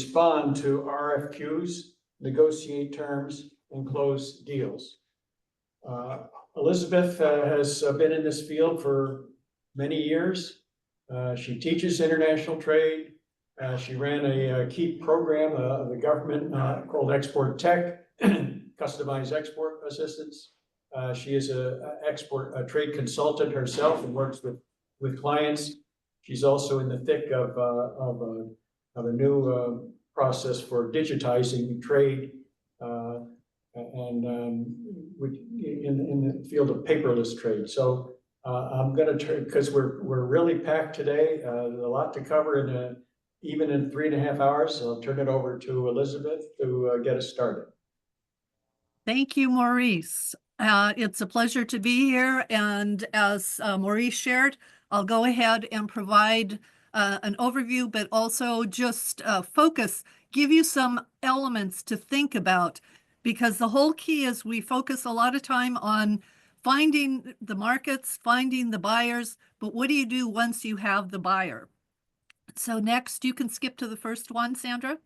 respond to RFQs, negotiate terms, and close deals. Elizabeth has been in this field for many years. She teaches international trade. She ran a key program of the government called Export Tech, customized export assistance. She is a trade consultant herself and works with clients. She's also in the thick of a new process for digitizing trade and in the field of paperless trade. So I'm going to turn, because we're really packed today. There's a lot to cover even in 3.5 hours. So I'll turn it over to Elizabeth to get us started. Thank you, Maurice. It's a pleasure to be here. And as Maurice shared, I'll go ahead and provide an overview, but also just give you some elements to think about, because the whole key is we focus a lot of time on finding the markets, finding the buyers, but what do you do once you have the buyer? So next, you can skip to the first one, Sandra.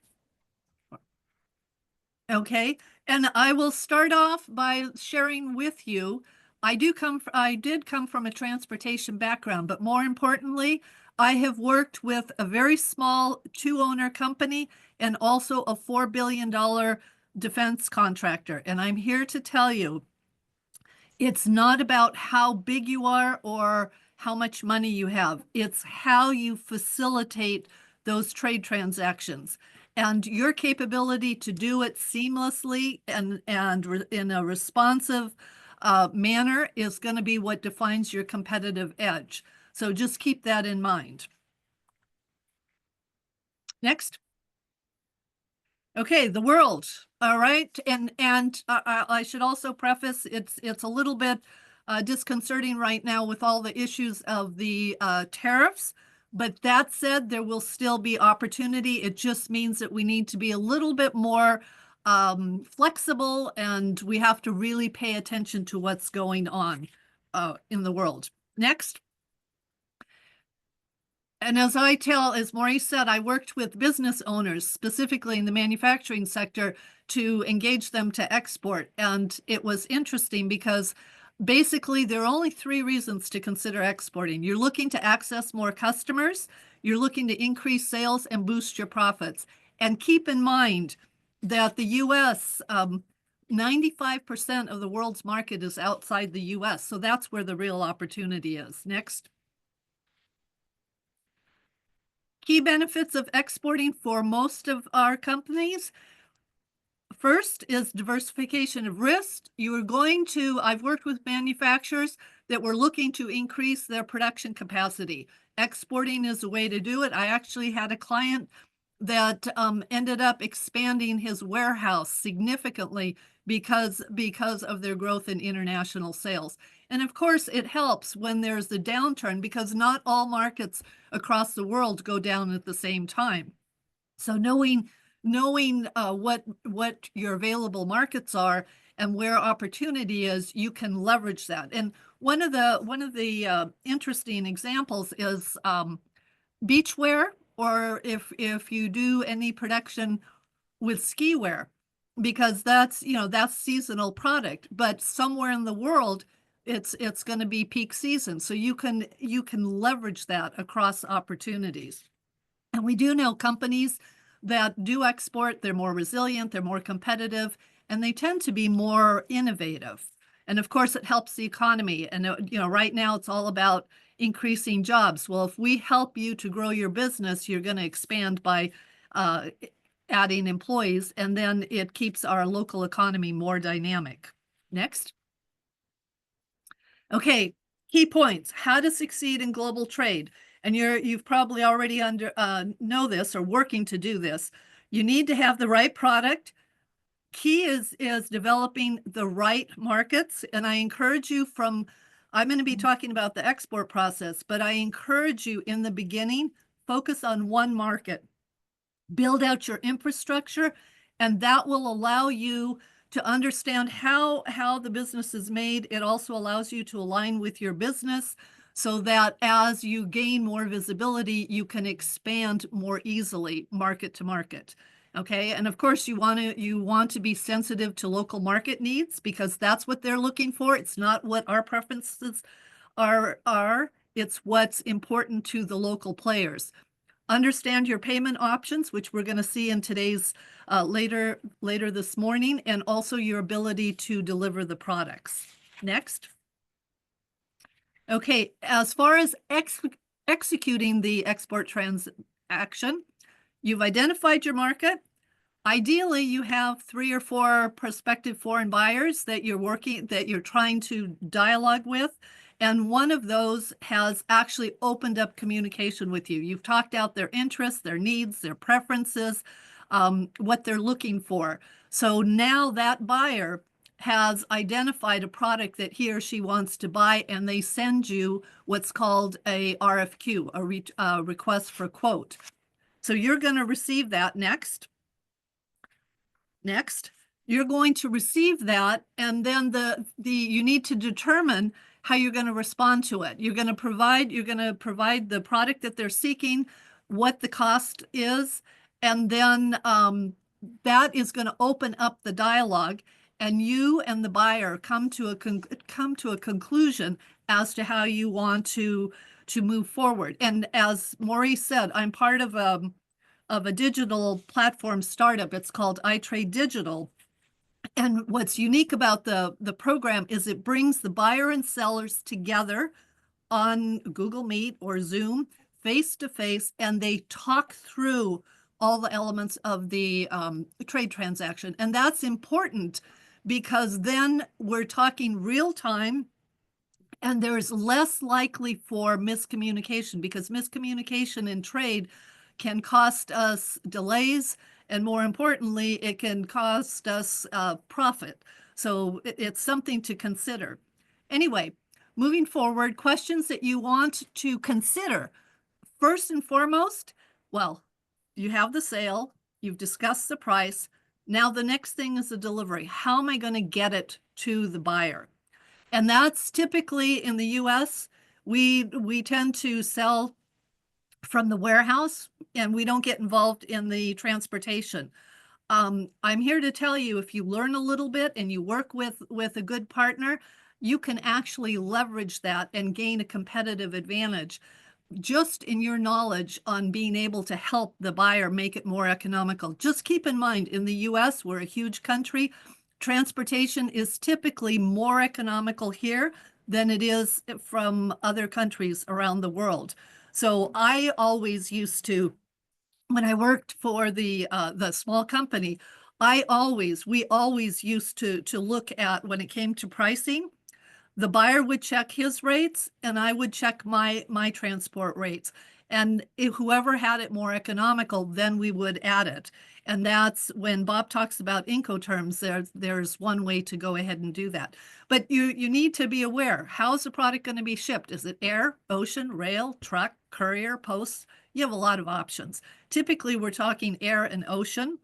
Okay, and I will start off by sharing with you, I did come from a transportation background, but more importantly, I have worked with a very small 2-owner company and also a $4 billion defense contractor. And I'm here to tell you, it's not about how big you are or how much money you have. It's how you facilitate those trade transactions. And your capability to do it seamlessly and in a responsive manner is going to be what defines your competitive edge. So just keep that in mind. Next. Okay, the world. All right, and I should also preface it's a little bit disconcerting right now with all the issues of the tariffs. But that said, there will still be opportunity. It just means that we need to be a little bit more flexible, and we have to really pay attention to what's going on in the world. Next. And as Maurice said, I worked with business owners, specifically in the manufacturing sector, to engage them to export. And it was interesting because basically, there are only 3 reasons to consider exporting. You're looking to access more customers, you're looking to increase sales and boost your profits. And keep in mind that the U.S., 95% of the world's market is outside the U.S., so that's where the real opportunity is. Next. Key benefits of exporting for most of our companies. First is diversification of risk. I've worked with manufacturers that were looking to increase their production capacity. Exporting is a way to do it. I actually had a client that ended up expanding his warehouse significantly because of their growth in international sales. And of course, it helps when there's a downturn because not all markets across the world go down at the same time. So knowing what your available markets are and where opportunity is, you can leverage that. And one of the interesting examples is beachwear, or if you do any production with ski wear, because that's seasonal product. But somewhere in the world, it's going to be peak season, so you can leverage that across opportunities. And we do know companies that do export, they're more resilient, they're more competitive, and they tend to be more innovative. And of course, it helps the economy. And right now it's all about increasing jobs. Well, if we help you to grow your business, you're going to expand by adding employees, and then it keeps our local economy more dynamic. Next. Okay, key points: how to succeed in global trade. And you've probably already know this or working to do this. You need to have the right product. Key is developing the right markets. And I encourage you I'm going to be talking about the export process, but I encourage you in the beginning, focus on one market, build out your infrastructure, and that will allow you to understand how the business is made. It also allows you to align with your business so that as you gain more visibility, you can expand more easily market to market. Okay, and of course you want to be sensitive to local market needs, because that's what they're looking for. It's not what our preferences are. It's what's important to the local players. Understand your payment options, which we're going to see in today's later this morning, and also your ability to deliver the products. Next. Okay, as far as executing the export transaction, you've identified your market. Ideally, you have 3 or 4 prospective foreign buyers that you're trying to dialogue with. And one of those has actually opened up communication with you. You've talked out their interests, their needs, their preferences, what they're looking for. So now that buyer has identified a product that he or she wants to buy, and they send you what's called a RFQ, a request for quote. So you're going to receive that next. You're going to receive that, and then you need to determine how you're going to respond to it. You're going to provide the product that they're seeking, what the cost is, and then that is going to open up the dialogue, and you and the buyer come to a conclusion as to how you want to move forward. And as Maurice said, I'm part of a digital platform startup. It's called iTrade Digital. And what's unique about the program is it brings the buyer and sellers together on Google Meet or Zoom face to face, and they talk through all the elements of the trade transaction. And that's important because then we're talking real time, and there's less likely for miscommunication, because miscommunication in trade can cost us delays, and more importantly, it can cost us profit. So it's something to consider. Anyway, moving forward, questions that you want to consider. First and foremost, well, you have the sale, you've discussed the price. Now the next thing is the delivery. How am I going to get it to the buyer? And that's typically in the US, we tend to sell from the warehouse, and we don't get involved in the transportation. I'm here to tell you, if you learn a little bit and you work with a good partner, you can actually leverage that and gain a competitive advantage just in your knowledge on being able to help the buyer make it more economical. Just keep in mind, in the US, we're a huge country. Transportation is typically more economical here than it is from other countries around the world. So I always used to, when I worked for the small company, we always used to look at, when it came to pricing, the buyer would check his rates and I would check my transport rates. And whoever had it more economical, then we would add it. And that's when Bob talks about Incoterms, there's one way to go ahead and do that. But you need to be aware, how's the product going to be shipped? Is it air, ocean, rail, truck, courier, post? You have a lot of options. Typically, we're talking air and ocean.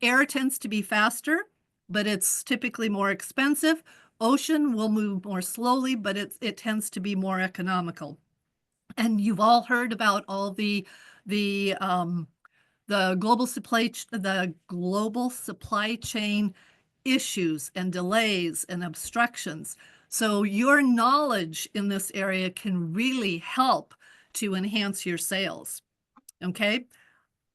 Air tends to be faster, but it's typically more expensive. Ocean will move more slowly, but it tends to be more economical. And you've all heard about all the global supply chain issues and delays and obstructions. So your knowledge in this area can really help to enhance your sales. Okay.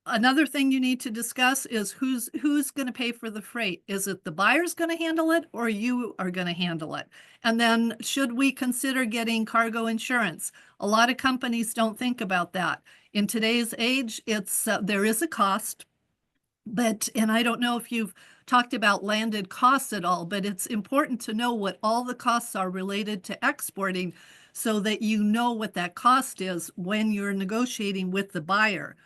Another thing you need to discuss is who's going to pay for the freight. Is it the buyer's going to handle it, or you are going to handle it? And then should we consider getting cargo insurance? A lot of companies don't think about that. In today's age, there is a cost, and I don't know if you've talked about landed costs at all, but it's important to know what all the costs are related to exporting so that you know what that cost is when you're negotiating with the buyer.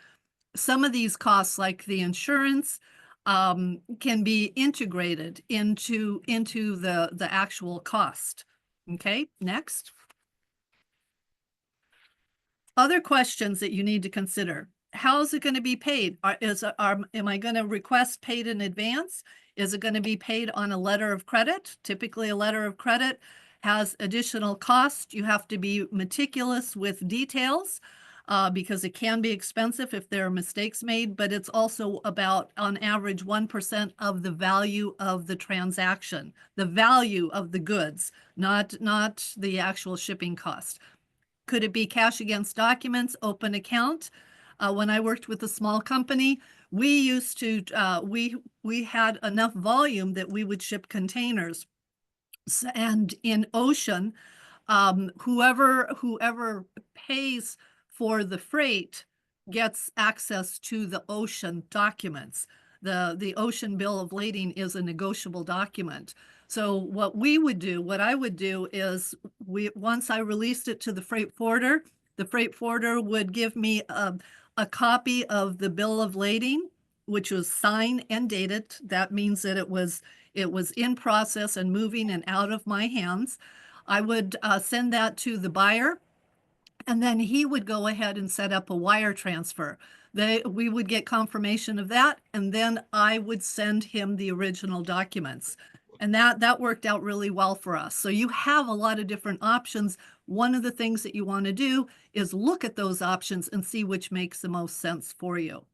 Some of these costs, like the insurance, can be integrated into the actual cost. Okay, next. Other questions that you need to consider. How is it going to be paid? Am I going to request paid in advance? Is it going to be paid on a letter of credit? Typically a letter of credit has additional cost. You have to be meticulous with details because it can be expensive if there are mistakes made, but it's also about, on average, 1% of the value of the transaction, the value of the goods, not the actual shipping cost. Could it be cash against documents, open account? When I worked with a small company, we used to, we had enough volume that we would ship containers. And in ocean, whoever pays for the freight gets access to the ocean documents. The ocean bill of lading is a negotiable document. So what I would do is once I released it to the freight forwarder would give me a copy of the bill of lading, which was signed and dated. That means that it was in process and moving and out of my hands. I would send that to the buyer, and then he would go ahead and set up a wire transfer. We would get confirmation of that, and then I would send him the original documents. And that worked out really well for us. So you have a lot of different options. One of the things that you want to do is look at those options and see which makes the most sense for you.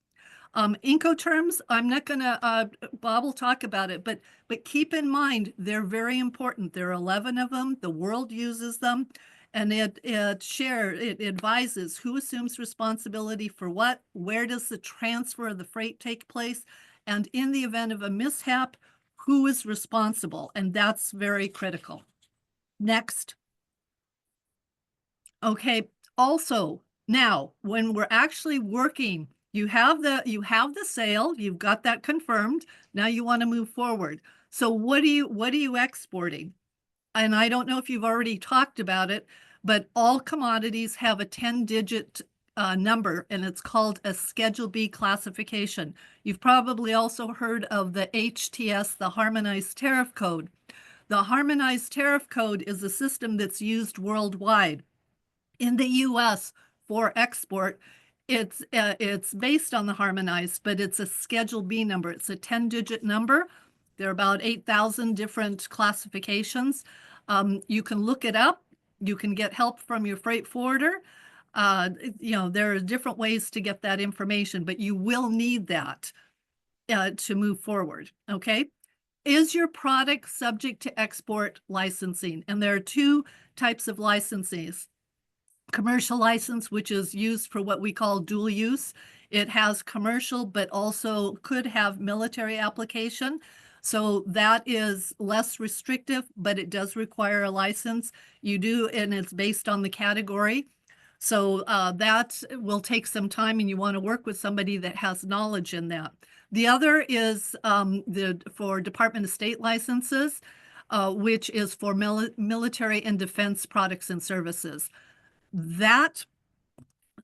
Incoterms, I'm not gonna, Bob will talk about it, but keep in mind, they're very important. There are 11 of them. The world uses them, and it advises who assumes responsibility for what, where does the transfer of the freight take place, and in the event of a mishap, who is responsible, and that's very critical. Next. Okay, also, now, when we're actually working, you have the sale, you've got that confirmed. Now you want to move forward. So what are you exporting? And I don't know if you've already talked about it, but all commodities have a 10-digit number, and it's called a Schedule B classification. You've probably also heard of the HTS, the Harmonized Tariff Code. The Harmonized Tariff Code is a system that's used worldwide. In the US for export, it's based on the harmonized, but it's a Schedule B number. It's a 10-digit number. There are about 8,000 different classifications. You can look it up. You can get help from your freight forwarder. There are different ways to get that information, but you will need that to move forward, okay? Is your product subject to export licensing? And there are two types of licenses. Commercial license, which is used for what we call dual use. It has commercial, but also could have military application. So that is less restrictive, but it does require a license. You do, and it's based on the category. So that will take some time, and you want to work with somebody that has knowledge in that. The other is for Department of State licenses, which is for military and defense products and services.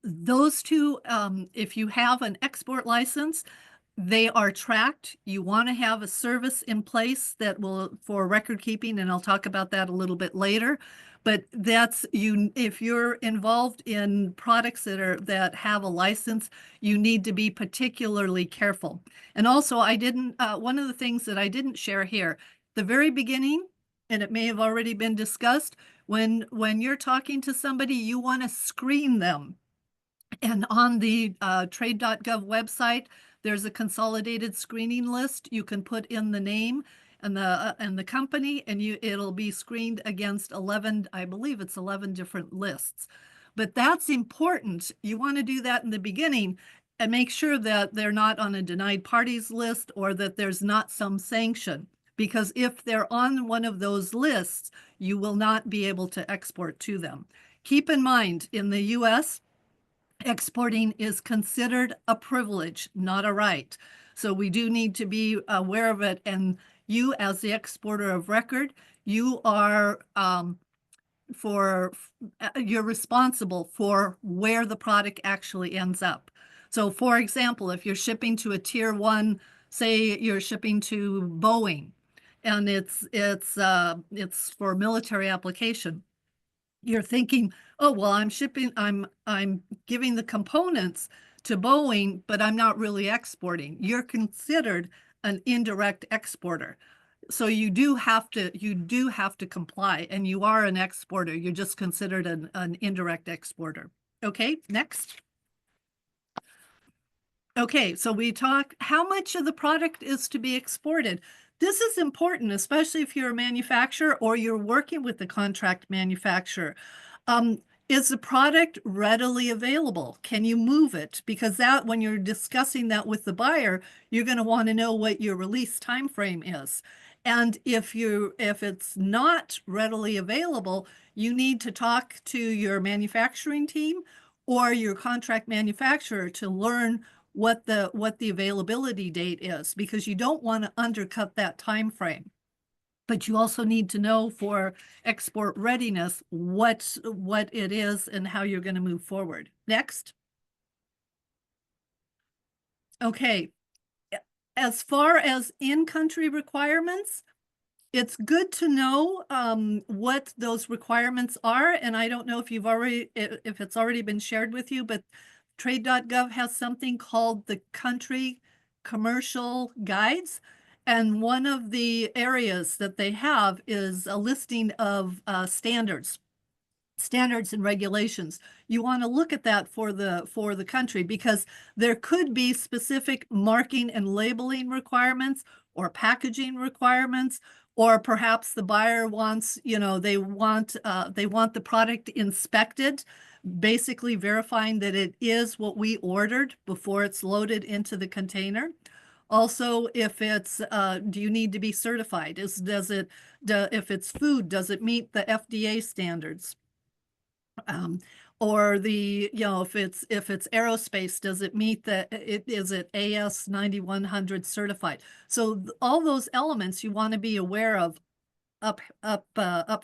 Those two, if you have an export license, they are tracked. You want to have a service in place that will, for record keeping, and I'll talk about that a little bit later. But if you're involved in products that have a license, you need to be particularly careful. And also, one of the things that I didn't share here, the very beginning, and it may have already been discussed, when you're talking to somebody, you want to screen them. And on the trade.gov website, there's a consolidated screening list. You can put in the name and the company, and it'll be screened against 11, I believe it's 11 different lists. But that's important. You want to do that in the beginning and make sure that they're not on a denied parties list or that there's not some sanction. Because if they're on one of those lists, you will not be able to export to them. Keep in mind, in the US, exporting is considered a privilege, not a right. So we do need to be aware of it. And you, as the exporter of record, you are you're responsible for where the product actually ends up. So for example, if you're shipping to a tier 1, say you're shipping to Boeing, and it's for military application, you're thinking, oh, well, I'm giving the components to Boeing, but I'm not really exporting. You're considered an indirect exporter. So you do have to comply, and you are an exporter. You're just considered an indirect exporter. Okay, next. Okay, so we talk how much of the product is to be exported. This is important, especially if you're a manufacturer or you're working with the contract manufacturer. Is the product readily available? Can you move it? Because that, when you're discussing that with the buyer, you're going to want to know what your release time frame is. And if it's not readily available, you need to talk to your manufacturing team or your contract manufacturer to learn what the availability date is, because you don't want to undercut that time frame. But you also need to know for export readiness what it is and how you're going to move forward. Next. Okay. As far as in-country requirements, it's good to know what those requirements are. And I don't know if it's already been shared with you, but trade.gov has something called the country commercial guides. And one of the areas that they have is a listing of standards and regulations. You want to look at that for the country, because there could be specific marking and labeling requirements or packaging requirements, or perhaps the buyer wants, they want the product inspected, basically verifying that it is what we ordered before it's loaded into the container. Also, if it's, do you need to be certified? If it's food, does it meet the FDA standards? Or if it's aerospace, does it meet is it AS 9100 certified? So all those elements you want to be aware of up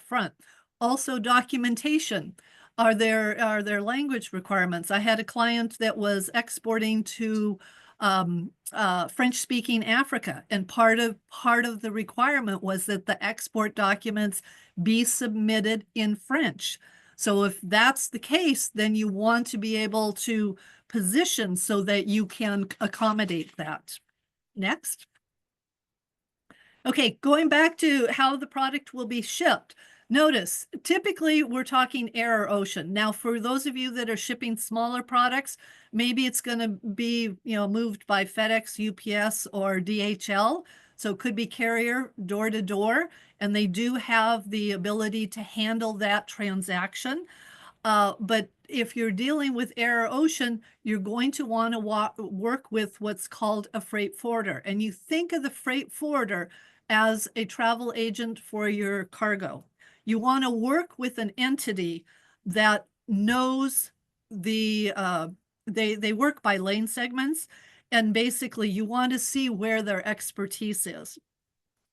front. Also, documentation. Are there language requirements? I had a client that was exporting to French-speaking Africa, and part of the requirement was that the export documents be submitted in French. So if that's the case, then you want to be able to position so that you can accommodate that. Next. Okay, going back to how the product will be shipped. Notice, typically we're talking air or ocean. Now, for those of you that are shipping smaller products, maybe it's going to be, moved by FedEx, UPS, or DHL. So it could be carrier, door to door, and they do have the ability to handle that transaction. But if you're dealing with air or ocean, you're going to want to work with what's called a freight forwarder. And you think of the freight forwarder as a travel agent for your cargo. You want to work with an entity that knows they work by lane segments, and basically you want to see where their expertise is.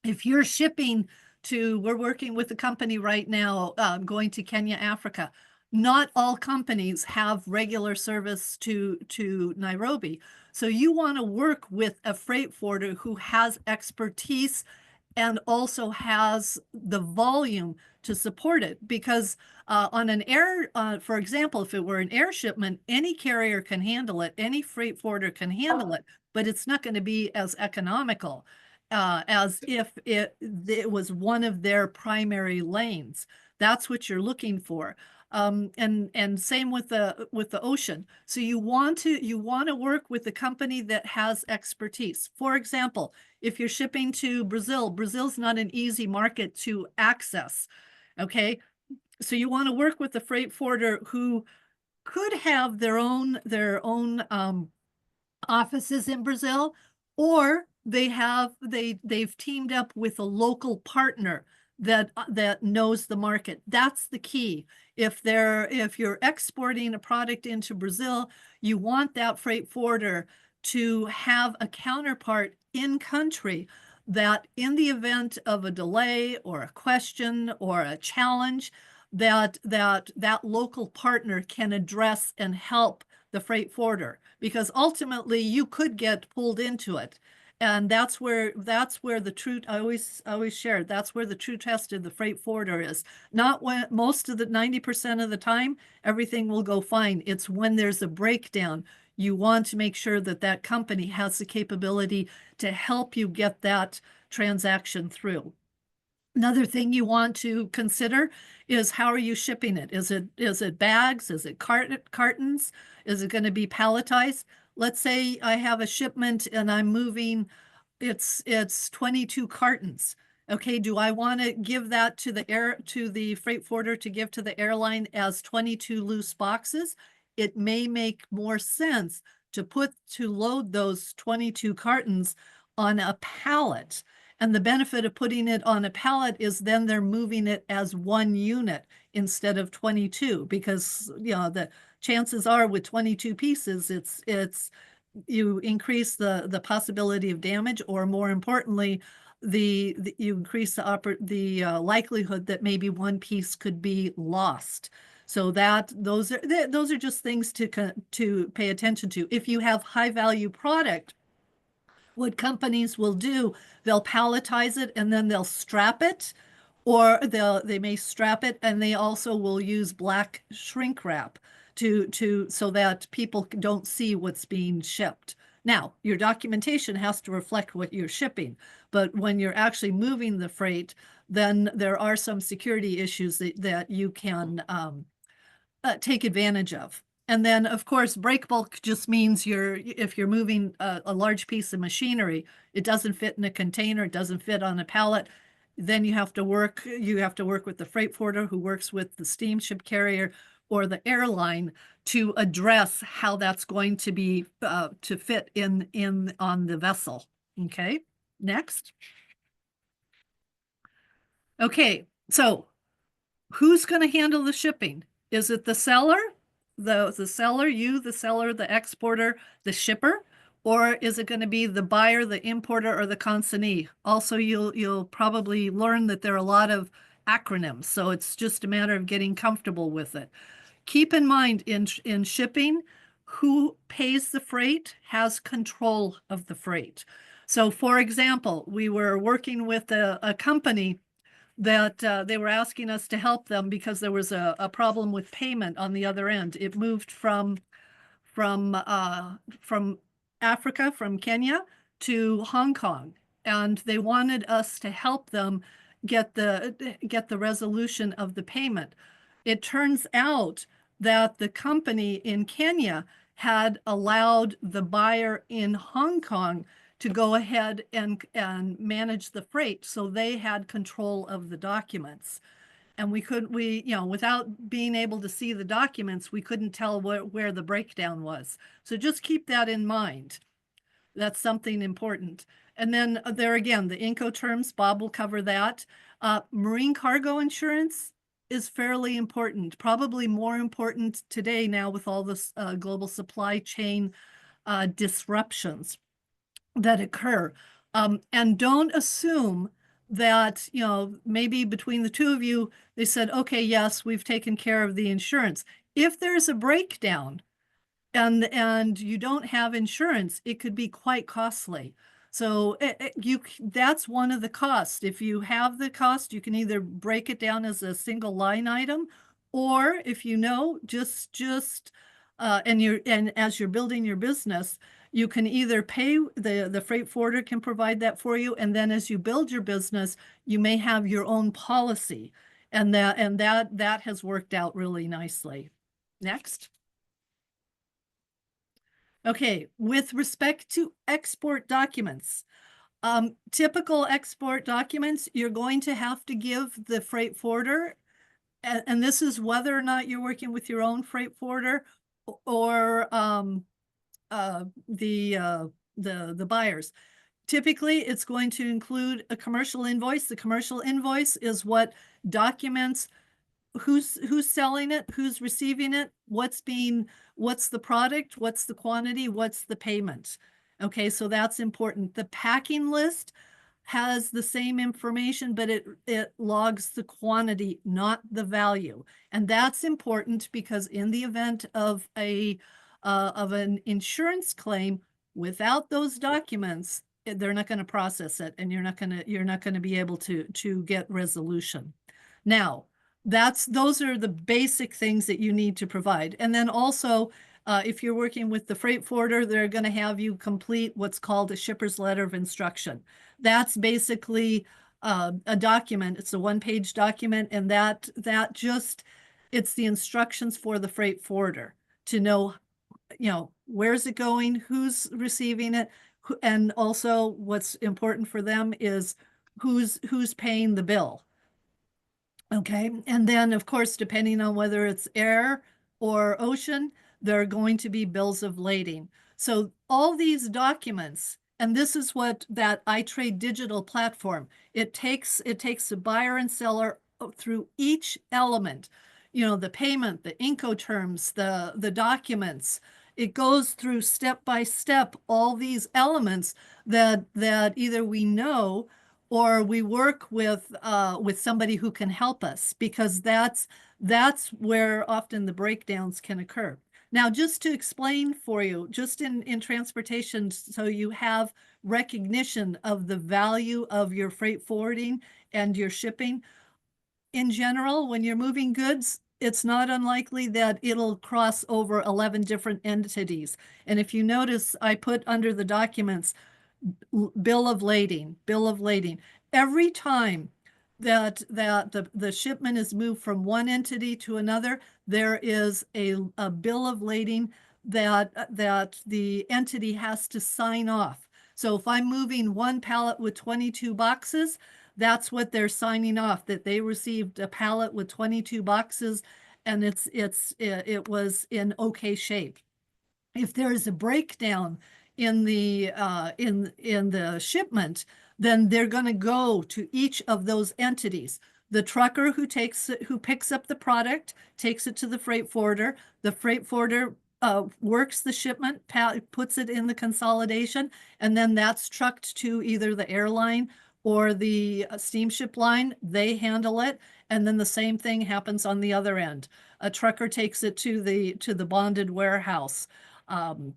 If you're shipping we're working with a company right now going to Kenya, Africa. Not all companies have regular service to Nairobi. So you want to work with a freight forwarder who has expertise and also has the volume to support it. Because on an air, for example, if it were an air shipment, any carrier can handle it, any freight forwarder can handle it, but it's not going to be as economical as if it was one of their primary lanes. That's what you're looking for. And same with the ocean. So you want to work with a company that has expertise. For example, if you're shipping to Brazil, Brazil's not an easy market to access. Okay, so you want to work with the freight forwarder who could have their own offices in Brazil, or they've teamed up with a local partner that knows the market. That's the key. If you're exporting a product into Brazil, you want that freight forwarder to have a counterpart in country that, in the event of a delay or a question or a challenge, that local partner can address and help the freight forwarder, because ultimately you could get pulled into it. And that's where the true, I always share, that's where the true test of the freight forwarder is. Not when most of the 90% of the time, everything will go fine. It's when there's a breakdown, you want to make sure that that company has the capability to help you get that transaction through. Another thing you want to consider is how are you shipping it? Is it bags? Is it cartons? Is it going to be palletized? Let's say I have a shipment and I'm moving, it's 22 cartons. Okay, do I want to give that to the freight forwarder to give to the airline as 22 loose boxes? It may make more sense to load those 22 cartons on a pallet. And the benefit of putting it on a pallet is then they're moving it as one unit instead of 22, because the chances are with 22 pieces, it's you increase the possibility of damage, or more importantly, you increase the likelihood that maybe one piece could be lost. So those are just things to pay attention to. If you have high value product, what companies will do, they'll palletize it and then they'll strap it, or they may strap it and they also will use black shrink wrap so that people don't see what's being shipped. Now, your documentation has to reflect what you're shipping, but when you're actually moving the freight, then there are some security issues that you can take advantage of. And then, of course, break bulk just means if you're moving a large piece of machinery, it doesn't fit in a container, it doesn't fit on a pallet, then you have to work with the freight forwarder who works with the steamship carrier or the airline to address how that's going to be to fit in on the vessel. Okay, next. Okay, so who's going to handle the shipping? Is it the seller, the seller, the seller, the exporter, the shipper, or is it going to be the buyer, the importer, or the consignee? Also, you'll probably learn that there are a lot of acronyms, so it's just a matter of getting comfortable with it. Keep in mind in shipping, who pays the freight has control of the freight. So, for example, we were working with a company that they were asking us to help them because there was a problem with payment on the other end. It moved from Africa, from Kenya to Hong Kong, and they wanted us to help them get the resolution of the payment. It turns out that the company in Kenya had allowed the buyer in Hong Kong to go ahead and manage the freight. So they had control of the documents. And without being able to see the documents, we couldn't tell where the breakdown was. So just keep that in mind. That's something important. And then there again, the Incoterms, Bob will cover that. Marine cargo insurance is fairly important, probably more important today now with all this global supply chain disruptions that occur. And don't assume that, maybe between the two of you, they said, okay, yes, we've taken care of the insurance. If there's a breakdown and you don't have insurance, it could be quite costly. So that's one of the costs. If you have the cost, you can either break it down as a single line item, or if and as you're building your business, you can either pay the freight forwarder can provide that for you, and then as you build your business, you may have your own policy, and that has worked out really nicely. Next. Okay, with respect to export documents, typical export documents, you're going to have to give the freight forwarder, and this is whether or not you're working with your own freight forwarder or the buyers. Typically, it's going to include a commercial invoice. The commercial invoice is what documents who's selling it, who's receiving it, what's the product, what's the quantity, what's the payment. Okay, so that's important. The packing list has the same information, but it logs the quantity, not the value. And that's important because in the event of an insurance claim, without those documents, they're not going to process it, and you're not going to be able to get resolution. Now, those are the basic things that you need to provide. And then also If you're working with the freight forwarder, they're going to have you complete what's called a shipper's letter of instruction. That's basically a document. It's a one-page document, and it's the instructions for the freight forwarder to know, where's it going, who's receiving it, and also what's important for them is who's paying the bill. Okay, and then of course, depending on whether it's air or ocean, there are going to be bills of lading. So all these documents, and this is what that iTrade digital platform, it takes the buyer and seller through each element, the payment, the Incoterms, the documents. It goes through step by step all these elements that either we know or we work with somebody who can help us, because that's where often the breakdowns can occur. Now, just to explain for you, just in transportation, so you have recognition of the value of your freight forwarding and your shipping. In general, when you're moving goods, it's not unlikely that it'll cross over 11 different entities. And if you notice, I put under the documents, bill of lading. Every time that the shipment is moved from one entity to another, there is a bill of lading that the entity has to sign off. So if I'm moving one pallet with 22 boxes, that's what they're signing off, that they received a pallet with 22 boxes and it was in okay shape. If there is a breakdown in the shipment, then they're going to go to each of those entities. The trucker who picks up the product takes it to the freight forwarder. The freight forwarder works the shipment, puts it in the consolidation, and then that's trucked to either the airline or the steamship line. They handle it, and then the same thing happens on the other end. A trucker takes it to the bonded warehouse. And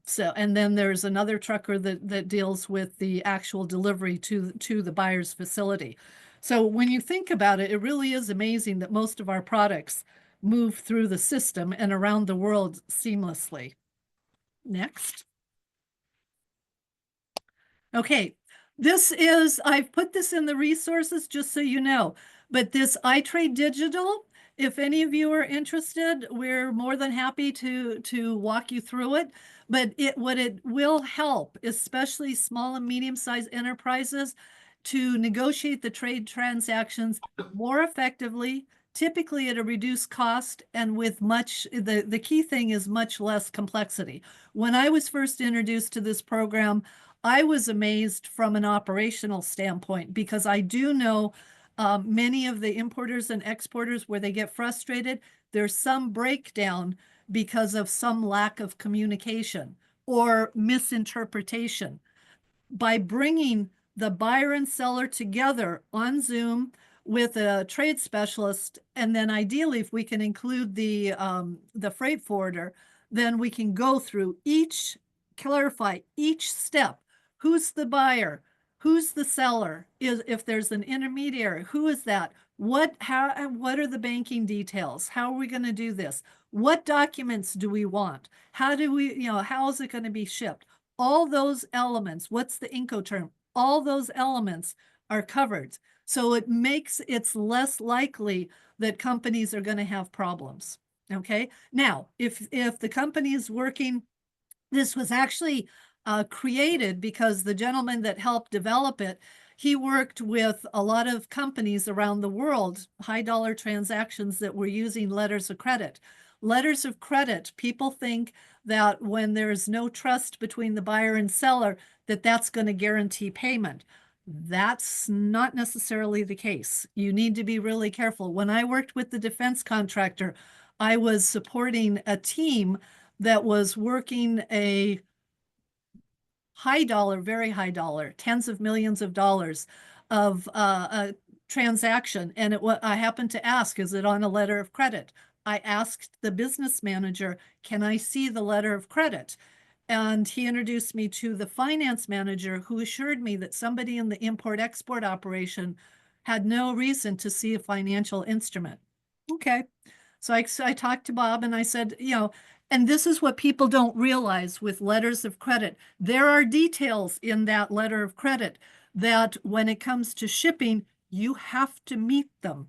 then there's another trucker that deals with the actual delivery to the buyer's facility. So when you think about it, it really is amazing that most of our products move through the system and around the world seamlessly. Next. Okay, I've put this in the resources just so you know, but this iTrade Digital, if any of you are interested, we're more than happy to walk you through it. But what it will help, especially small and medium-sized enterprises, to negotiate the trade transactions more effectively, typically at a reduced cost, and with the key thing is much less complexity. When I was first introduced to this program, I was amazed from an operational standpoint, because I do know many of the importers and exporters, where they get frustrated, there's some breakdown because of some lack of communication or misinterpretation. By bringing the buyer and seller together on Zoom with a trade specialist, and then ideally, if we can include the freight forwarder, then we can go through clarify each step. Who's the buyer? Who's the seller? If there's an intermediary, who is that? What are the banking details? How are we going to do this? What documents do we want? How is it going to be shipped? All those elements, what's the Incoterm? All those elements are covered. So it's less likely that companies are going to have problems. Okay. Now, if the company is working, this was actually created because the gentleman that helped develop it, he worked with a lot of companies around the world, high dollar transactions that were using letters of credit. Letters of credit, people think that when there's no trust between the buyer and seller, that's going to guarantee payment. That's not necessarily the case. You need to be really careful. When I worked with the defense contractor, I was supporting a team that was working a high dollar, very high dollar, tens of millions of dollars of a transaction. And I happened to ask, is it on a letter of credit? I asked the business manager, can I see the letter of credit? And he introduced me to the finance manager, who assured me that somebody in the import-export operation had no reason to see a financial instrument. Okay. So I talked to Bob and I said, And this is what people don't realize with letters of credit. There are details in that letter of credit that when it comes to shipping, you have to meet them.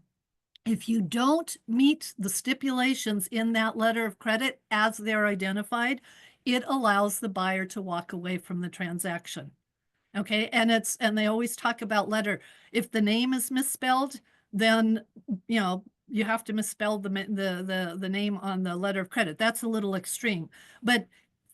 If you don't meet the stipulations in that letter of credit as they're identified, it allows the buyer to walk away from the transaction. Okay, and they always talk about letter. If the name is misspelled, then you have to misspell the name on the letter of credit. That's a little extreme. But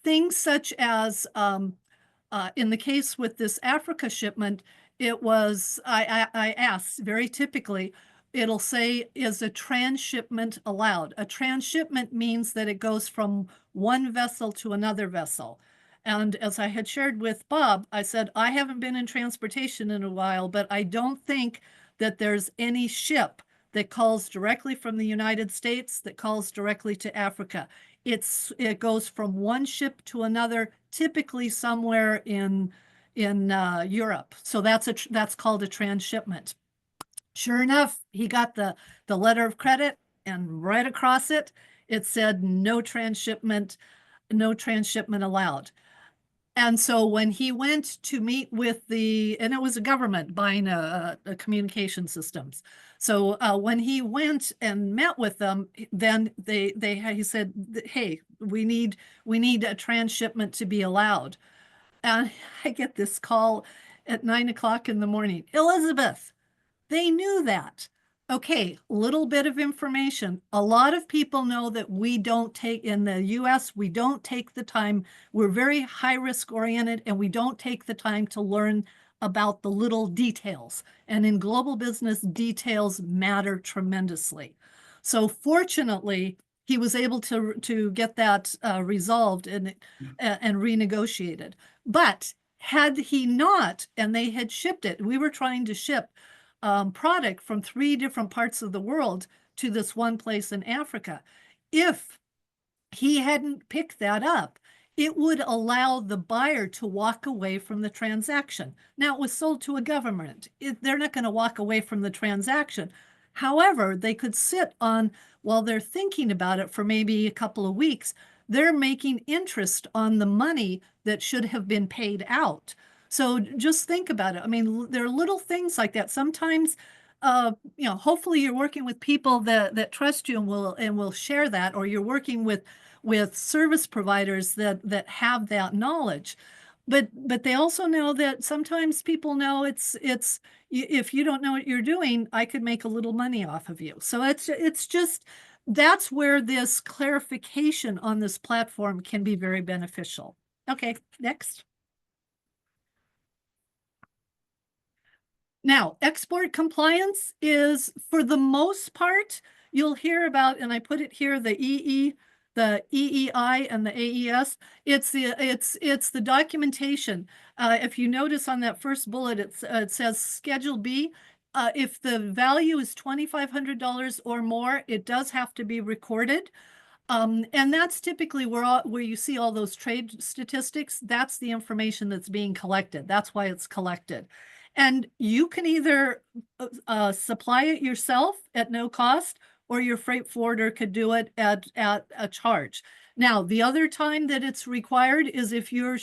things such as in the case with this Africa shipment, it was I asked very typically, it'll say, is a transshipment allowed? A transshipment means that it goes from one vessel to another vessel. And as I had shared with Bob, I said, I haven't been in transportation in a while, but I don't think that there's any ship that calls directly from the United States that calls directly to Africa. It goes from one ship to another, typically somewhere in Europe. So that's called a transshipment. Sure enough, he got the letter of credit, and right across it, it said no transshipment allowed. And so when he went to meet with and it was a government buying a communication systems. So when he went and met with them, then he said, hey, we need a transshipment to be allowed. And I get this call at 9 o'clock in the morning. Elizabeth, they knew that. Okay, little bit of information. A lot of people know that we don't take, in the US, we don't take the time. We're very high risk oriented, and we don't take the time to learn about the little details. And in global business, details matter tremendously. So fortunately, he was able to get that resolved and renegotiated. But had he not, and they had shipped it, we were trying to ship product from 3 different parts of the world to this one place in Africa. If he hadn't picked that up, it would allow the buyer to walk away from the transaction. Now, it was sold to a government. They're not going to walk away from the transaction. However, they could sit on, while they're thinking about it for maybe a couple of weeks, they're making interest on the money that should have been paid out. So just think about it. I mean, there are little things like that. Sometimes, hopefully you're working with people that trust you and will share that, or you're working with service providers that have that knowledge. But they also know that sometimes people know it's if you don't know what you're doing, I could make a little money off of you. So it's just that's where this clarification on this platform can be very beneficial. Okay, next. Now, export compliance is, for the most part, you'll hear about, and I put it here, the EEI and the AES. It's the documentation. If you notice on that first bullet, it says Schedule B. If the value is $2,500 or more, it does have to be recorded. And that's typically where you see all those trade statistics. That's the information that's being collected. That's why it's collected. And you can either supply it yourself at no cost, or your freight forwarder could do it at a charge. Now, the other time that it's required is if you're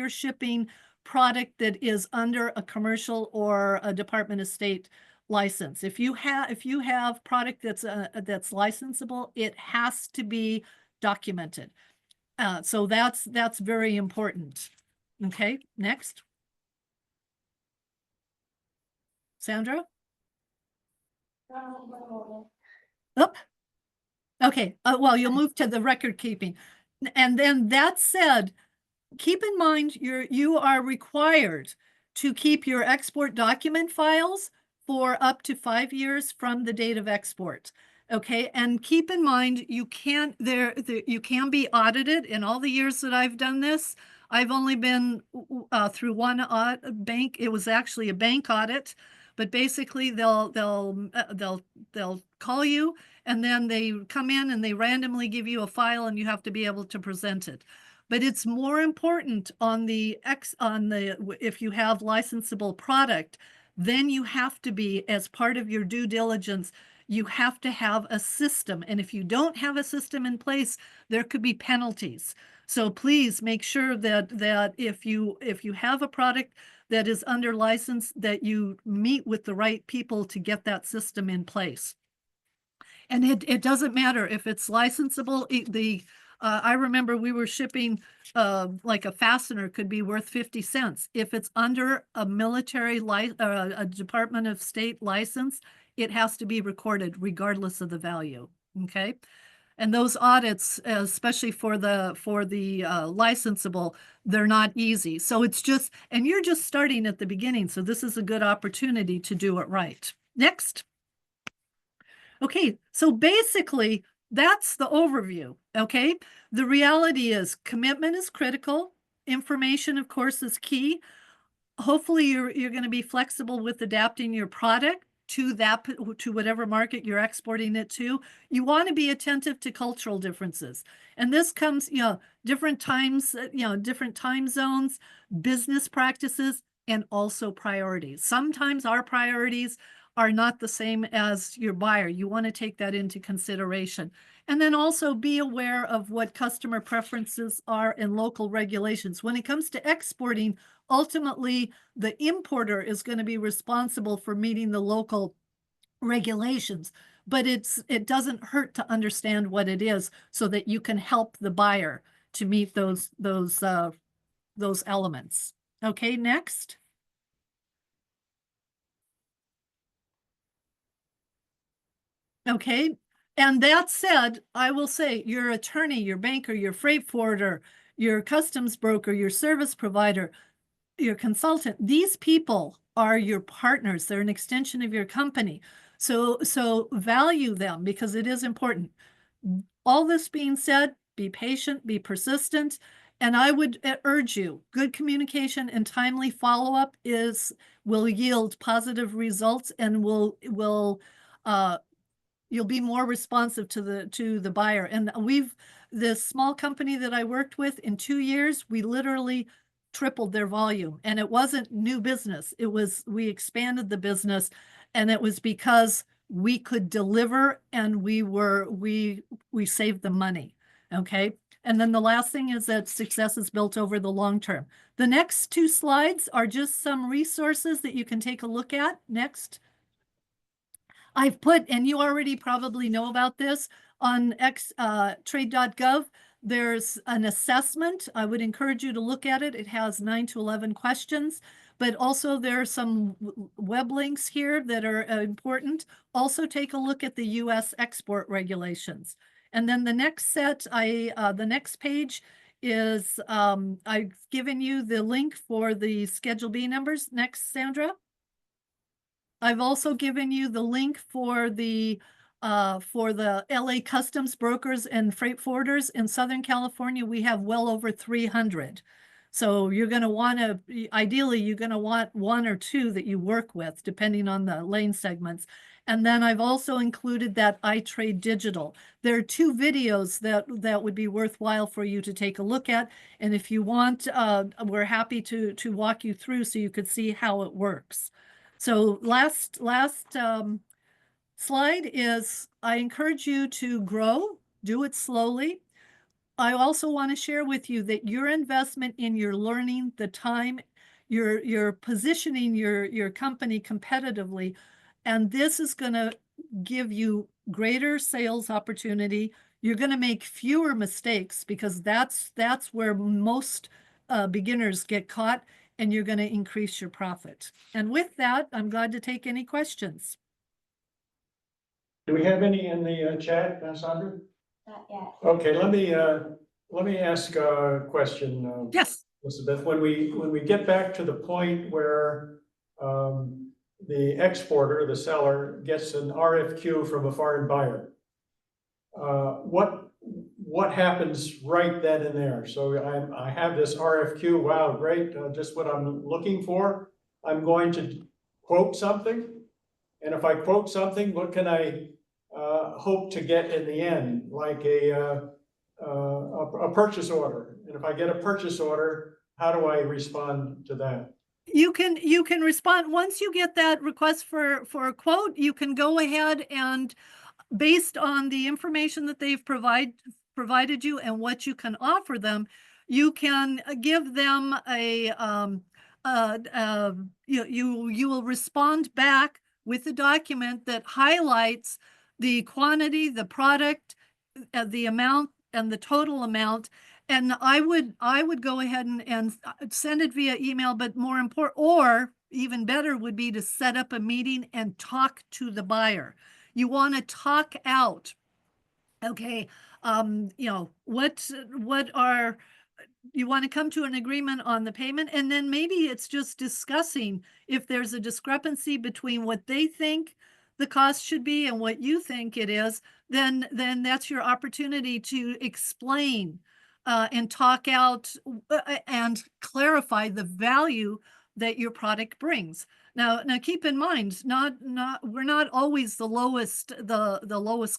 shipping product that is under a commercial or a Department of State license. If you have product that's licensable, it has to be documented. So that's very important. Okay, next. Sandra? Oh, okay. Well, you'll move to the record keeping. And then that said, keep in mind you are required to keep your export document files for up to 5 years from the date of export. Okay, and keep in mind you can be audited. In all the years that I've done this, I've only been through one bank. It was actually a bank audit, but basically they'll call you, and then they come in and they randomly give you a file, and you have to be able to present it. But it's more important if you have licensable product, then you have to be, as part of your due diligence, You have to have a system. And if you don't have a system in place, there could be penalties. So please make sure that if you have a product that is under license, that you meet with the right people to get that system in place. And it doesn't matter if it's licensable. I remember we were shipping like a fastener could be worth 50 cents. If it's under a military a Department of State license, it has to be recorded regardless of the value. Okay. And those audits, especially for the licensable, they're not easy. So it's just, and you're just starting at the beginning. So this is a good opportunity to do it right. Next. Okay, so basically that's the overview, okay? The reality is commitment is critical. Information, of course, is key. Hopefully you're going to be flexible with adapting your product to whatever market you're exporting it to. You want to be attentive to cultural differences. And this comes, different times, different time zones, business practices, and also priorities. Sometimes our priorities are not the same as your buyer. You want to take that into consideration. And then also be aware of what customer preferences are and local regulations. When it comes to exporting, ultimately, the importer is going to be responsible for meeting the local regulations, but it doesn't hurt to understand what it is so that you can help the buyer to meet those elements. Okay, next. Okay, and that said, I will say your attorney, your banker, your freight forwarder, your customs broker, your service provider, your consultant, these people are your partners. They're an extension of your company. So value them because it is important. All this being said, be patient, be persistent, and I would urge you, good communication and timely follow-up will yield positive results and you'll be more responsive to the buyer. And this small company that I worked with in 2 years, we literally tripled their volume, and it wasn't new business. We expanded the business, and it was because we could deliver and we saved them money. Okay. And then the last thing is that success is built over the long term. The next 2 slides are just some resources that you can take a look at. Next. I've put, and you already probably know about this, on trade.gov, there's an assessment. I would encourage you to look at it. It has 9 to 11 questions, but also there are some web links here that are important. Also take a look at the US export regulations. And then the next the next page is, I've given you the link for the Schedule B numbers. Next, Sandra. I've also given you the link for the LA customs brokers and freight forwarders in Southern California. We have well over 300. So you're going to want to, ideally, you're going to want 1 or 2 that you work with, depending on the lane segments. And then I've also included that iTrade Digital. There are 2 videos that would be worthwhile for you to take a look at. And if you want, we're happy to walk you through so you could see how it works. So last slide is, I encourage you to grow, do it slowly. I also want to share with you that your investment in your learning, the time, you're positioning your company competitively, and this is going to give you greater sales opportunity. You're going to make fewer mistakes because that's where most beginners get caught, and you're going to increase your profit. And with that, I'm glad to take any questions. Do we have any in the chat, Sandra? Not yet. Okay, let me ask a question. Yes. Elizabeth, when we get back to the point where the exporter, the seller, gets an RFQ from a foreign buyer, what happens right then and there? So I have this RFQ. Wow, great! Just what I'm looking for. I'm going to quote something, and if I quote something, what can I hope to get in the end, like a purchase order? And if I get a purchase order, how do I respond to that? You can respond, once you get that request for a quote, you can go ahead and, based on the information that they've provided you and what you can offer them, you can give them you will respond back with a document that highlights the quantity, the product, the amount, and the total amount. And I would go ahead and send it via email, but more important, or even better, would be to set up a meeting and talk to the buyer. You want to talk out, okay, what are, you want to come to an agreement on the payment, and then maybe it's just discussing if there's a discrepancy between what they think the cost should be and what you think it is, then that's your opportunity to explain and talk out and clarify the value that your product brings. Now keep in mind, we're not always the lowest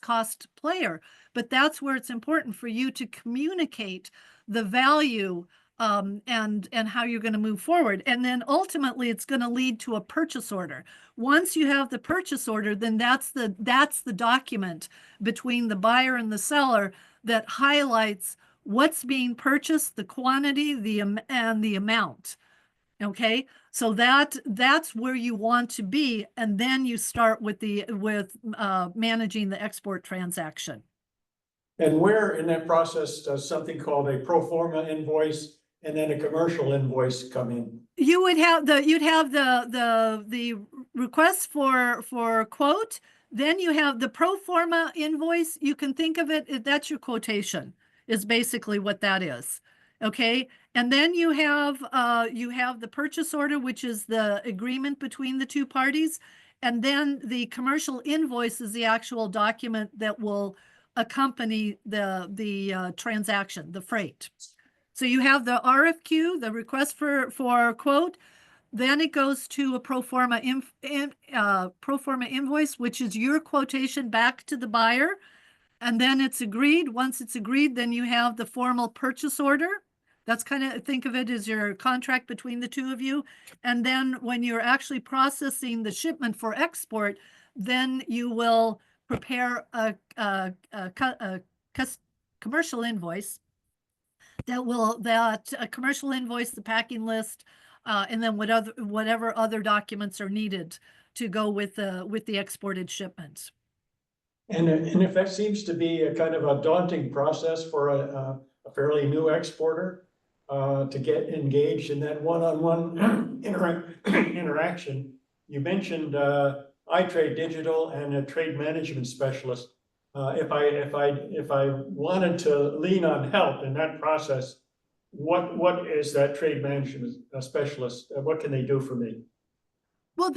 cost player, but that's where it's important for you to communicate the value and how you're going to move forward. And then ultimately it's going to lead to a purchase order. Once you have the purchase order, then that's the document between the buyer and the seller that highlights what's being purchased, the quantity, and the amount. Okay, so that's where you want to be, and then you start with managing the export transaction. And where in that process does something called a pro forma invoice and then a commercial invoice come in? You'd have the request for quote, then you have the pro forma invoice. You can think of it, that's your quotation, is basically what that is. Okay, and then you have the purchase order, which is the agreement between the two parties, and then the commercial invoice is the actual document that will accompany the transaction, the freight. So you have the RFQ, the request for quote, then it goes to a pro forma invoice, which is your quotation back to the buyer, and then it's agreed. Once it's agreed, then you have the formal purchase order. That's kind of, think of it as your contract between the two of you. And then when you're actually processing the shipment for export, then you will prepare a commercial invoice a commercial invoice, the packing list, and then whatever other documents are needed to go with the exported shipments. And if that seems to be a kind of a daunting process for a fairly new exporter to get engaged in that one-on-one interaction, you mentioned iTrade Digital and a trade management specialist. If I wanted to lean on help in that process, what is that trade management specialist? What can they do for me? Well,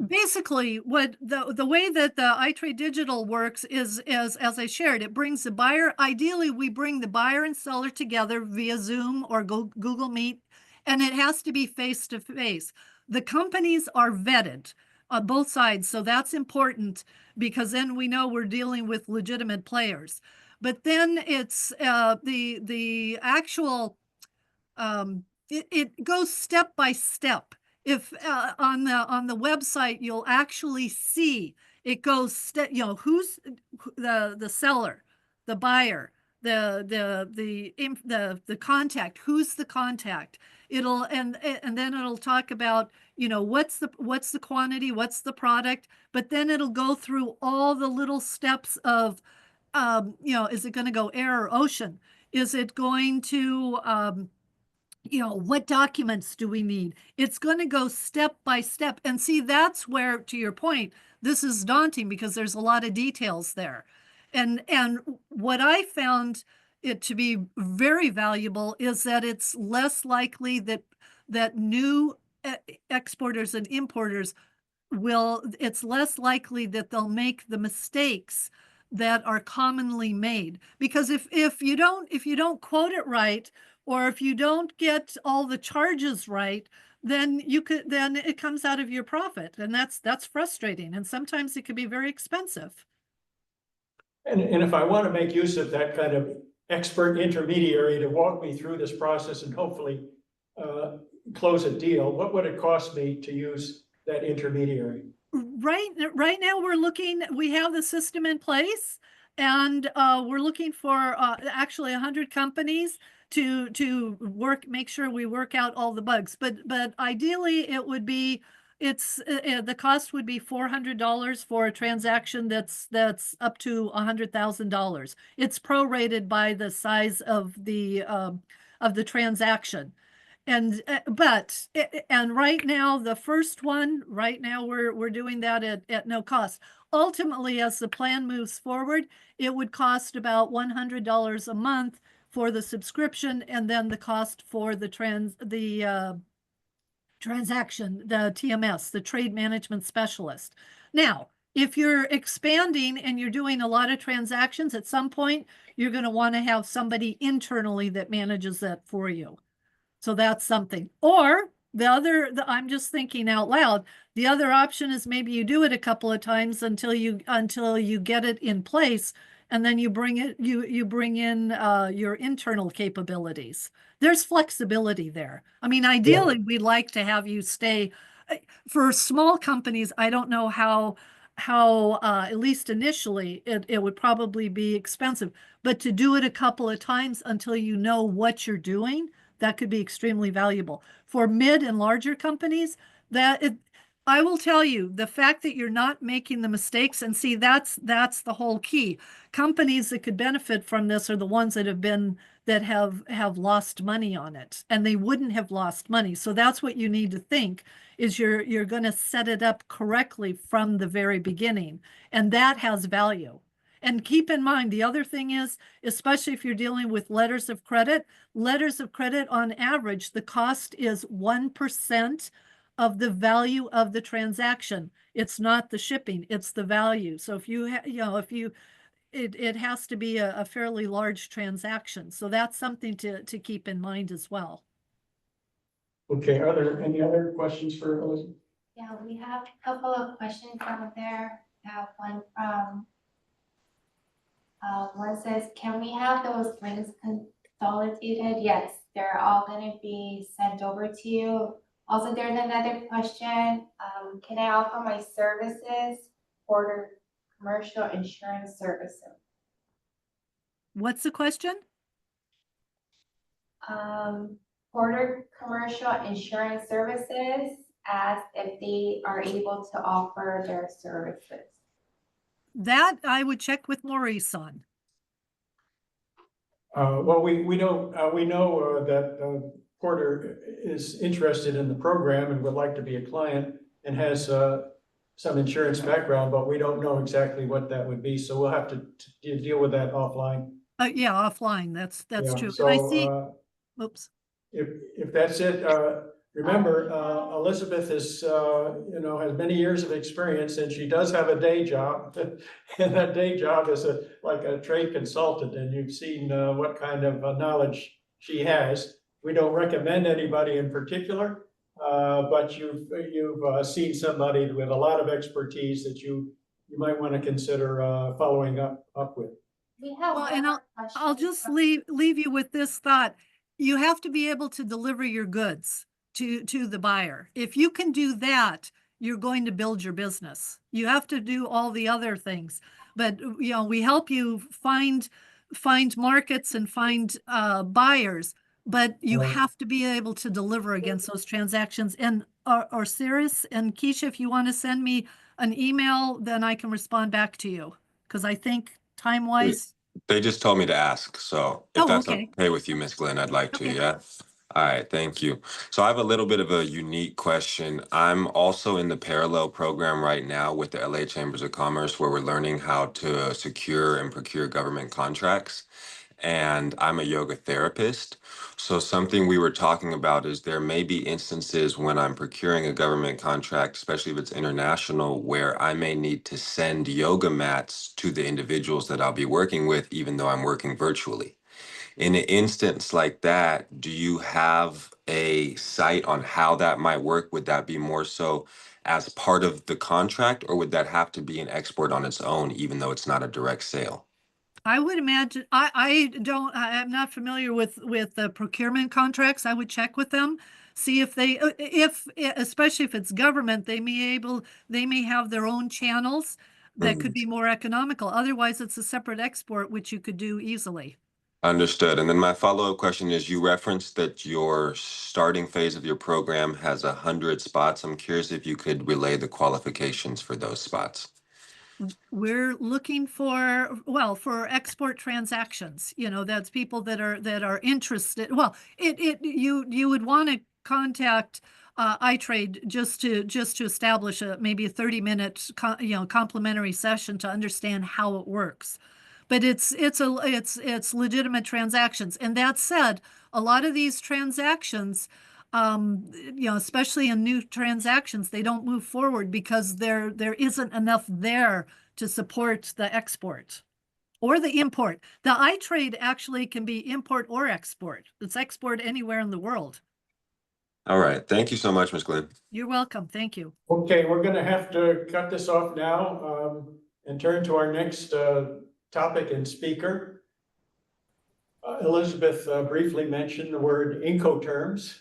basically what the way that the iTrade Digital works is as I shared, it brings the buyer. Ideally, we bring the buyer and seller together via Zoom or Google Meet, and it has to be face to face. The companies are vetted on both sides, so that's important because then we know we're dealing with legitimate players. But then it's the actual it goes step by step. If on the website you'll actually see it goes who's the seller, the buyer, the contact, who's the contact. It'll and then it'll talk about what's the quantity, what's the product, but then it'll go through all the little steps of is it going to go air or ocean? Is it going to what documents do we need? It's going to go step by step. And see, that's where, to your point, this is daunting because there's a lot of details there. And what I found it to be very valuable is that it's less likely that new exporters and importers it's less likely that they'll make the mistakes that are commonly made. Because if you don't quote it right, or if you don't get all the charges right, then it comes out of your profit, and that's frustrating, and sometimes it can be very expensive. And if I want to make use of that kind of expert intermediary to walk me through this process and hopefully close a deal, what would it cost me to use that intermediary? Right now, we have the system in place, and we're looking for actually 100 companies to make sure we work out all the bugs. But ideally, it would be the cost would be $400 for a transaction that's up to $100,000. It's prorated by the size of the transaction. And right now, the first one, right now, we're doing that at no cost. Ultimately, as the plan moves forward, it would cost about $100 a month for the subscription, and then the cost for the transaction, the TMS, the trade management specialist. Now, if you're expanding and you're doing a lot of transactions, at some point, you're going to want to have somebody internally that manages that for you. So that's something. Or I'm just thinking out loud. The other option is maybe you do it a couple of times until you get it in place, and then you bring in your internal capabilities. There's flexibility there. I mean, ideally, we'd like to have you stay. For small companies, I don't know how at least initially it would probably be expensive, but to do it a couple of times until you know what you're doing, that could be extremely valuable. For mid and larger companies, I will tell you, the fact that you're not making the mistakes, and see, that's the whole key. Companies that could benefit from this are the ones that have lost money on it, and they wouldn't have lost money. So that's what you need to think, is you're going to set it up correctly from the very beginning, and that has value. And keep in mind, the other thing is, especially if you're dealing with letters of credit on average, the cost is 1% of the value of the transaction. It's not the shipping, it's the value. So if it has to be a fairly large transaction. So that's something to keep in mind as well. Okay, are there any other questions for Elizabeth? Yeah, we have a couple of questions out there. We have one from, one says, can we have those links consolidated? Yes, they're all gonna be sent over to you. Also, there's another question. Can I offer my services for commercial insurance services? What's the question? Porter Commercial Insurance Services asked if they are able to offer their services. That I would check with Maurice on. Well, we know that Porter is interested in the program and would like to be a client and has some insurance background, but we don't know exactly what that would be. So we'll have to deal with that offline. Yeah, offline. That's Yeah, true. so, I see. Oops. If that's it, remember, Elizabeth is, has many years of experience, and she does have a day job. And that day job is like a trade consultant, and you've seen what kind of knowledge she has. We don't recommend anybody in particular, but you've seen somebody with a lot of expertise that you might want to consider following up with. We have Well, and I'll just leave you with this thought. You have to be able to deliver your goods to the buyer. If you can do that, you're going to build your business. You have to do all the other things, but we help you find markets and find buyers, but you have to be able to deliver against those transactions. And Osiris and Keisha, if you want to send me an email, then I can respond back to you, because I think time-wise. They just told me to ask, so if that's okay with you, Miss Glenn, I'd like to, Okay. yeah. All right, thank you. So I have a little bit of a unique question. I'm also in the parallel program right now with the LA Chambers of Commerce, where we're learning how to secure and procure government contracts. And I'm a yoga therapist. So something we were talking about is there may be instances when I'm procuring a government contract, especially if it's international, where I may need to send yoga mats to the individuals that I'll be working with, even though I'm working virtually. In an instance like that, do you have a site on how that might work? Would that be more so as part of the contract, or would that have to be an export on its own, even though it's not a direct sale? I would imagine, I'm not familiar with the procurement contracts. I would check with them, see if they, especially if it's government, they may have their own channels that could be more economical. Otherwise, it's a separate export, which you could do easily. Understood. And then my follow-up question is, you referenced that your starting phase of your program has 100 spots. I'm curious if you could relay the qualifications for those spots. We're looking for, well, for export transactions, that's people that are interested. Well, you would want to contact iTrade just to establish maybe a 30-minute complimentary session to understand how it works. But it's legitimate transactions. And that said, a lot of these transactions, especially in new transactions, they don't move forward because there isn't enough there to support the export or the import. The iTrade actually can be import or export. It's export anywhere in the world. All right. Thank you so much, Ms. Glenn. You're welcome. Thank you. Okay, we're gonna have to cut this off now, and turn to our next, topic and speaker. Elizabeth briefly mentioned the word Incoterms.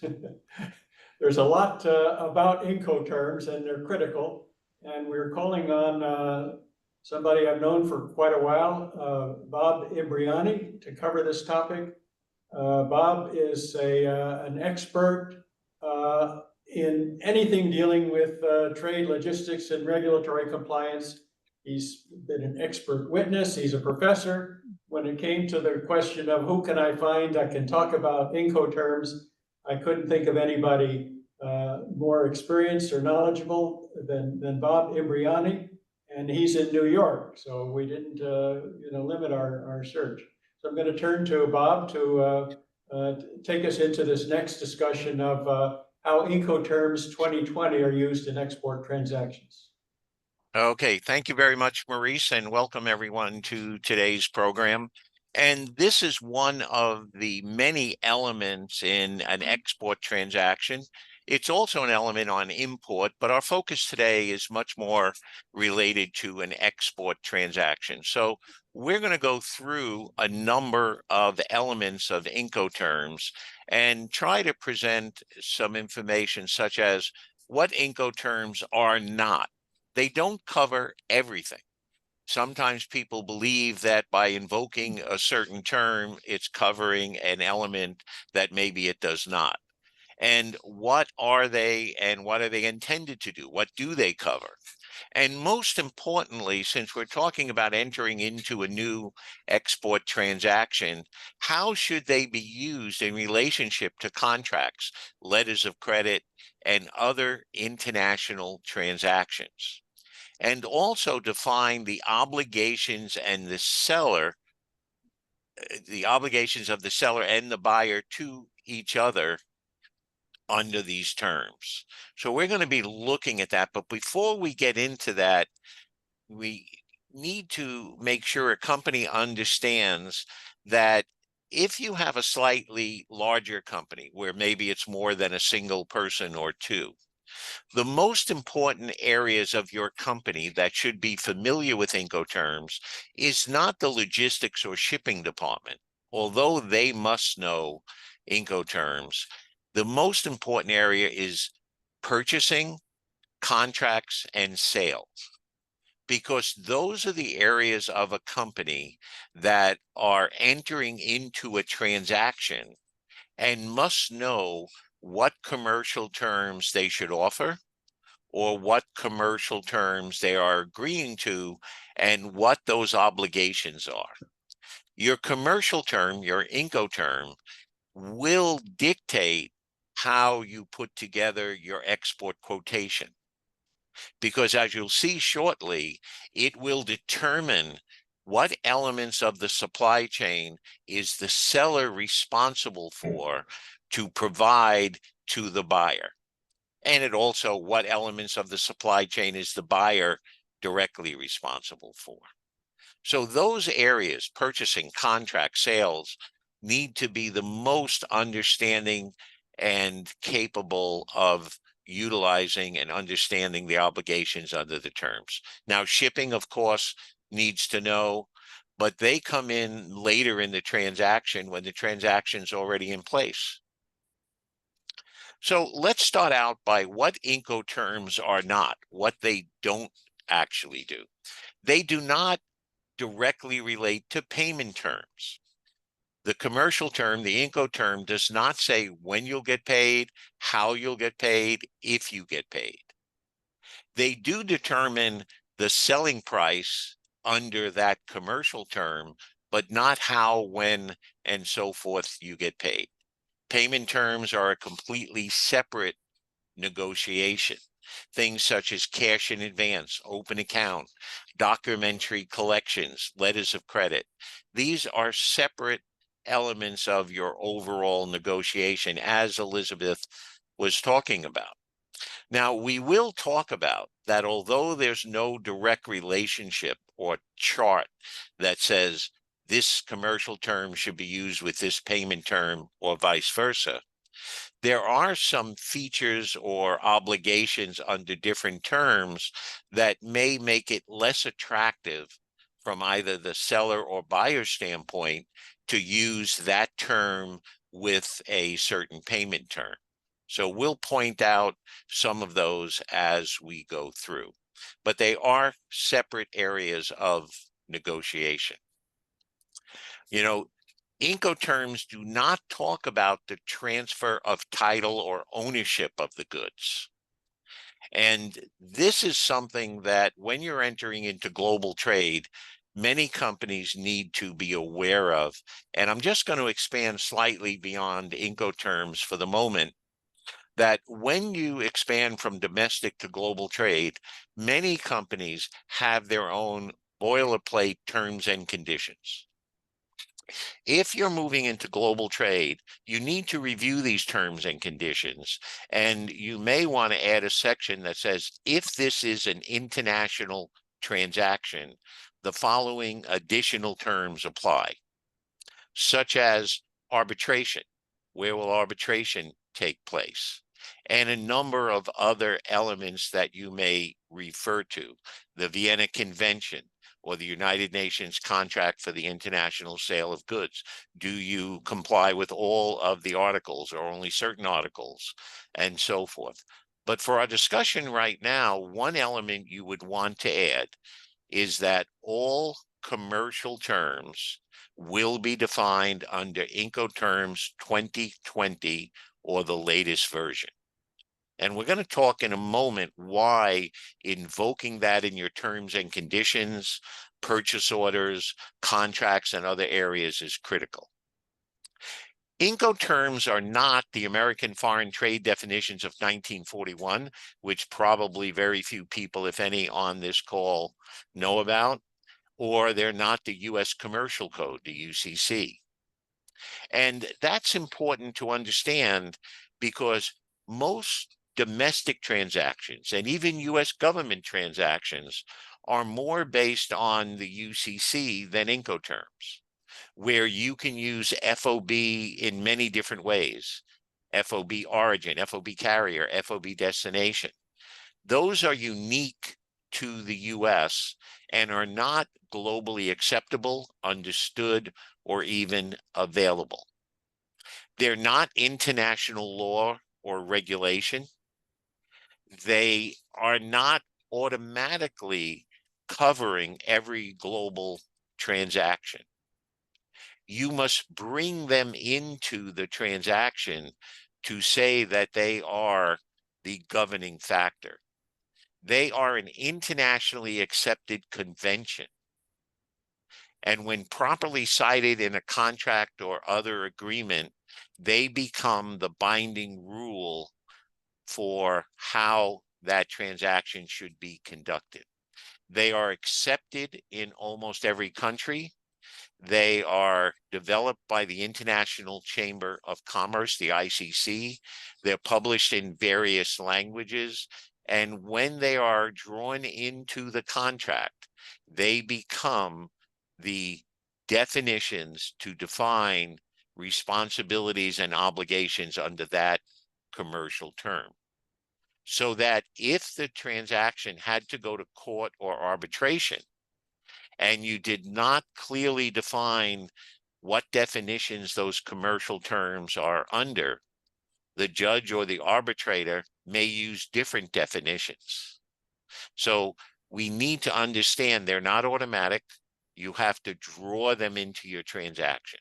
There's a lot about Incoterms, and they're critical. And we're calling on somebody I've known for quite a while, Bob Imbriani, to cover this topic. Bob is an expert in anything dealing with trade, logistics, and regulatory compliance. He's been an expert witness. He's a professor. When it came to the question of who can I find that can talk about Incoterms, I couldn't think of anybody more experienced or knowledgeable than Bob Imbriani, and he's in New York, so we didn't limit our search. So I'm going to turn to Bob to take us into this next discussion of how Incoterms 2020 are used in export transactions. Okay, thank you very much, Maurice, and welcome everyone to today's program. And this is one of the many elements in an export transaction. It's also an element on import, but our focus today is much more related to an export transaction. So we're going to go through a number of elements of Incoterms and try to present some information such as what Incoterms are not. They don't cover everything. Sometimes people believe that by invoking a certain term, it's covering an element that maybe it does not. And what are they, and what are they intended to do? What do they cover? And most importantly, since we're talking about entering into a new export transaction, how should they be used in relationship to contracts, letters of credit, and other international transactions? And also define the obligations and the seller, the obligations of the seller and the buyer to each other under these terms. So we're going to be looking at that. But before we get into that, we need to make sure a company understands that if you have a slightly larger company where maybe it's more than a single person or two, the most important areas of your company that should be familiar with Incoterms is not the logistics or shipping department. Although they must know Incoterms, the most important area is purchasing, contracts, and sales, because those are the areas of a company that are entering into a transaction and must know what commercial terms they should offer or what commercial terms they are agreeing to and what those obligations are. Your commercial term, your Incoterm, will dictate how you put together your export quotation. Because as you'll see shortly, it will determine what elements of the supply chain is the seller responsible for to provide to the buyer. And it also what elements of the supply chain is the buyer directly responsible for. So those areas, purchasing, contract, sales, need to be the most understanding and capable of utilizing and understanding the obligations under the terms. Now, shipping, of course, needs to know, but they come in later in the transaction when the transaction's already in place. So let's start out by what Incoterms are not, what they don't actually do. They do not directly relate to payment terms. The commercial term, the Incoterm, does not say when you'll get paid, how you'll get paid, if you get paid. They do determine the selling price under that commercial term, but not how, when, and so forth you get paid. Payment terms are a completely separate negotiation. Things such as cash in advance, open account, documentary collections, letters of credit. These are separate elements of your overall negotiation, as Elizabeth was talking about. Now, we will talk about that although there's no direct relationship or chart that says this commercial term should be used with this payment term or vice versa, there are some features or obligations under different terms that may make it less attractive from either the seller or buyer standpoint to use that term with a certain payment term. So we'll point out some of those as we go through, but they are separate areas of negotiation. You know, Incoterms do not talk about the transfer of title or ownership of the goods. And this is something that when you're entering into global trade, many companies need to be aware of. And I'm just going to expand slightly beyond Incoterms for the moment, that when you expand from domestic to global trade, many companies have their own boilerplate terms and conditions. If you're moving into global trade, you need to review these terms and conditions. And you may want to add a section that says, if this is an international transaction, the following additional terms apply, such as arbitration. Where will arbitration take place? And a number of other elements that you may refer to, the Vienna Convention or the United Nations Contract for the International Sale of Goods. Do you comply with all of the articles or only certain articles, and so forth? But for our discussion right now, one element you would want to add is that all commercial terms will be defined under Incoterms 2020 or the latest version. And we're going to talk in a moment why invoking that in your terms and conditions, purchase orders, contracts, and other areas is critical. Incoterms are not the American foreign trade definitions of 1941, which probably very few people, if any, on this call know about, or they're not the U.S. Commercial Code, the UCC. And that's important to understand because most domestic transactions and even U.S. government transactions are more based on the UCC than Incoterms, where you can use FOB in many different ways. FOB origin, FOB carrier, FOB destination. Those are unique to the US and are not globally acceptable, understood, or even available. They're not international law or regulation. They are not automatically covering every global transaction. You must bring them into the transaction to say that they are the governing factor. They are an internationally accepted convention. And when properly cited in a contract or other agreement, they become the binding rule for how that transaction should be conducted. They are accepted in almost every country. They are developed by the International Chamber of Commerce, the ICC. They're published in various languages. And when they are drawn into the contract, they become the definitions to define responsibilities and obligations under that commercial term. So that if the transaction had to go to court or arbitration, and you did not clearly define what definitions those commercial terms are under, the judge or the arbitrator may use different definitions. So we need to understand they're not automatic. You have to draw them into your transaction.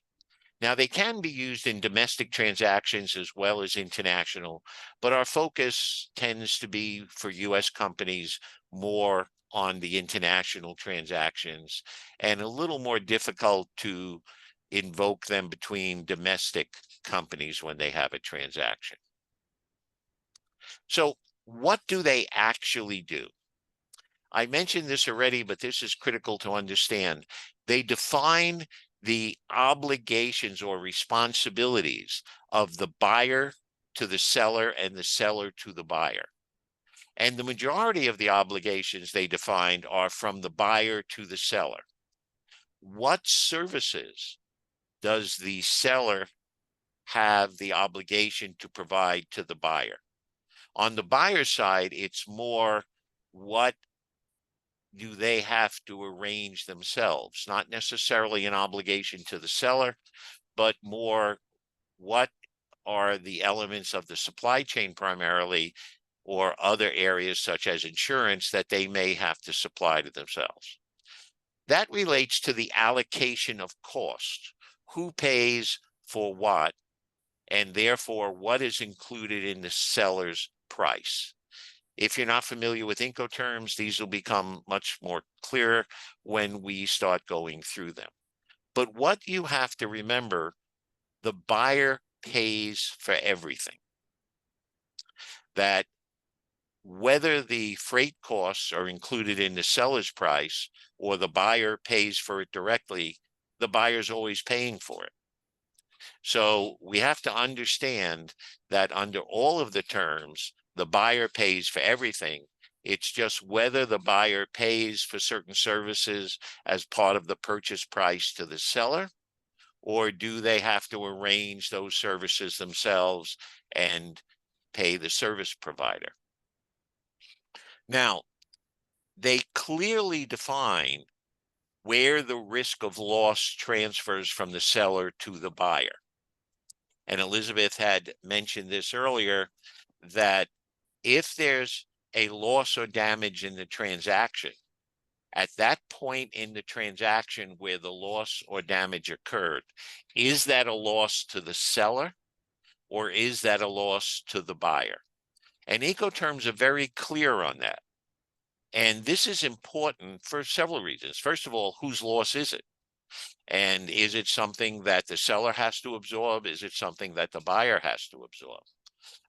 Now, they can be used in domestic transactions as well as international, but our focus tends to be for US companies more on the international transactions, and a little more difficult to invoke them between domestic companies when they have a transaction. So what do they actually do? I mentioned this already, but this is critical to understand. They define the obligations or responsibilities of the buyer to the seller and the seller to the buyer. And the majority of the obligations they defined are from the buyer to the seller. What services does the seller have the obligation to provide to the buyer? On the buyer side, it's more what do they have to arrange themselves, not necessarily an obligation to the seller, but more what are the elements of the supply chain primarily, or other areas such as insurance that they may have to supply to themselves. That relates to the allocation of cost. Who pays for what, and therefore what is included in the seller's price. If you're not familiar with Incoterms, these will become much more clear when we start going through them. But what you have to remember, the buyer pays for everything. That whether the freight costs are included in the seller's price or the buyer pays for it directly, the buyer's always paying for it. So we have to understand that under all of the terms, the buyer pays for everything. It's just whether the buyer pays for certain services as part of the purchase price to the seller, or do they have to arrange those services themselves and pay the service provider. Now, they clearly define where the risk of loss transfers from the seller to the buyer. And Elizabeth had mentioned this earlier, that if there's a loss or damage in the transaction, at that point in the transaction where the loss or damage occurred, is that a loss to the seller or is that a loss to the buyer? And Incoterms are very clear on that. And this is important for several reasons. First of all, whose loss is it? And is it something that the seller has to absorb? Is it something that the buyer has to absorb?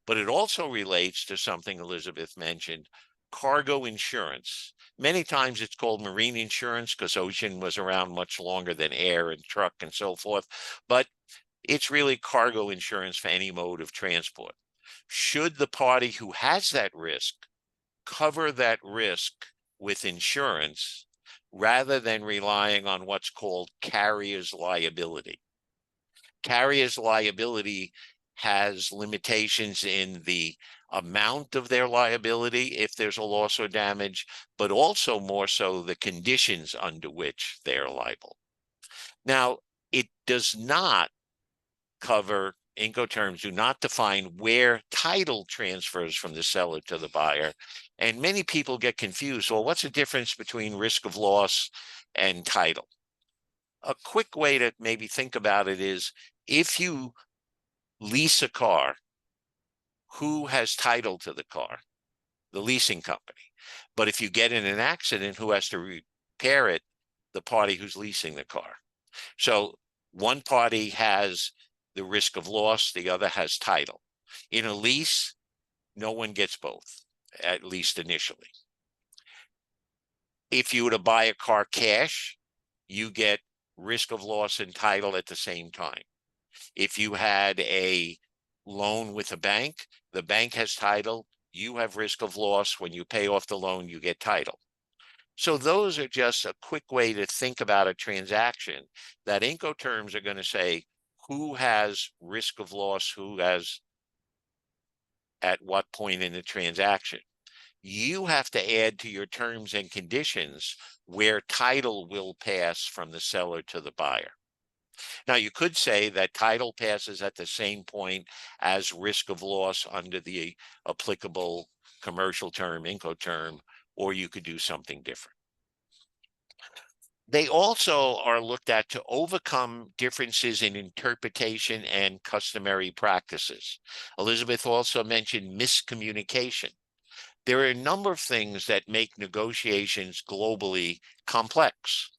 But it also relates to something Elizabeth mentioned, cargo insurance. Many times it's called marine insurance because ocean was around much longer than air and truck and so forth. But it's really cargo insurance for any mode of transport. Should the party who has that risk cover that risk with insurance rather than relying on what's called carrier's liability? Carrier's liability has limitations in the amount of their liability if there's a loss or damage, but also more so the conditions under which they're liable. Now, it does not cover, Incoterms do not define where title transfers from the seller to the buyer. And many people get confused. Well, what's the difference between risk of loss and title? A quick way to maybe think about it is, if you lease a car, who has title to the car? The leasing company. But if you get in an accident, who has to repair it? The party who's leasing the car. So one party has the risk of loss, the other has title. In a lease, no one gets both, at least initially. If you were to buy a car cash, you get risk of loss and title at the same time. If you had a loan with a bank, the bank has title, you have risk of loss. When you pay off the loan, you get title. So those are just a quick way to think about a transaction that Incoterms are going to say who has risk of loss, who has at what point in the transaction. you have to add to your terms and conditions where title will pass from the seller to the buyer. Now, you could say that title passes at the same point as risk of loss under the applicable commercial term, Incoterm, or you could do something different. They also are looked at to overcome differences in interpretation and customary practices. Elizabeth also mentioned miscommunication. There are a number of things that make negotiations globally complex,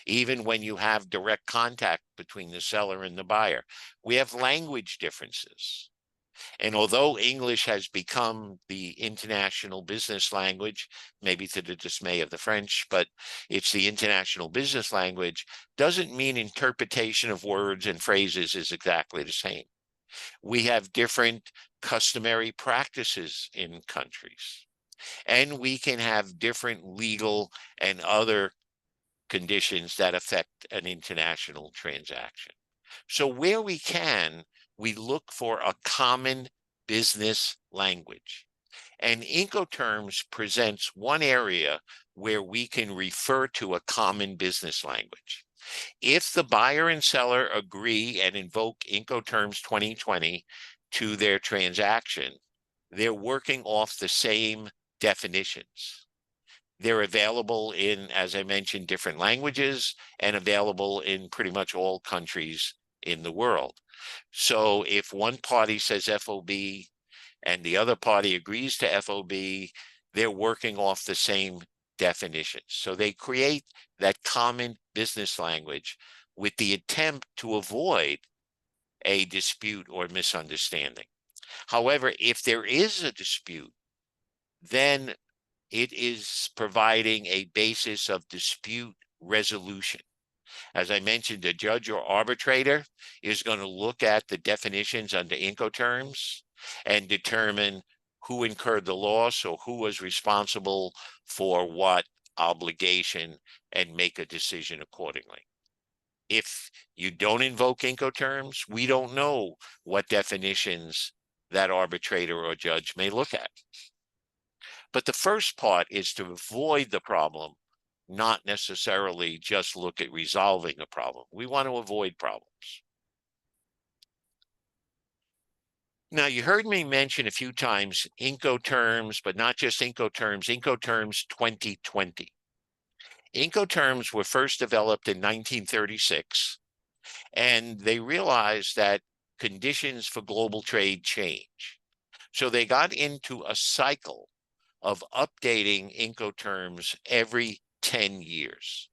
even when you have direct contact between the seller and the buyer. We have language differences. And although English has become the international business language, maybe to the dismay of the French, but it's the international business language, doesn't mean interpretation of words and phrases is exactly the same. We have different customary practices in countries, and we can have different legal and other conditions that affect an international transaction. So where we can, we look for a common business language. And Incoterms presents one area where we can refer to a common business language. If the buyer and seller agree and invoke Incoterms 2020 to their transaction, they're working off the same definitions. They're available in, as I mentioned, different languages and available in pretty much all countries in the world. So if one party says FOB and the other party agrees to FOB, they're working off the same definitions. So they create that common business language with the attempt to avoid a dispute or misunderstanding. However, if there is a dispute, then it is providing a basis of dispute resolution. As I mentioned, a judge or arbitrator is going to look at the definitions under Incoterms and determine who incurred the loss or who was responsible for what obligation and make a decision accordingly. If you don't invoke Incoterms, we don't know what definitions that arbitrator or judge may look at. But the first part is to avoid the problem, not necessarily just look at resolving a problem. We want to avoid problems. Now, you heard me mention a few times Incoterms, but not just Incoterms, Incoterms 2020. Incoterms were first developed in 1936, and they realized that conditions for global trade change. So they got into a cycle of updating Incoterms every 10 years.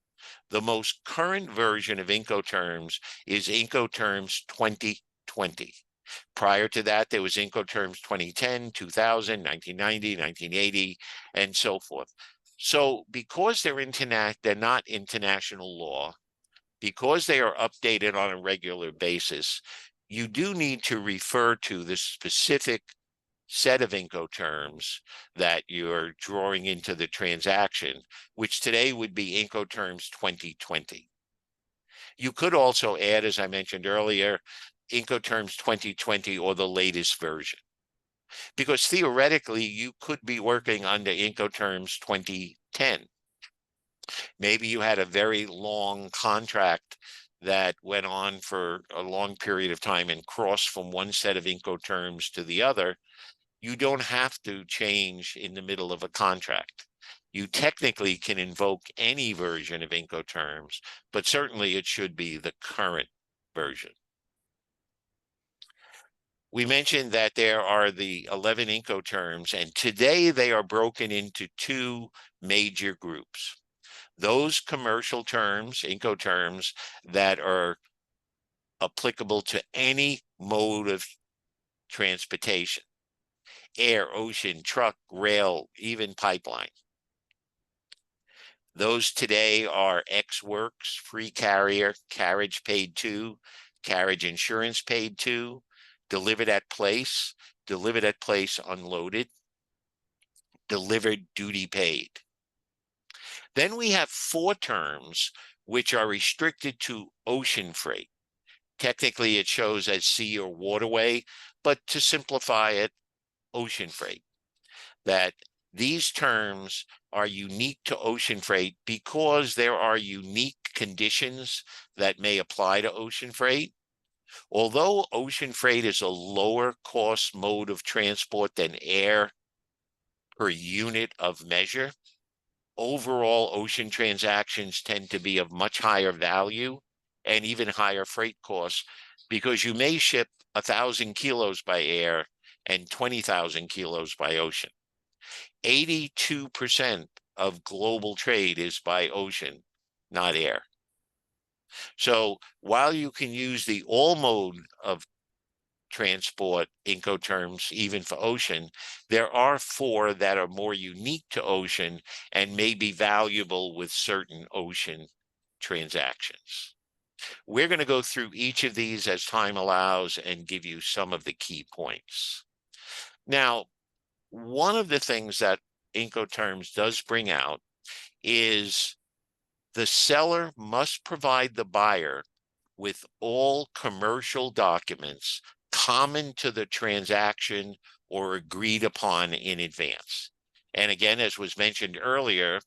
The most current version of Incoterms is Incoterms 2020. Prior to that, there was Incoterms 2010, 2000, 1990, 1980, and so forth. So because they're not international law, because they are updated on a regular basis, you do need to refer to the specific set of Incoterms that you're drawing into the transaction, which today would be Incoterms 2020. You could also add, as I mentioned earlier, Incoterms 2020 or the latest version, because theoretically you could be working under Incoterms 2010. Maybe you had a very long contract that went on for a long period of time and crossed from one set of Incoterms to the other. You don't have to change in the middle of a contract. You technically can invoke any version of Incoterms, but certainly it should be the current version. We mentioned that there are the 11 Incoterms, and today they are broken into two major groups. Those commercial terms, Incoterms, that are applicable to any mode of transportation: air, ocean, truck, rail, even pipeline. Those today are Ex Works, free carrier, carriage paid to, carriage insurance paid to, delivered at place unloaded, delivered duty paid. Then we have 4 terms which are restricted to ocean freight. Technically, it shows as sea or waterway, but to simplify it, ocean freight. That These terms are unique to ocean freight because there are unique conditions that may apply to ocean freight. Although ocean freight is a lower cost mode of transport than air per unit of measure, overall ocean transactions tend to be of much higher value and even higher freight costs, because you may ship 1,000 kilos by air and 20,000 kilos by ocean. 82% of global trade is by ocean, not air. So while you can use the all mode of transport Incoterms even for ocean, there are 4 that are more unique to ocean and may be valuable with certain ocean transactions. We're going to go through each of these as time allows and give you some of the key points. Now, one of the things that Incoterms does bring out is the seller must provide the buyer with all commercial documents common to the transaction or agreed upon in advance. And again, as was mentioned earlier,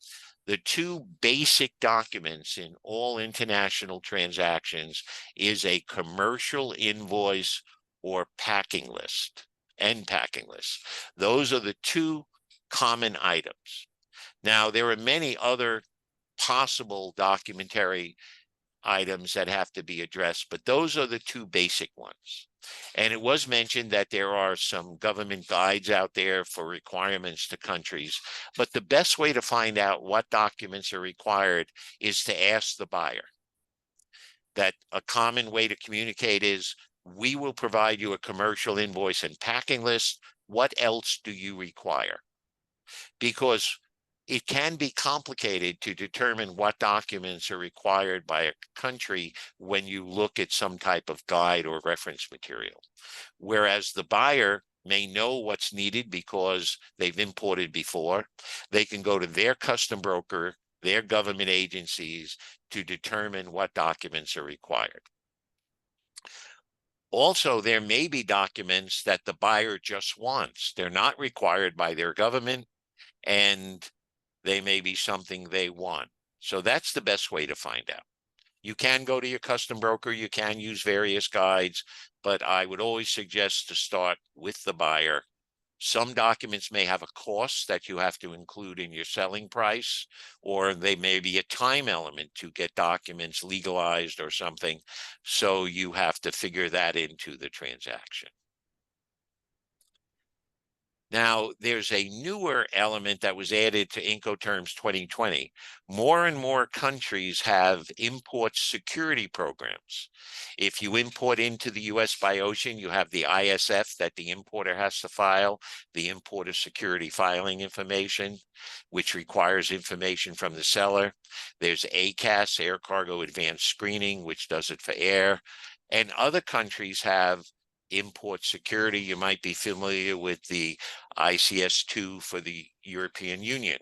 the 2 basic documents in all international transactions is a commercial invoice or packing list and packing list. Those are the 2 common items. Now, there are many other possible documentary items that have to be addressed, but those are the 2 basic ones. And it was mentioned that there are some government guides out there for requirements to countries, but the best way to find out what documents are required is to ask the buyer. That a common way to communicate is, we will provide you a commercial invoice and packing list. What else do you require? Because it can be complicated to determine what documents are required by a country when you look at some type of guide or reference material. Whereas the buyer may know what's needed because they've imported before. They can go to their custom broker, their government agencies to determine what documents are required. Also, there may be documents that the buyer just wants. They're not required by their government, and they may be something they want. So that's the best way to find out. You can go to your custom broker, you can use various guides, but I would always suggest to start with the buyer. Some documents may have a cost that you have to include in your selling price, or they may be a time element to get documents legalized or something. So you have to figure that into the transaction. Now, there's a newer element that was added to Incoterms 2020. More and more countries have import security programs. If you import into the US by ocean, you have the ISF that the importer has to file, the importer security filing information, which requires information from the seller. There's ACAS, Air Cargo Advanced Screening, which does it for air. And other countries have import security. You might be familiar with the ICS-2 for the European Union.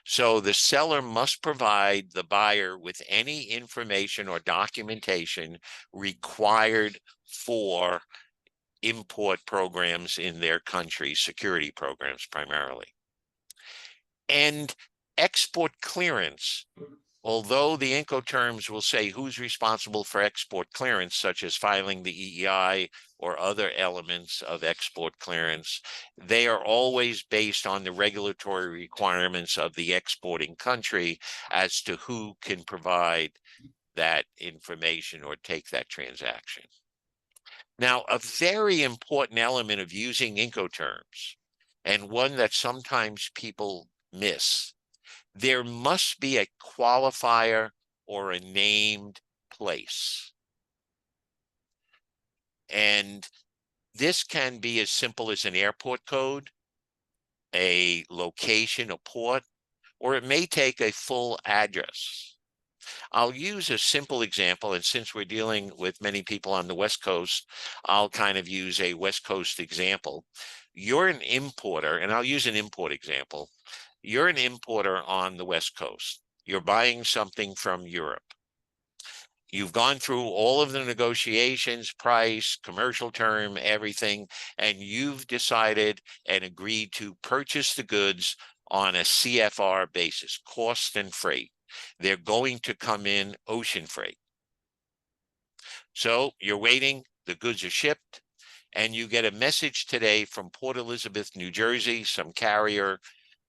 So the seller must provide the buyer with any information or documentation required for import programs in their country, security programs primarily. And export clearance. Although the Incoterms will say who's responsible for export clearance, such as filing the EEI or other elements of export clearance, they are always based on the regulatory requirements of the exporting country as to who can provide that information or take that transaction. Now, a very important element of using Incoterms, and one that sometimes people miss, there must be a qualifier or a named place. And this can be as simple as an airport code, a location, a port, or it may take a full address. I'll use a simple example, and since we're dealing with many people on the West Coast, I'll kind of use a West Coast example. You're an importer, and I'll use an import example. You're an importer on the West Coast. You're buying something from Europe. You've gone through all of the negotiations, price, commercial term, everything, and you've decided and agreed to purchase the goods on a CFR basis, cost and freight. They're going to come in ocean freight. So you're waiting, the goods are shipped, and you get a message today from Port Elizabeth, New Jersey, some carrier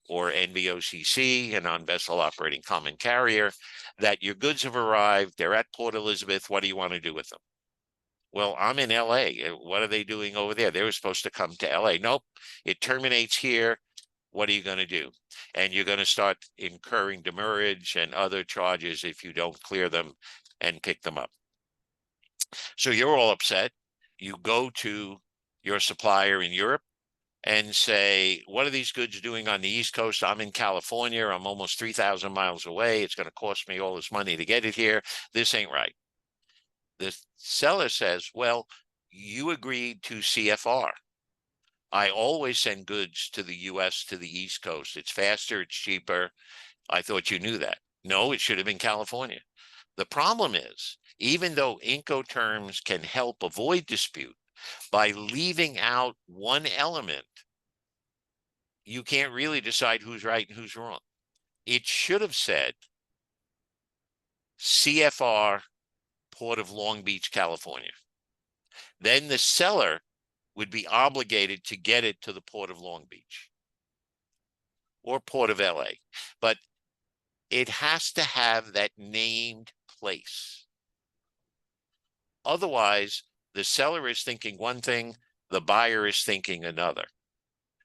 or NVOCC, an on-vessel operating common carrier, that your goods have arrived, they're at Port Elizabeth, what do you want to do with them? Well, I'm in LA. What are they doing over there? They were supposed to come to LA. Nope, it terminates here. What are you going to do? And you're going to start incurring demurrage and other charges if you don't clear them and pick them up. So you're all upset. You go to your supplier in Europe and say, what are these goods doing on the East Coast? I'm in California. I'm almost 3,000 miles away. It's going to cost me all this money to get it here. This ain't right. The seller says, well, you agreed to CFR. I always send goods to the US to the East Coast. It's faster, it's cheaper. I thought you knew that. No, it should have been California. The problem is, even though Incoterms can help avoid dispute, by leaving out one element, you can't really decide who's right and who's wrong. It should have said CFR, Port of Long Beach, California. Then the seller would be obligated to get it to the Port of Long Beach or Port of LA. But it has to have that named place. Otherwise, the seller is thinking one thing, the buyer is thinking another.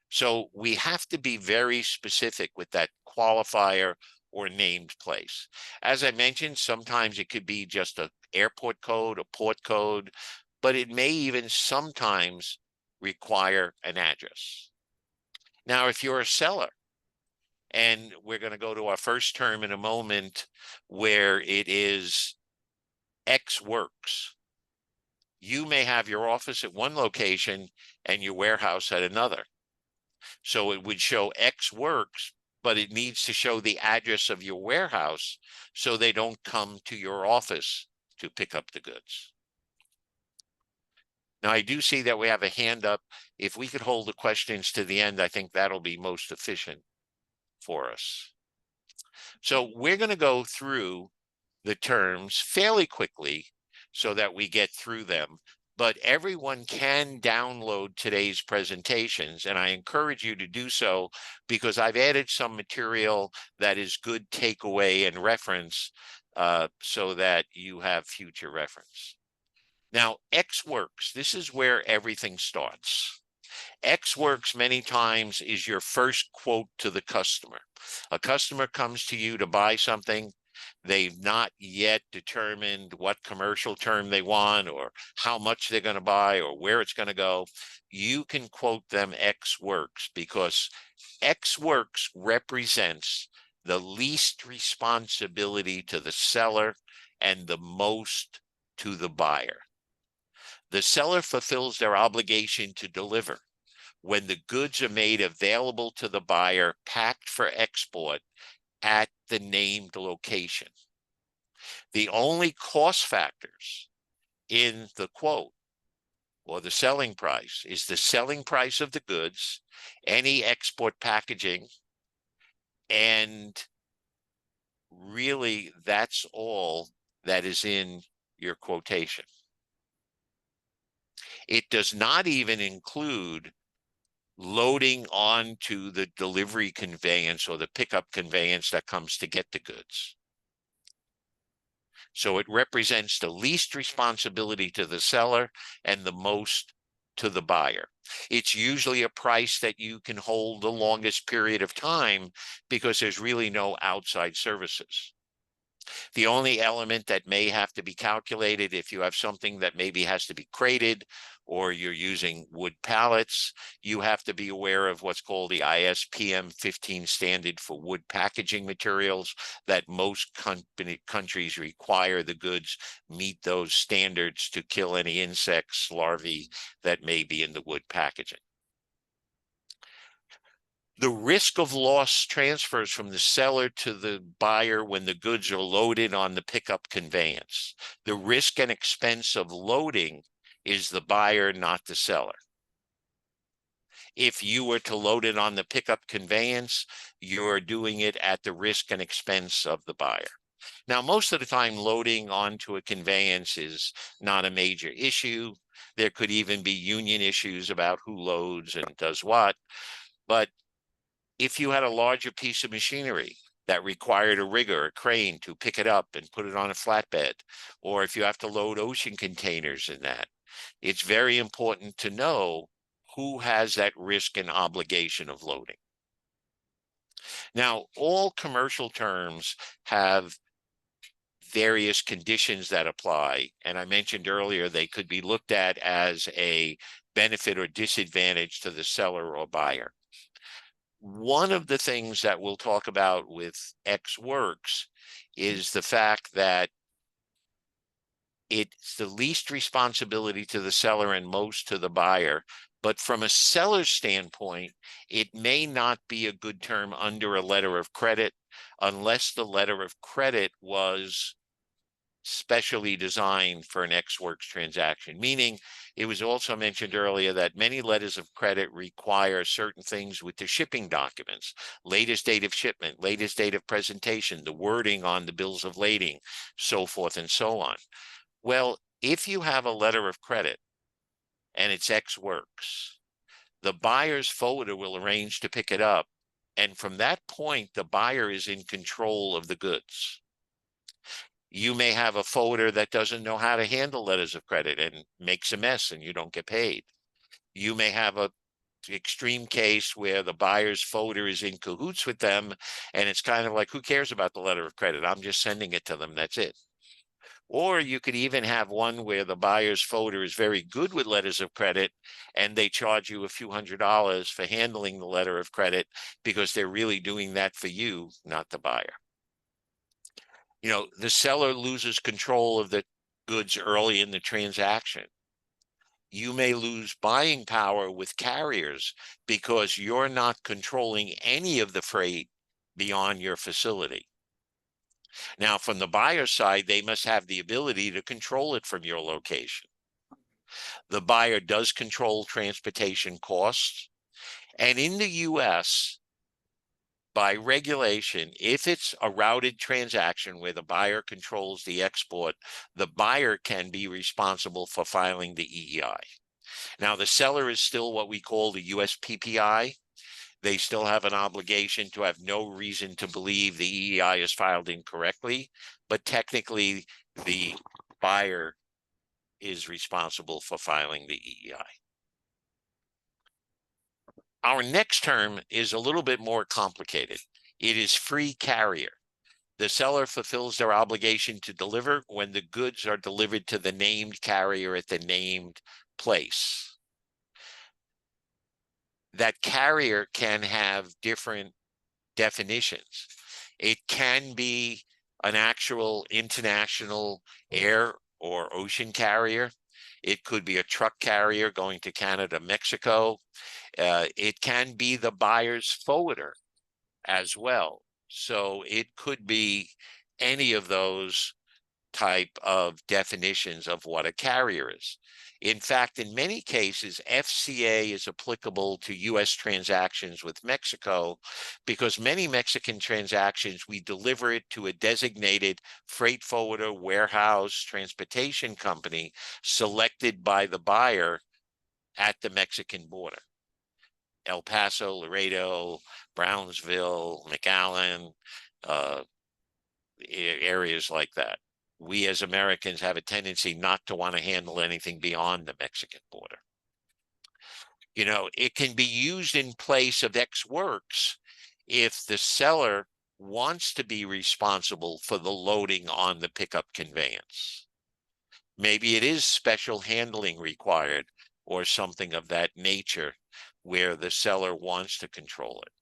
So we have to be very specific with that qualifier or named place. As I mentioned, sometimes it could be just an airport code, a port code, but it may even sometimes require an address. Now, if you're a seller, and we're going to go to our first term in a moment where it is X works, you may have your office at one location and your warehouse at another. So it would show X works, but it needs to show the address of your warehouse so they don't come to your office to pick up the goods. Now, I do see that we have a hand up. If we could hold the questions to the end, I think that'll be most efficient for us. So we're going to go through the terms fairly quickly so that we get through them. But everyone can download today's presentations, and I encourage you to do so because I've added some material that is good takeaway and reference so that you have future reference. Now, X works. This is where everything starts. X works many times is your first quote to the customer. A customer comes to you to buy something. They've not yet determined what commercial term they want or how much they're going to buy or where it's going to go. You can quote them X works because X works represents the least responsibility to the seller and the most to the buyer. The seller fulfills their obligation to deliver when the goods are made available to the buyer, packed for export at the named location. The only cost factors in the quote or the selling price is the selling price of the goods, any export packaging, and really that's all that is in your quotation. It does not even include loading onto the delivery conveyance or the pickup conveyance that comes to get the goods. So it represents the least responsibility to the seller and the most to the buyer. It's usually a price that you can hold the longest period of time because there's really no outside services. The only element that may have to be calculated if you have something that maybe has to be crated or you're using wood pallets, you have to be aware of what's called the ISPM 15 standard for wood packaging materials, that most countries require the goods meet those standards to kill any insects, larvae that may be in the wood packaging. The risk of loss transfers from the seller to the buyer when the goods are loaded on the pickup conveyance. The risk and expense of loading is the buyer, not the seller. If you were to load it on the pickup conveyance, you're doing it at the risk and expense of the buyer. Now, most of the time, loading onto a conveyance is not a major issue. There could even be union issues about who loads and does what. But if you had a larger piece of machinery that required a rigger, a crane to pick it up and put it on a flatbed, or if you have to load ocean containers in that, it's very important to know who has that risk and obligation of loading. Now, all commercial terms have various conditions that apply. And I mentioned earlier, they could be looked at as a benefit or disadvantage to the seller or buyer. One of the things that we'll talk about with Ex Works is the fact that it's the least responsibility to the seller and most to the buyer. But from a seller's standpoint, it may not be a good term under a letter of credit unless the letter of credit was specially designed for an Ex Works transaction, meaning it was also mentioned earlier that many letters of credit require certain things with the shipping documents, latest date of shipment, latest date of presentation, the wording on the bills of lading, so forth and so on. Well, if you have a letter of credit and it's Ex Works, the buyer's forwarder will arrange to pick it up. And from that point, the buyer is in control of the goods. You may have a forwarder that doesn't know how to handle letters of credit and makes a mess and you don't get paid. You may have a extreme case where the buyer's forwarder is in cahoots with them and it's kind of like, who cares about the letter of credit? I'm just sending it to them. That's it. Or you could even have one where the buyer's forwarder is very good with letters of credit and they charge you a few $100s for handling the letter of credit because they're really doing that for you, not the buyer. You know, the seller loses control of the goods early in the transaction. You may lose buying power with carriers because you're not controlling any of the freight beyond your facility. Now, from the buyer's side, they must have the ability to control it from your location. The buyer does control transportation costs. And in the US, by regulation, if it's a routed transaction where the buyer controls the export, the buyer can be responsible for filing the EEI. Now, the seller is still what we call the USPPI. They still have an obligation to have no reason to believe the EEI is filed incorrectly, but technically the buyer is responsible for filing the EEI. Our next term is a little bit more complicated. It is free carrier. The seller fulfills their obligation to deliver when the goods are delivered to the named carrier at the named place. That carrier can have different definitions. It can be an actual international air or ocean carrier. It could be a truck carrier going to Canada, Mexico. It can be the buyer's forwarder as well. So it could be any of those type of definitions of what a carrier is. In fact, in many cases, FCA is applicable to US transactions with Mexico because many Mexican transactions, we deliver it to a designated freight forwarder, warehouse, transportation company selected by the buyer at the Mexican border. El Paso, Laredo, Brownsville, McAllen, areas like that. We as Americans have a tendency not to want to handle anything beyond the Mexican border. You know, it can be used in place of Ex Works if the seller wants to be responsible for the loading on the pickup conveyance. Maybe it is special handling required or something of that nature where the seller wants to control it.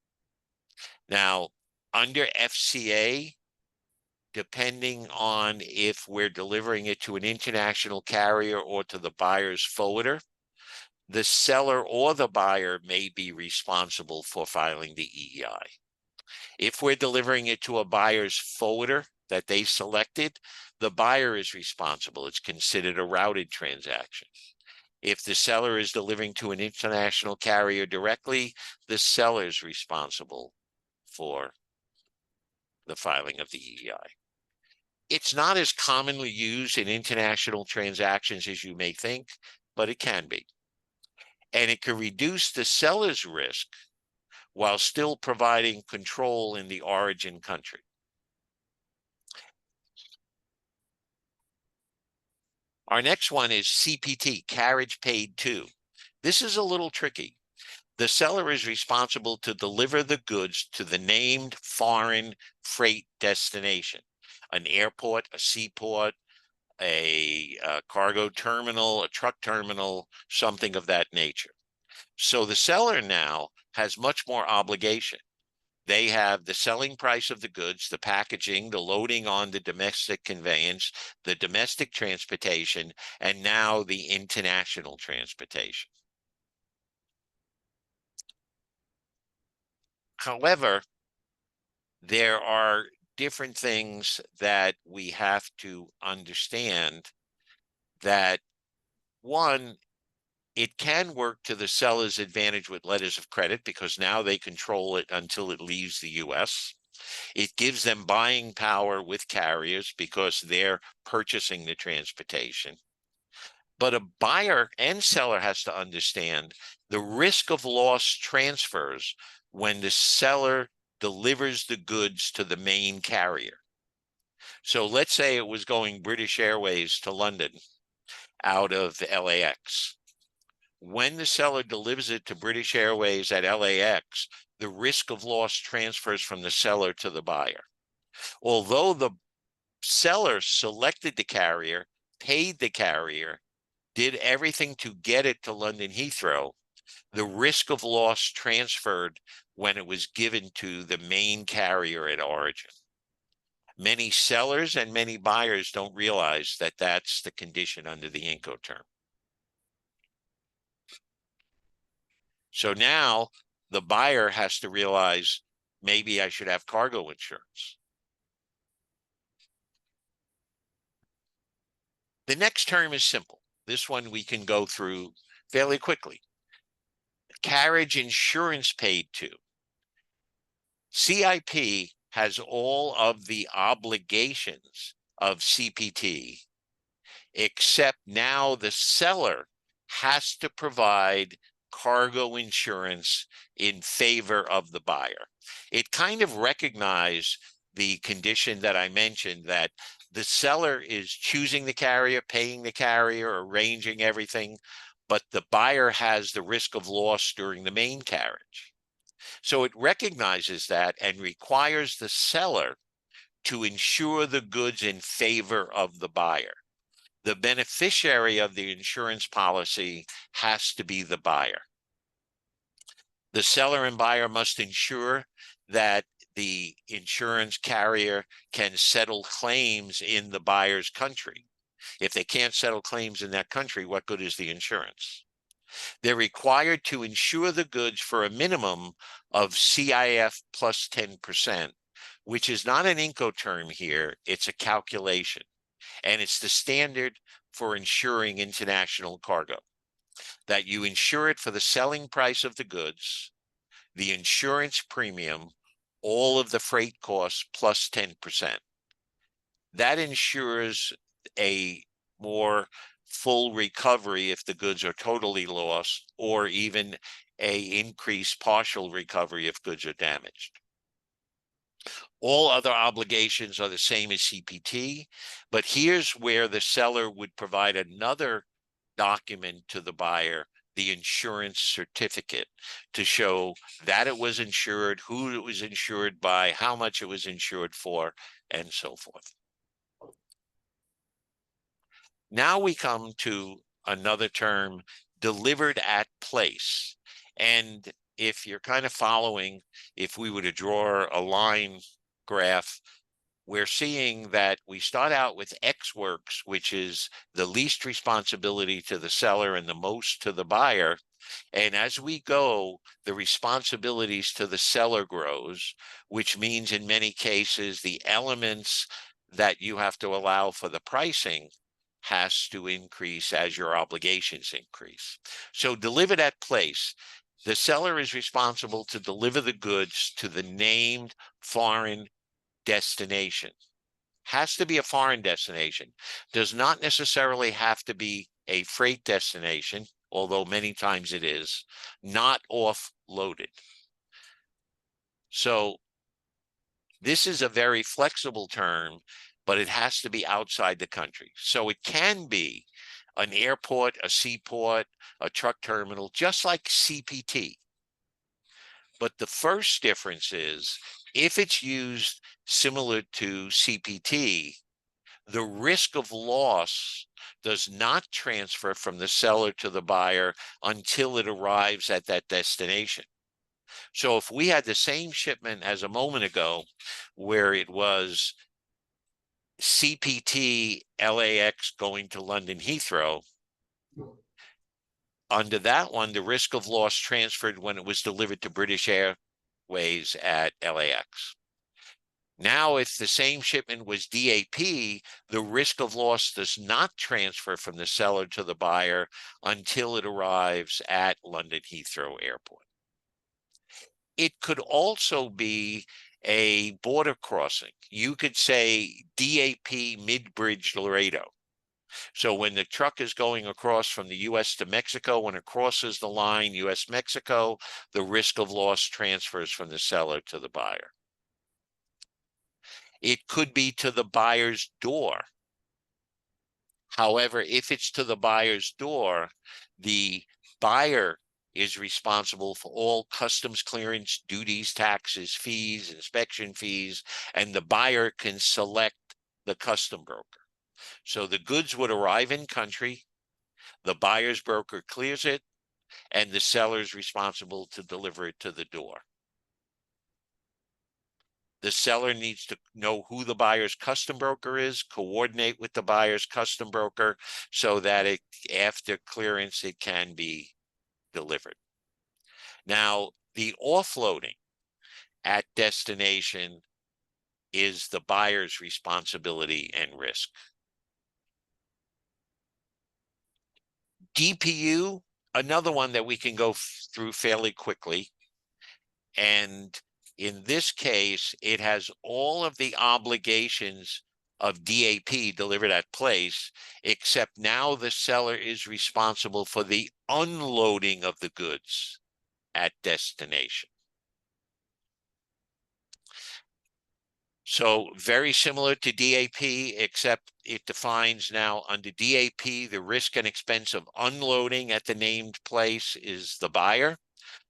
Now, under FCA, depending on if we're delivering it to an international carrier or to the buyer's forwarder, the seller or the buyer may be responsible for filing the EEI. If we're delivering it to a buyer's forwarder that they selected, the buyer is responsible. It's considered a routed transaction. If the seller is delivering to an international carrier directly, the seller is responsible for the filing of the EEI. It's not as commonly used in international transactions as you may think, but it can be. And it can reduce the seller's risk while still providing control in the origin country. Our next one is CPT, carriage paid to. This is a little tricky. The seller is responsible to deliver the goods to the named foreign freight destination, an airport, a seaport, a cargo terminal, a truck terminal, something of that nature. So the seller now has much more obligation. They have the selling price of the goods, the packaging, the loading on the domestic conveyance, the domestic transportation, and now the international transportation. However, there are different things that we have to understand. That one, it can work to the seller's advantage with letters of credit because now they control it until it leaves the US. It gives them buying power with carriers because they're purchasing the transportation. But a buyer and seller has to understand the risk of loss transfers when the seller delivers the goods to the main carrier. So let's say it was going British Airways to London out of LAX. When the seller delivers it to British Airways at LAX, the risk of loss transfers from the seller to the buyer. Although the seller selected the carrier, paid the carrier, did everything to get it to London Heathrow, the risk of loss transferred when it was given to the main carrier at origin. Many sellers and many buyers don't realize that that's the condition under the Incoterm. So now the buyer has to realize maybe I should have cargo insurance. The next term is simple. This one we can go through fairly quickly. Carriage insurance paid to. CIP has all of the obligations of CPT, except now the seller has to provide cargo insurance in favor of the buyer. It kind of recognized the condition that I mentioned, that the seller is choosing the carrier, paying the carrier, arranging everything, but the buyer has the risk of loss during the main carriage. So it recognizes that and requires the seller to insure the goods in favor of the buyer. The beneficiary of the insurance policy has to be the buyer. The seller and buyer must ensure that the insurance carrier can settle claims in the buyer's country. If they can't settle claims in that country, what good is the insurance? They're required to insure the goods for a minimum of CIF plus 10%, which is not an Incoterm here, it's a calculation. And it's the standard for insuring international cargo, that you insure it for the selling price of the goods, the insurance premium, all of the freight costs plus 10%. That ensures a more full recovery if the goods are totally lost, or even a increased partial recovery if goods are damaged. All other obligations are the same as CPT, but here's where the seller would provide another document to the buyer, the insurance certificate, to show that it was insured, who it was insured by, how much it was insured for, and so forth. Now we come to another term, delivered at place. And if you're kind of following, if we were to draw a line graph, we're seeing that we start out with X works, which is the least responsibility to the seller and the most to the buyer. And as we go, the responsibilities to the seller grows, which means in many cases, the elements that you have to allow for the pricing has to increase as your obligations increase. So delivered at place, the seller is responsible to deliver the goods to the named foreign destination. Has to be a foreign destination. Does not necessarily have to be a freight destination, although many times it is, not offloaded. So this is a very flexible term, but it has to be outside the country. So it can be an airport, a seaport, a truck terminal, just like CPT. But the first difference is if it's used similar to CPT, the risk of loss does not transfer from the seller to the buyer until it arrives at that destination. So if we had the same shipment as a moment ago, where it was CPT LAX going to London Heathrow, under that one, the risk of loss transferred when it was delivered to British Airways at LAX. Now, if the same shipment was DAP, the risk of loss does not transfer from the seller to the buyer until it arrives at London Heathrow Airport. It could also be a border crossing. You could say DAP Mid-Bridge Laredo. So when the truck is going across from the US to Mexico, when it crosses the line US-Mexico, the risk of loss transfers from the seller to the buyer. It could be to the buyer's door. However, if it's to the buyer's door, the buyer is responsible for all customs clearance, duties, taxes, fees, inspection fees, and the buyer can select the custom broker. So the goods would arrive in country, the buyer's broker clears it, and the seller is responsible to deliver it to the door. The seller needs to know who the buyer's custom broker is, coordinate with the buyer's custom broker so that after clearance, it can be delivered. Now, the offloading at destination is the buyer's responsibility and risk. DPU, another one that we can go through fairly quickly. And in this case, it has all of the obligations of DAP delivered at place, except now the seller is responsible for the unloading of the goods at destination. So very similar to DAP, except it defines now under DAP, the risk and expense of unloading at the named place is the buyer.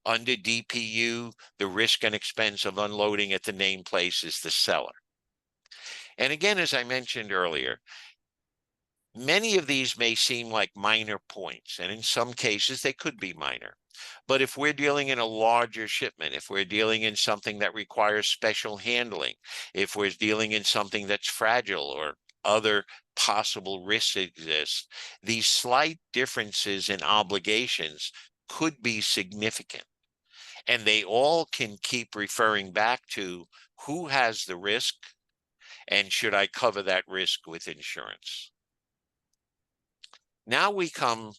Under DPU, the risk and expense of unloading at the named place is the seller. And again, as I mentioned earlier, many of these may seem like minor points, and in some cases they could be minor. But if we're dealing in a larger shipment, if we're dealing in something that requires special handling, if we're dealing in something that's fragile or other possible risks exist, these slight differences in obligations could be significant. And they all can keep referring back to who has the risk and should I cover that risk with insurance? Now we come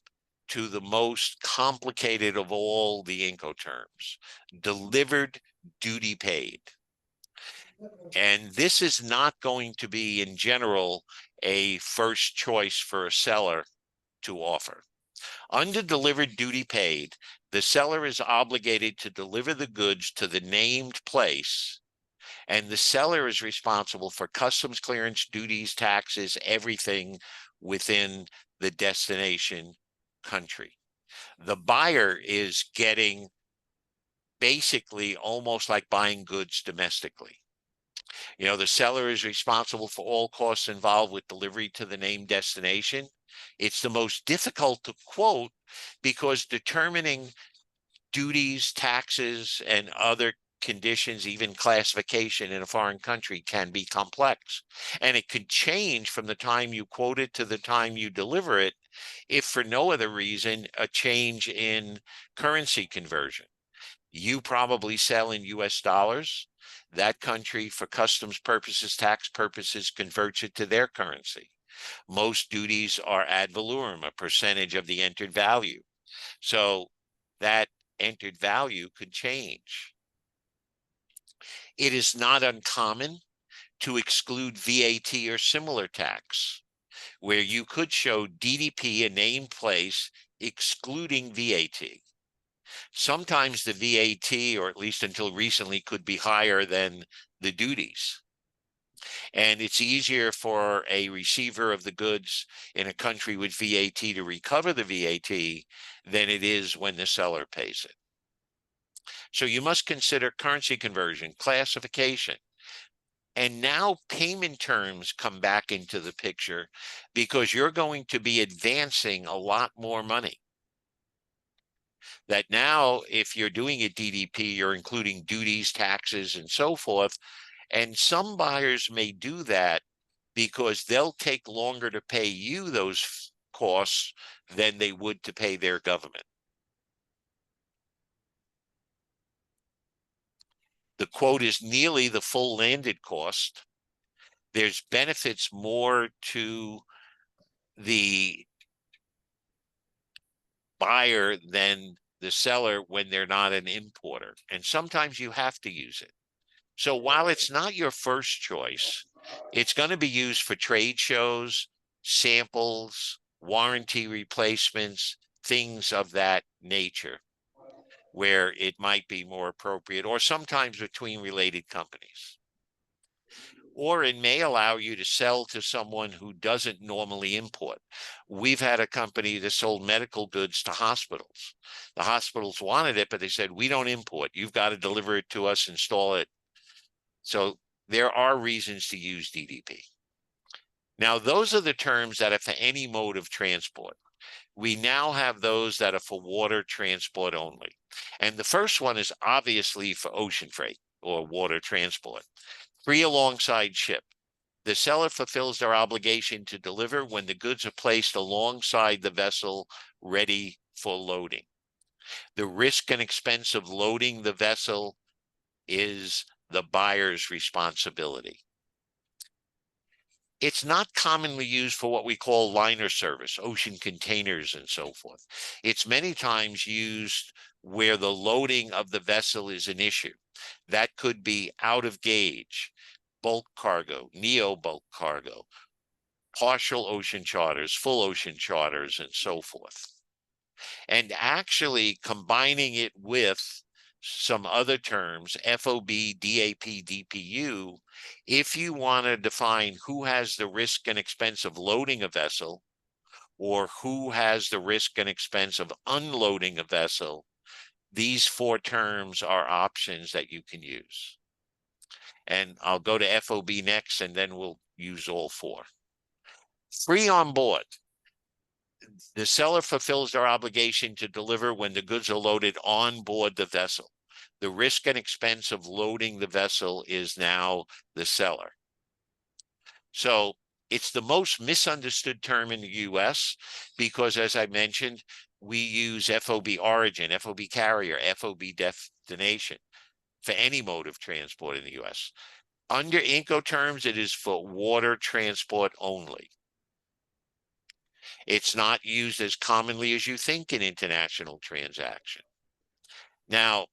to the most complicated of all the Incoterms, delivered duty paid. And this is not going to be, in general, a first choice for a seller to offer. Under delivered duty paid, the seller is obligated to deliver the goods to the named place, and the seller is responsible for customs clearance, duties, taxes, everything within the destination country. The buyer is getting basically almost like buying goods domestically. You know, the seller is responsible for all costs involved with delivery to the named destination. It's the most difficult to quote because determining duties, taxes, and other conditions, even classification in a foreign country, can be complex. And it could change from the time you quote it to the time you deliver it, if for no other reason, a change in currency conversion. You probably sell in US dollars. That country, for customs purposes, tax purposes, converts it to their currency. Most duties are ad valorem, a percentage of the entered value. So that entered value could change. It is not uncommon to exclude VAT or similar tax, where you could show DDP, a named place, excluding VAT. Sometimes the VAT, or at least until recently, could be higher than the duties. And it's easier for a receiver of the goods in a country with VAT to recover the VAT than it is when the seller pays it. So you must consider currency conversion, classification. And now payment terms come back into the picture because you're going to be advancing a lot more money. That now, if you're doing a DDP, you're including duties, taxes, and so forth. And some buyers may do that because they'll take longer to pay you those costs than they would to pay their government. The quote is nearly the full landed cost. There's benefits more to the buyer than the seller when they're not an importer. And sometimes you have to use it. So while it's not your first choice, it's going to be used for trade shows, samples, warranty replacements, things of that nature, where it might be more appropriate, or sometimes between related companies. Or it may allow you to sell to someone who doesn't normally import. We've had a company that sold medical goods to hospitals. The hospitals wanted it, but they said, we don't import. You've got to deliver it to us, install it. So there are reasons to use DDP. Now, those are the terms that are for any mode of transport. We now have those that are for water transport only. And the first one is obviously for ocean freight or water transport. Free alongside ship. The seller fulfills their obligation to deliver when the goods are placed alongside the vessel ready for loading. The risk and expense of loading the vessel is the buyer's responsibility. It's not commonly used for what we call liner service, ocean containers and so forth. It's many times used where the loading of the vessel is an issue. That could be out of gauge, bulk cargo, neo bulk cargo, partial ocean charters, full ocean charters, and so forth. And actually combining it with some other terms, FOB, DAP, DPU, if you want to define who has the risk and expense of loading a vessel or who has the risk and expense of unloading a vessel, these four terms are options that you can use. And I'll go to FOB next, and then we'll use all four. Free on board. The seller fulfills their obligation to deliver when the goods are loaded on board the vessel. The risk and expense of loading the vessel is now the seller. So it's the most misunderstood term in the US because, as I mentioned, we use FOB origin, FOB carrier, FOB destination for any mode of transport in the US. Under Incoterms, it is for water transport only. It's not used as commonly as you think in international transaction. Now,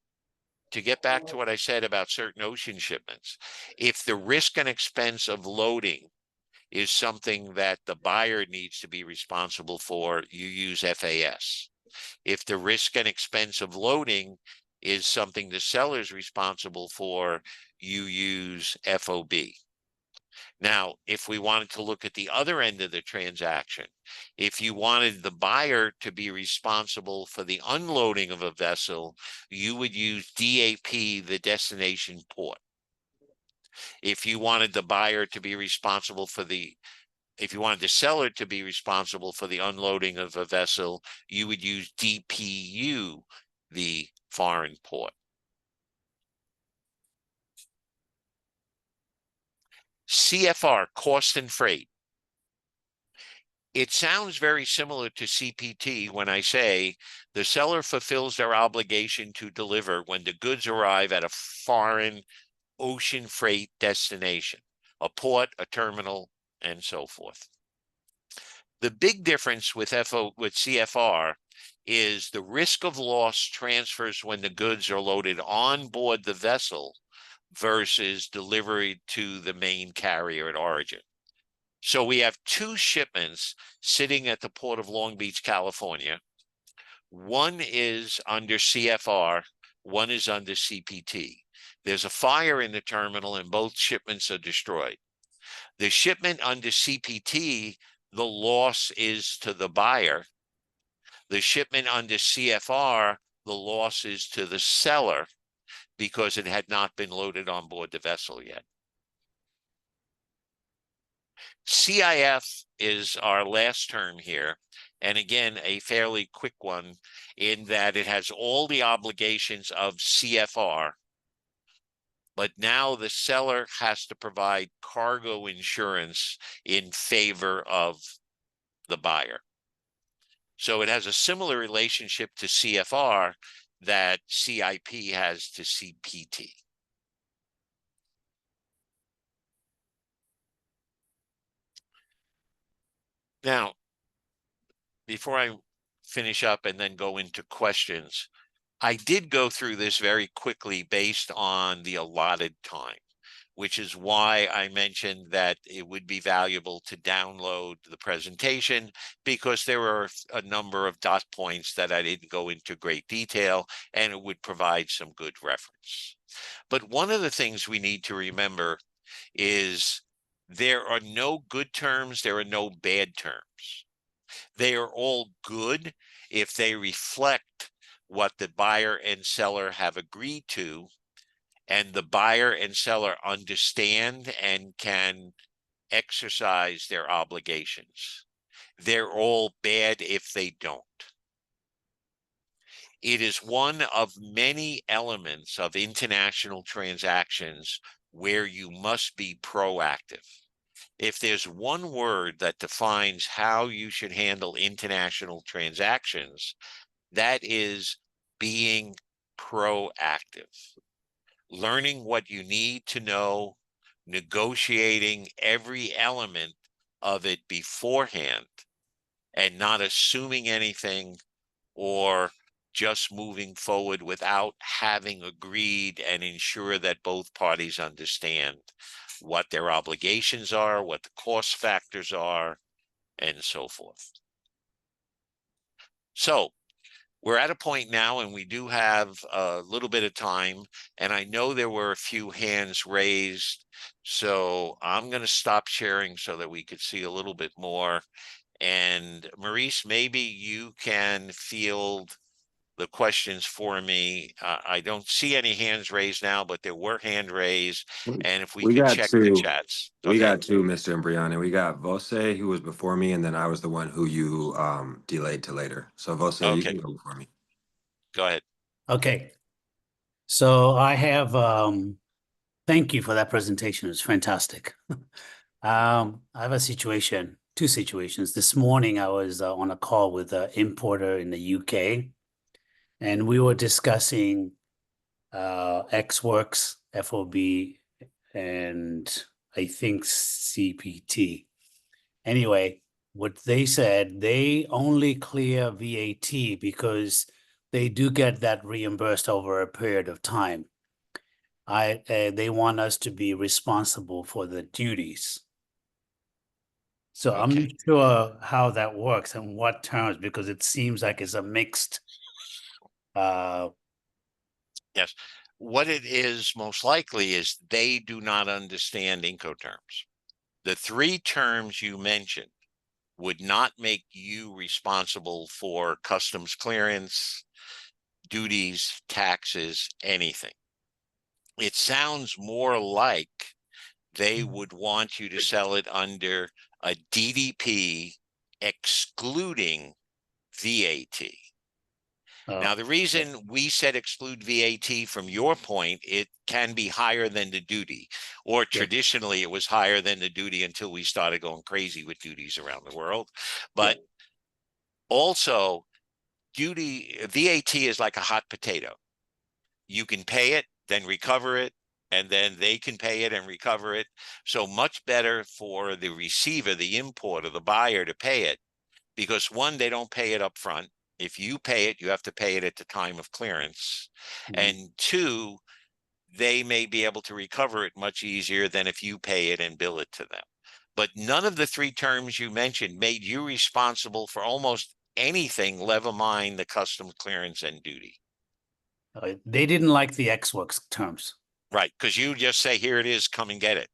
to get back to what I said about certain ocean shipments, if the risk and expense of loading is something that the buyer needs to be responsible for, you use FAS. If the risk and expense of loading is something the seller is responsible for, you use FOB. Now, if we wanted to look at the other end of the transaction, if you wanted the buyer to be responsible for the unloading of a vessel, you would use DAP, the destination port. If you wanted the buyer to be responsible for if you wanted the seller to be responsible for the unloading of a vessel, you would use DPU, the foreign port. CFR, cost and freight. It sounds very similar to CPT when I say the seller fulfills their obligation to deliver when the goods arrive at a foreign ocean freight destination, a port, a terminal, and so forth. The big difference with CFR is the risk of loss transfers when the goods are loaded on board the vessel versus delivery to the main carrier at origin. So we have two shipments sitting at the port of Long Beach, California. One is under CFR, one is under CPT. There's a fire in the terminal and both shipments are destroyed. The shipment under CPT, the loss is to the buyer. The shipment under CFR, the loss is to the seller because it had not been loaded on board the vessel yet. CIF is our last term here. And again, a fairly quick one in that it has all the obligations of CFR, but now the seller has to provide cargo insurance in favor of the buyer. So it has a similar relationship to CFR that CIP has to CPT. Now, before I finish up and then go into questions, I did go through this very quickly based on the allotted time, which is why I mentioned that it would be valuable to download the presentation, because there were a number of dot points that I didn't go into great detail, and it would provide some good reference. But one of the things we need to remember is there are no good terms, there are no bad terms. They are all good if they reflect what the buyer and seller have agreed to, and the buyer and seller understand and can exercise their obligations. They're all bad if they don't. It is one of many elements of international transactions where you must be proactive. If there's one word that defines how you should handle international transactions, that is being proactive. Learning what you need to know, negotiating every element of it beforehand, and not assuming anything or just moving forward without having agreed and ensure that both parties understand what their obligations are, what the cost factors are, and so forth. So we're at a point now, and we do have a little bit of time, and I know there were a few hands raised, so I'm going to stop sharing so that we could see a little bit more. And Maurice, maybe you can field the questions for me. I don't see any hands raised now, but there were hand raised, and if we could got check the two. chats. We Okay, got two, Mr. Embriani. We got Vose, who was before me, and then I was the one who you delayed to later. So Vose, you okay, can go before me. go ahead. Okay. So I have, thank you for that presentation. It's fantastic. I have a situation, two situations. This morning I was on a call with an importer in the UK, and we were discussing X-Works, FOB, and I think CPT. Anyway, what they said, they only clear VAT because they do get that reimbursed over a period of time. They want us to be responsible for the duties. So I'm not Okay. sure how that works and what terms, because it seems like it's a mixed. Yes. What it is most likely is they do not understand Incoterms. The three terms you mentioned would not make you responsible for customs clearance, duties, taxes, anything. It sounds more like they would want you to sell it under a DDP excluding VAT. Now, the reason we said exclude VAT, from your point, it can be higher than the duty, or traditionally it was higher than the duty until we started going crazy with duties around the world. But also, VAT is like a hot potato. You can pay it, then recover it, and then they can pay it and recover it. So much better for the receiver, the importer, the buyer to pay it because one, they don't pay it up front. If you pay it, you have to pay it at the time of clearance. Mhm. And two, they may be able to recover it much easier than if you pay it and bill it to them. But none of the three terms you mentioned made you responsible for almost anything, never mind the custom clearance and duty. They didn't like the X Works terms. Right, because you just say, here it is, come and get it.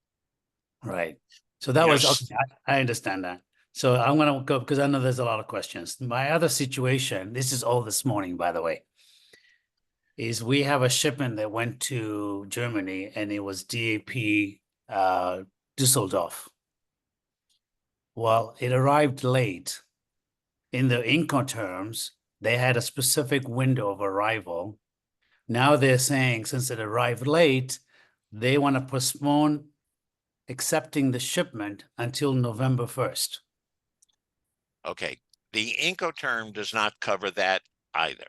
Right. So that You know, was, okay, I understand that. So I'm gonna go, because I know there's a lot of questions. My other situation, this is all this morning, by the way, is we have a shipment that went to Germany and it was DAP Düsseldorf. Well, it arrived late. In the Incoterms, they had a specific window of arrival. Now they're saying since it arrived late, they want to postpone accepting the shipment until November 1st. Okay, the Incoterm does not cover that either.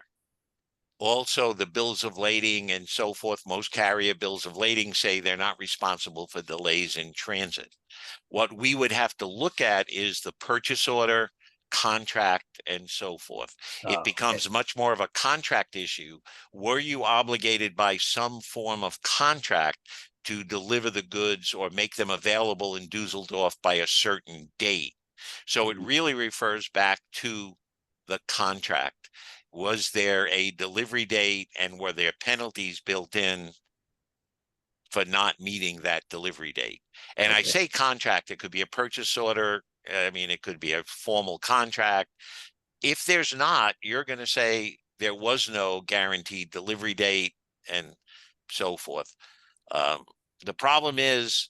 Also, the bills of lading and so forth, most carrier bills of lading say they're not responsible for delays in transit. What we would have to look at is the purchase order, contract, and so forth. It Okay. becomes much more of a contract issue. Were you obligated by some form of contract to deliver the goods or make them available in Dusseldorf by a certain date? So it really refers back to the contract. Was there a delivery date and were there penalties built in for not meeting that delivery date? And I Okay. say contract, it could be a purchase order. I mean, it could be a formal contract. If there's not, you're going to say there was no guaranteed delivery date and so forth. The problem is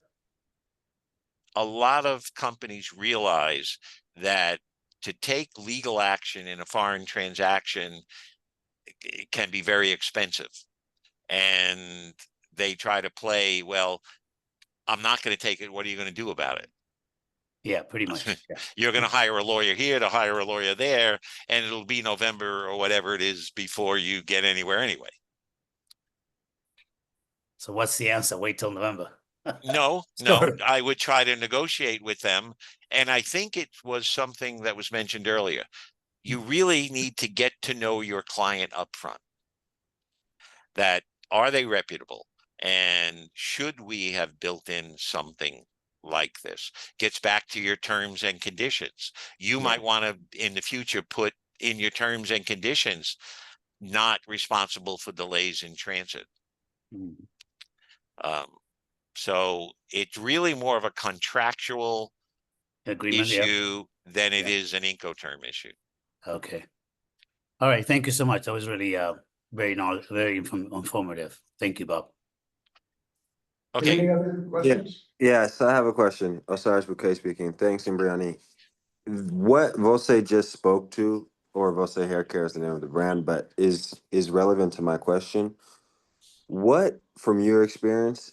a lot of companies realize that to take legal action in a foreign transaction it can be very expensive. And they try to play, well, I'm not going to take it. What are you going to do about it? Yeah, pretty much. Yeah. You're going to hire a lawyer here to hire a lawyer there, and it'll be November or whatever it is before you get anywhere anyway. So what's the answer? Wait till November. No, Sure. I would try to negotiate with them. And I think it was something that was mentioned earlier. You really need to get to know your client up front. That are they reputable? And should we have built in something like this? Gets back to your terms and conditions. You Yeah. might want to, in the future, put in your terms and conditions, not responsible for delays in transit. Mhm. So it's really more of a contractual Agreement, yeah. issue than it Yeah. is an Incoterm issue. Okay. All right. Thank you so much. That was really very informative. Thank you, Bob. Okay. Any other questions? Yes, I have a question. Osiris Bouquet speaking. Thanks, Imbriani. What Vose just spoke to, or Vose Hair Care is the name of the brand, but is relevant to my question. What, from your experience,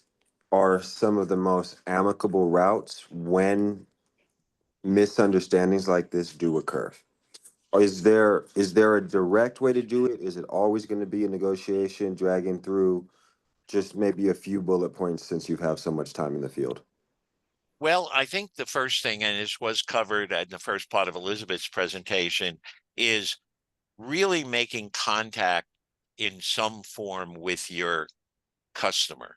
are some of the most amicable routes when misunderstandings like this do occur? Or is there a direct way to do it? Is it always going to be a negotiation, dragging through just maybe a few bullet points since you have so much time in the field? Well, I think the first thing, and this was covered in the first part of Elizabeth's presentation, is really making contact in some form with your customer.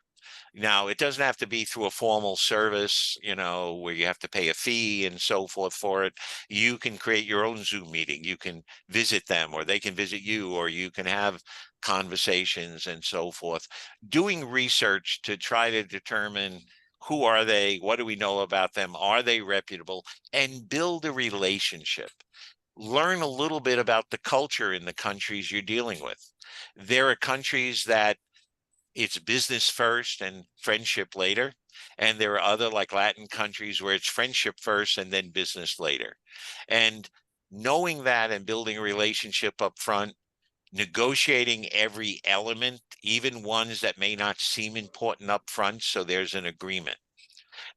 Now, it doesn't have to be through a formal service, where you have to pay a fee and so forth for it. You can create your own Zoom meeting. You can visit them, or they can visit you, or you can have conversations and so forth. Doing research to try to determine who are they, what do we know about them, are they reputable, and build a relationship. Learn a little bit about the culture in the countries you're dealing with. There are countries that it's business first and friendship later. And there are other like Latin countries where it's friendship first and then business later. And knowing that and building a relationship up front, negotiating every element, even ones that may not seem important up front, so there's an agreement.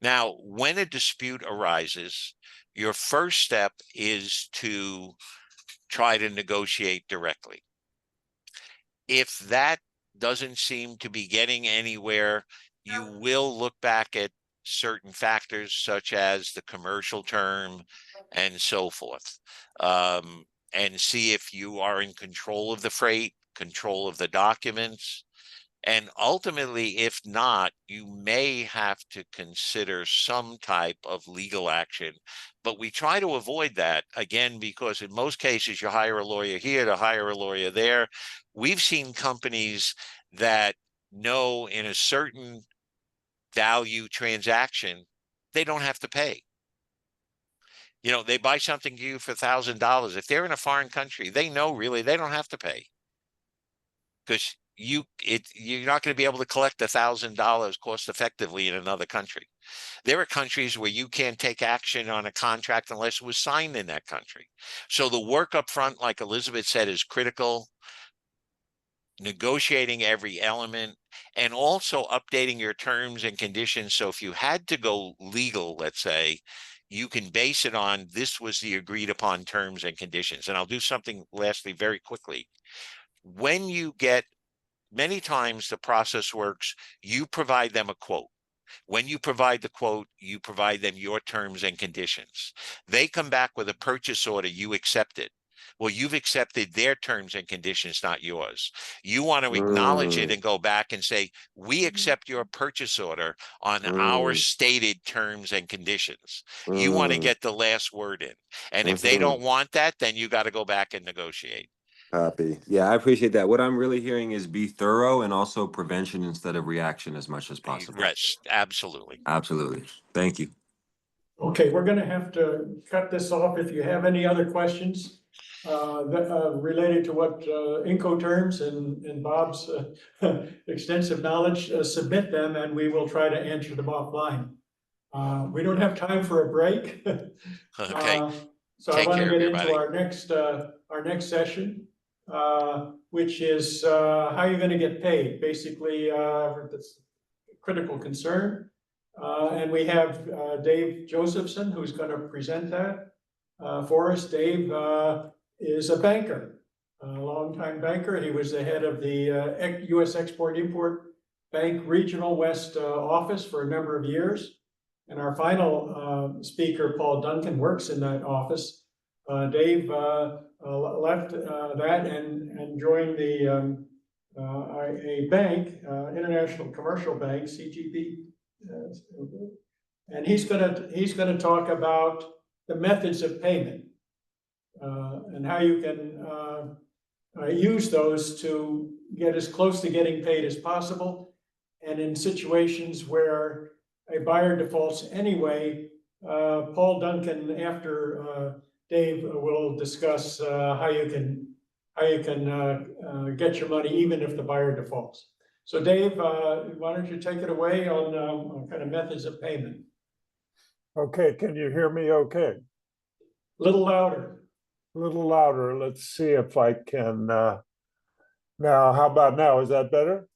Now, when a dispute arises, your first step is to try to negotiate directly. If that doesn't seem to be getting anywhere, you will look back at certain factors such as the commercial term and so forth. And see if you are in control of the freight, control of the documents. And ultimately, if not, you may have to consider some type of legal action. But we try to avoid that, again, because in most cases, you hire a lawyer here to hire a lawyer there. We've seen companies that know in a certain value transaction, they don't have to pay. You know, they buy something to you for $1,000. If they're in a foreign country, they know really they don't have to pay. Because you're not going to be able to collect $1,000 cost effectively in another country. There are countries where you can't take action on a contract unless it was signed in that country. So the work up front, like Elizabeth said, is critical. Negotiating every element and also updating your terms and conditions. So if you had to go legal, let's say, you can base it on this was the agreed upon terms and conditions. And I'll do something lastly very quickly. When you get, many times the process works, you provide them a quote. When you provide the quote, you provide them your terms and conditions. They come back with a purchase order, you accept it. Well, you've accepted their terms and conditions, not yours. You want to acknowledge it and go back and say, we accept your purchase order on our stated terms and conditions. You want to get the last word in. And if they don't want that, then you got to go back and negotiate. Copy. Yeah, I appreciate that. What I'm really hearing is be thorough and also prevention instead of reaction as much as possible. Yes, absolutely. Absolutely. Thank you. Okay, we're gonna have to cut this off. If you have any other questions related to what Incoterms and Bob's extensive knowledge, submit them and we will try to answer them offline. We don't have time for a break. Okay. So I Take want to care, get into everybody. our next session, which is how you're going to get paid. Basically, that's a critical concern. And we have Dave Josephson, who's going to present that for us. Dave is a banker, a longtime banker. He was the head of the U.S. Export-Import Bank Regional West office for a number of years. And our final speaker, Paul Duncan, works in that office. Dave left that and joined a bank, International Commercial Bank, CGB. And he's gonna talk about the methods of payment and how you can use those to get as close to getting paid as possible. And in situations where a buyer defaults anyway, Paul Duncan, after Dave, will discuss how you can get your money even if the buyer defaults. So Dave, why don't you take it away on kind of methods of payment? Okay, can you hear me okay? A little louder. A little louder. Let's see if I can. Now, how about now? Is that better?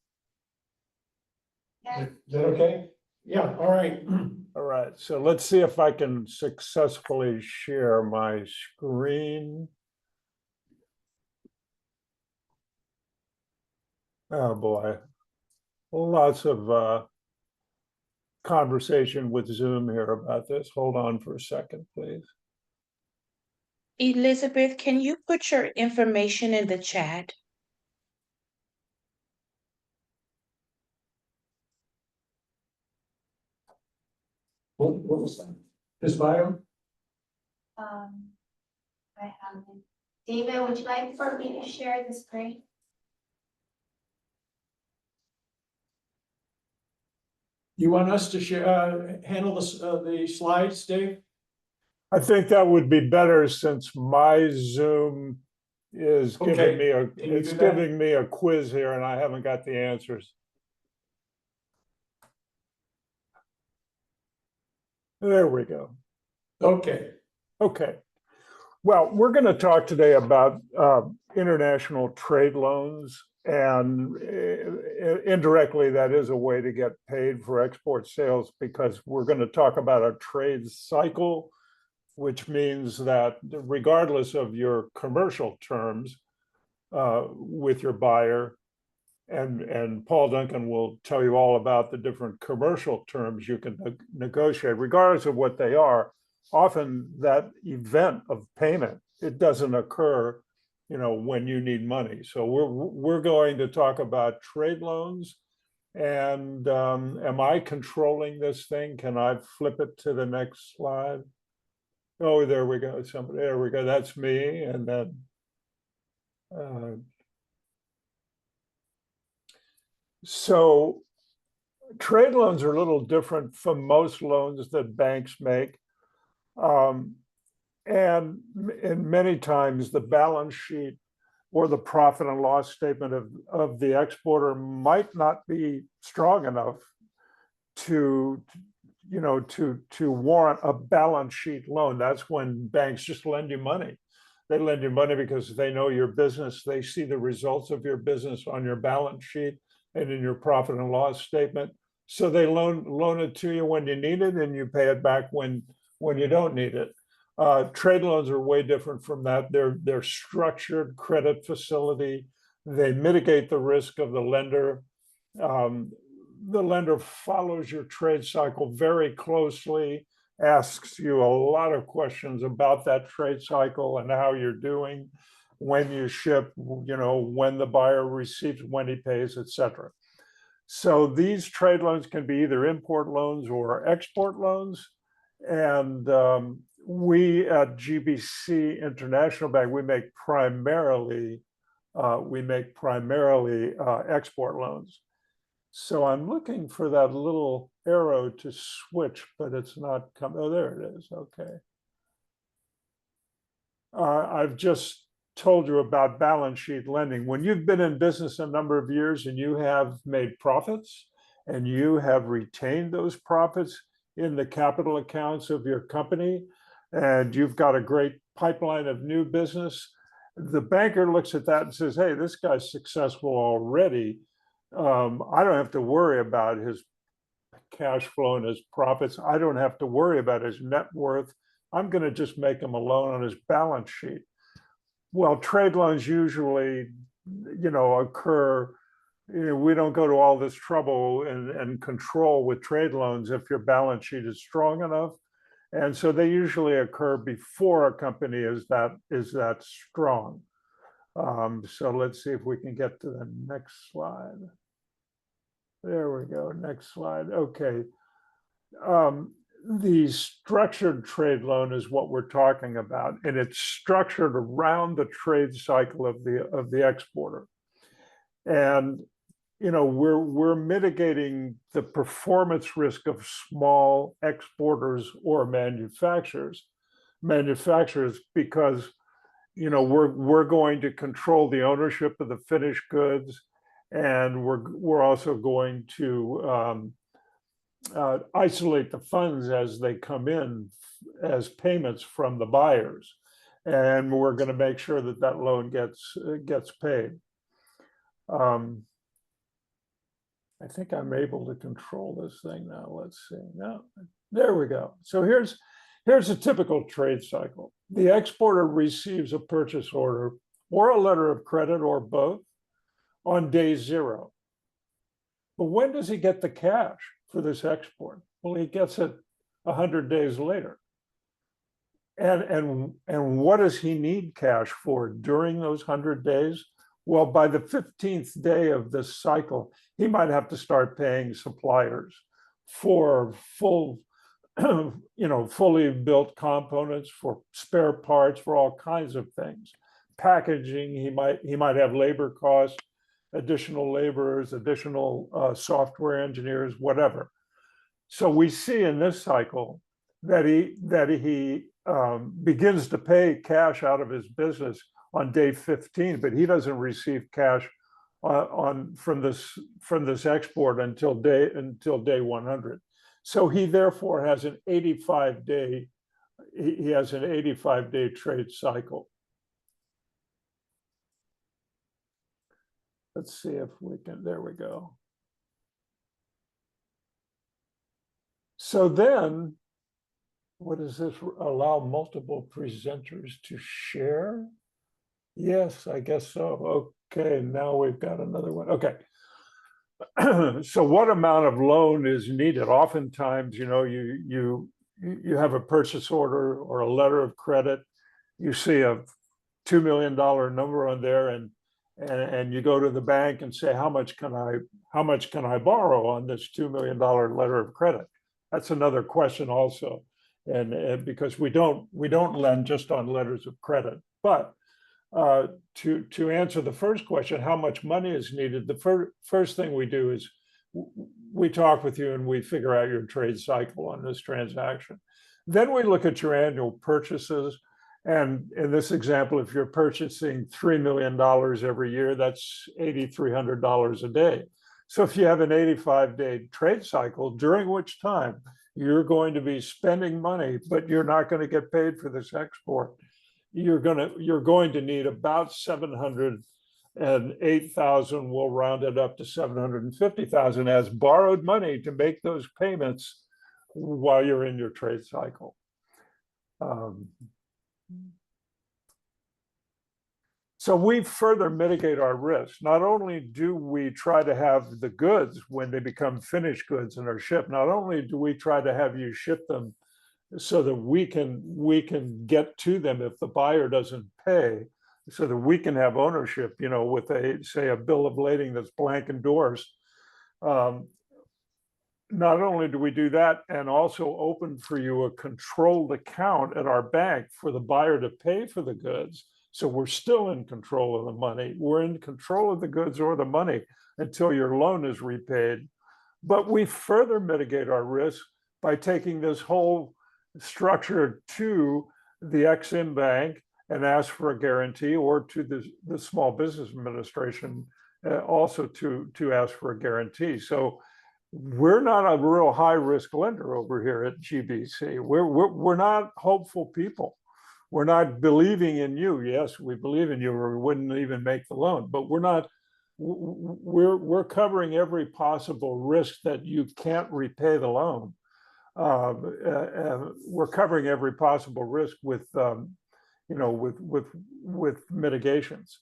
Yeah. Is that okay? Yeah, all right. All right, so let's see if I can successfully share my screen. Oh boy, lots of conversation with Zoom here about this. Hold on for a second, please. Elizabeth, can you put your information in the chat? What was that? His bio? I haven't. David, would you like for me to share the screen? You want us to share, handle the slides, Dave? I think that would be better since my Zoom is Okay, giving me can you it's do that? giving me a quiz here and I haven't got the answers. There we go. Okay. Okay. Well, we're going to talk today about international trade loans, and indirectly that is a way to get paid for export sales, because we're going to talk about a trade cycle, which means that regardless of your commercial terms with your buyer, and Paul Duncan will tell you all about the different commercial terms you can negotiate, regardless of what they are. Often that event of payment, it doesn't occur, when you need money. So we're going to talk about trade loans. And am I controlling this thing? Can I flip it to the next slide? Oh, there we go. There we go. That's me. And then so trade loans are a little different from most loans that banks make. And many times the balance sheet or the profit and loss statement of the exporter might not be strong enough to warrant a balance sheet loan. That's when banks just lend you money. They lend you money because they know your business. They see the results of your business on your balance sheet and in your profit and loss statement. So they loan it to you when you need it, and you pay it back when you don't need it. Trade loans are way different from that. They're structured credit facility. They mitigate the risk of the lender. The lender follows your trade cycle very closely, asks you a lot of questions about that trade cycle and how you're doing, when you ship, when the buyer receives, when he pays, etc. So these trade loans can be either import loans or export loans. And we at GBC International Bank, we make primarily export loans. So I'm looking for that little arrow to switch, but it's not coming. Oh, there it is. Okay. I've just told you about balance sheet lending. When you've been in business a number of years and you have made profits and you have retained those profits in the capital accounts of your company, and you've got a great pipeline of new business, the banker looks at that and says, hey, this guy's successful already. I don't have to worry about his cash flow and his profits. I don't have to worry about his net worth. I'm going to just make him a loan on his balance sheet. Well, trade loans usually, occur. We don't go to all this trouble and control with trade loans if your balance sheet is strong enough. And so they usually occur before a company is that strong. So let's see if we can get to the next slide. There we go, next slide. Okay. The structured trade loan is what we're talking about, and it's structured around the trade cycle of the exporter. And we're mitigating the performance risk of small exporters or manufacturers because we're going to control the ownership of the finished goods, and we're also going to isolate the funds as they come in as payments from the buyers, and we're going to make sure that loan gets paid. I think I'm able to control this thing now. Let's see. Now, there we go. So here's a typical trade cycle. The exporter receives a purchase order or a letter of credit or both on day 0. But when does he get the cash for this export? Well, he gets it 100 days later. And what does he need cash for during those 100 days? Well, by the 15th day of this cycle, he might have to start paying suppliers for fully built components, for spare parts, for all kinds of things. Packaging, he might have labor costs, additional laborers, additional software engineers, whatever. So we see in this cycle that he begins to pay cash out of his business on day 15, but he doesn't receive cash from this export until day 100. So he therefore has an 85-day trade cycle. Let's see if we can, there we go. So then, what does this allow multiple presenters to share? Yes, I guess so. Okay, now we've got another one. Okay, So what amount of loan is needed? Oftentimes, you have a purchase order or a letter of credit. You see a $2 million number on there, and you go to the bank and say, how much can I borrow on this $2 million letter of credit? That's another question also. And because we don't lend just on letters of credit. But to answer the first question, how much money is needed, the first thing we do is we talk with you and we figure out your trade cycle on this transaction. Then we look at your annual purchases. And in this example, if you're purchasing $3 million every year, that's $8,300 a day. So if you have an 85-day trade cycle, during which time you're going to be spending money, but you're not going to get paid for this export, you're going to need about 708,000. We'll round it up to 750,000 as borrowed money to make those payments while you're in your trade cycle. So we further mitigate our risk. Not only do we try to have the goods when they become finished goods and are shipped, not only do we try to have you ship them so that we can get to them if the buyer doesn't pay, so that we can have ownership, with say a bill of lading that's blank endorsed. Not only do we do that and also open for you a controlled account at our bank for the buyer to pay for the goods. So we're still in control of the money. We're in control of the goods or the money until your loan is repaid. But we further mitigate our risk by taking this whole structure to the Ex-Im Bank and ask for a guarantee, or to the Small Business Administration also to ask for a guarantee. So we're not a real high risk lender over here at GBC. We're not hopeful people. We're not believing in you. Yes, we believe in you, or we wouldn't even make the loan. But we're covering every possible risk that you can't repay the loan. We're covering every possible risk with mitigations.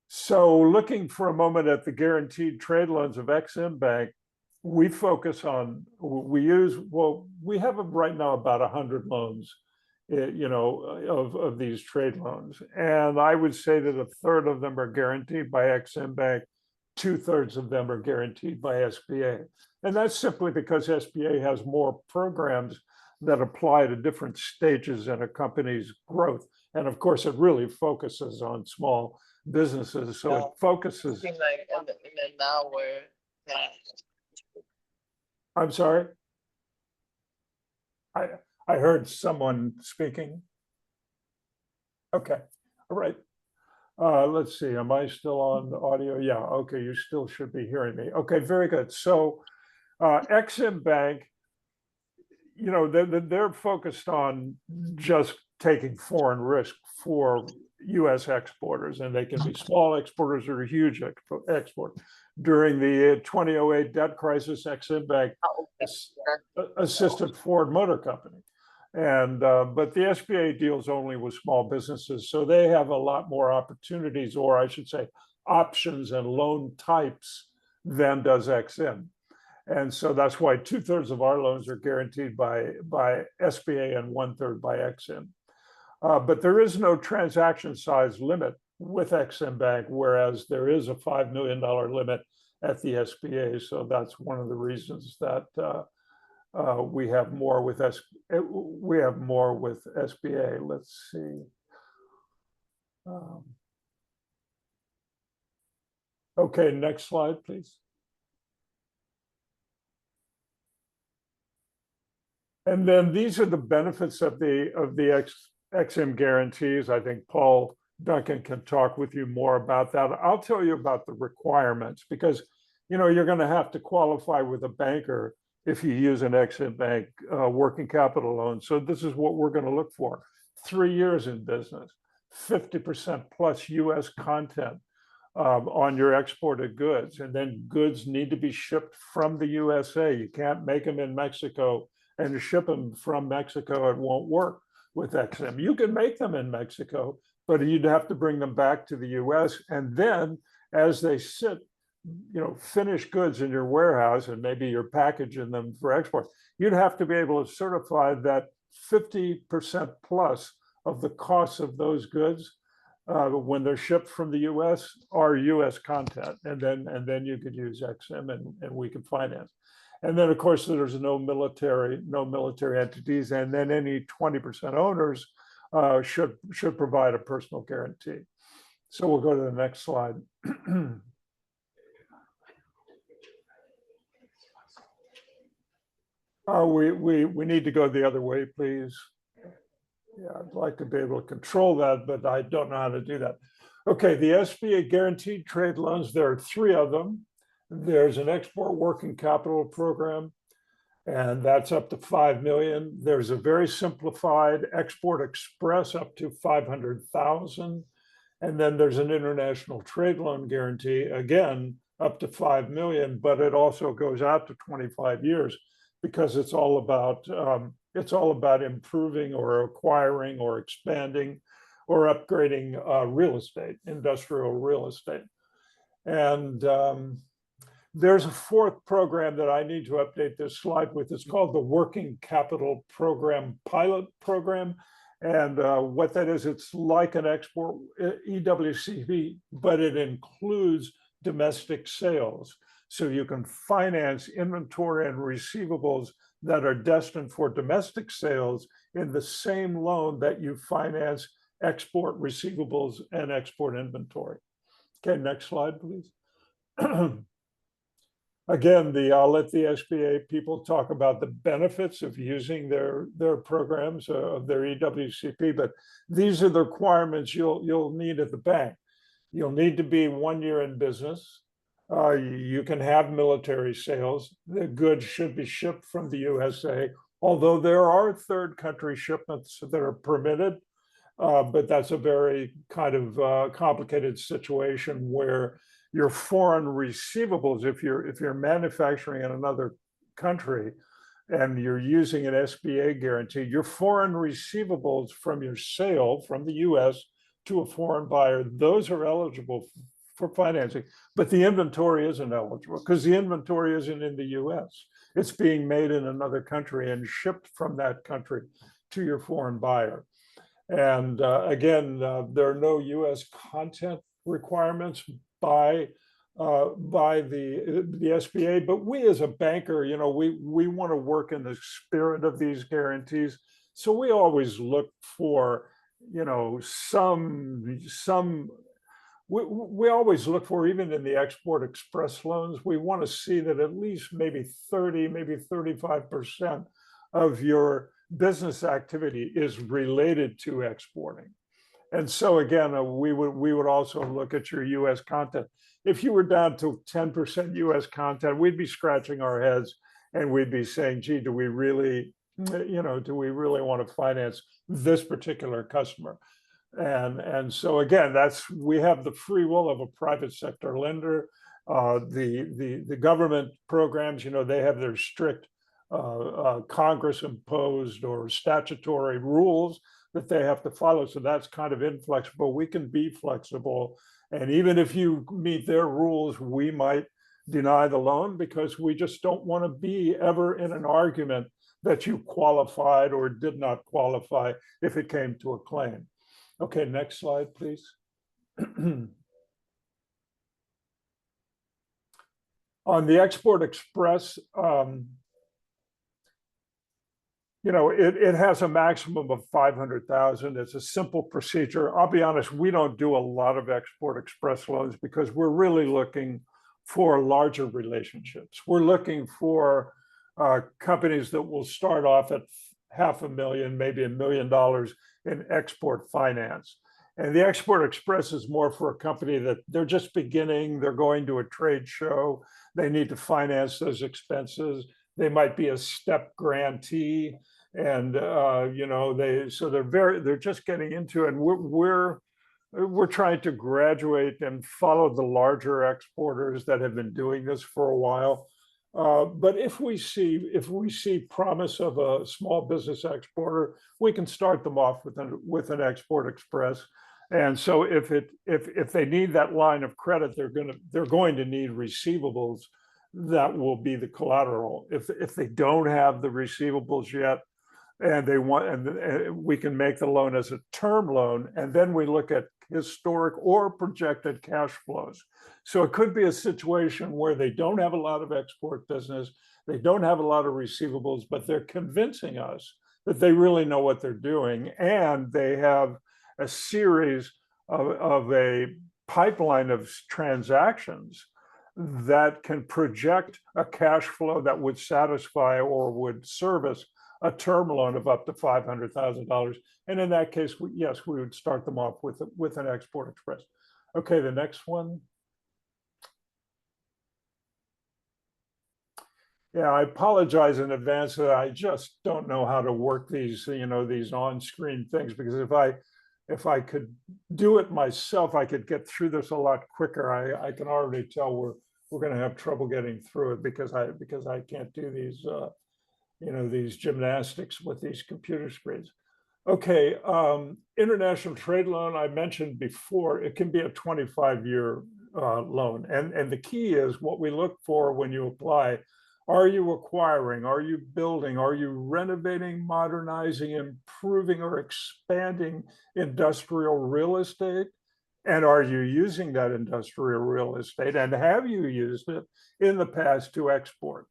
So looking for a moment at the guaranteed trade loans of Ex-Im Bank, we focus on, we have right now about 100 loans, of these trade loans. And I would say that a third of them are guaranteed by Ex-Im Bank, 2/3 of them are guaranteed by SBA. And that's simply because SBA has more programs that apply to different stages in a company's growth. And of course, it really focuses on small businesses. So it focuses. I'm sorry. I heard someone speaking. Okay, all right. Let's see, am I still on the audio? Yeah, okay, you still should be hearing me. Okay, very good. So Ex-Im Bank, they're focused on just taking foreign risk for US exporters, and they can be small exporters or huge export. During the 2008 debt crisis, Ex-Im Bank assisted Ford Motor Company. And but the SBA deals only with small businesses, so they have a lot more opportunities, or I should say options and loan types, than does Ex-Im. And so that's why 2/3 of our loans are guaranteed by SBA and 1/3 by Ex-Im. But there is no transaction size limit with Ex-Im Bank, whereas there is a $5 million limit at the SBA. So that's one of the reasons that we have more with SBA. Let's see. Okay, next slide, please. And then these are the benefits of the Ex-Im guarantees. I think Paul Duncan can talk with you more about that. I'll tell you about the requirements, because you're going to have to qualify with a banker if you use an Ex-Im Bank working capital loan. So this is what we're going to look for: 3 years in business, 50% plus US content on your exported goods, and then goods need to be shipped from the USA. You can't make them in Mexico and ship them from Mexico. It won't work. with XM. You can make them in Mexico, but you'd have to bring them back to the US. And then as they sit, finished goods in your warehouse, and maybe you're packaging them for export, you'd have to be able to certify that 50% plus of the costs of those goods when they're shipped from the US are US content. And then you could use XM and we can finance. And then, of course, there's no military entities, and then any 20% owners should provide a personal guarantee. So we'll go to the next slide. We need to go the other way, please. Yeah, I'd like to be able to control that, but I don't know how to do that. Okay, the SBA guaranteed trade loans, there are 3 of them. There's an export working capital program, and that's up to 5 million. There's a very simplified Export Express up to 500,000. And then there's an international trade loan guarantee, again, up to 5 million, but it also goes out to 25 years because it's all about improving or acquiring or expanding or upgrading real estate, industrial real estate. And there's a 4th program that I need to update this slide with. It's called the Working Capital Program Pilot Program. And what that is, it's like an export EWCP, but it includes domestic sales. So you can finance inventory and receivables that are destined for domestic sales in the same loan that you finance export receivables and export inventory. Okay, next slide, please. Again, I'll let the SBA people talk about the benefits of using their programs of their EWCP, but these are the requirements you'll need at the bank. You'll need to be 1 year in business. You can have military sales. The goods should be shipped from the USA, although there are 3rd country shipments that are permitted, but that's a very kind of complicated situation where your foreign receivables, if you're manufacturing in another country and you're using an SBA guarantee, your foreign receivables from your sale from the US to a foreign buyer, those are eligible for financing, but the inventory isn't eligible because the inventory isn't in the US. It's being made in another country and shipped from that country to your foreign buyer. And again, there are no US content requirements by the SBA, but we as a banker, we want to work in the spirit of these guarantees. So we always look for, we always look for, even in the Export Express loans, we want to see that at least maybe 30, maybe 35% of your business activity is related to exporting. And so again, we would also look at your US content. If you were down to 10% US content, we'd be scratching our heads and we'd be saying, gee, do we really want to finance this particular customer? And so again, we have the free will of a private sector lender. The government programs, they have their strict Congress imposed or statutory rules that they have to follow. So that's kind of inflexible. We can be flexible. And even if you meet their rules, we might deny the loan because we just don't want to be ever in an argument that you qualified or did not qualify if it came to a claim. Okay, next slide, please. On the Export Express, it has a maximum of 500,000. It's a simple procedure. I'll be honest, we don't do a lot of Export Express loans because we're really looking for larger relationships. We're looking for companies that will start off at $500,000, maybe $1 million in export finance. And the Export Express is more for a company that they're just beginning, they're going to a trade show, they need to finance those expenses. They might be a step grantee, and they're just getting into it. And we're trying to graduate and follow the larger exporters that have been doing this for a while. But if we see promise of a small business exporter, we can start them off with an export express. And so if they need that line of credit, they're going to need receivables that will be the collateral. If they don't have the receivables yet, and they want, and we can make the loan as a term loan, and then we look at historic or projected cash flows. So it could be a situation where they don't have a lot of export business, they don't have a lot of receivables, but they're convincing us that they really know what they're doing, and they have a series of a pipeline of transactions that can project a cash flow that would satisfy or would service a term loan of up to $500,000. And in that case, yes, we would start them off with an export express. Okay, the next one. Yeah, I apologize in advance that I just don't know how to work these, these on-screen things, because if I could do it myself, I could get through this a lot quicker. I can already tell we're going to have trouble getting through it because I can't do these these gymnastics with these computer screens. Okay, international trade loan, I mentioned before, it can be a 25-year loan. And the key is what we look for when you apply. Are you acquiring? Are you building? Are you renovating, modernizing, improving, or expanding industrial real estate? And are you using that industrial real estate? And have you used it in the past to export?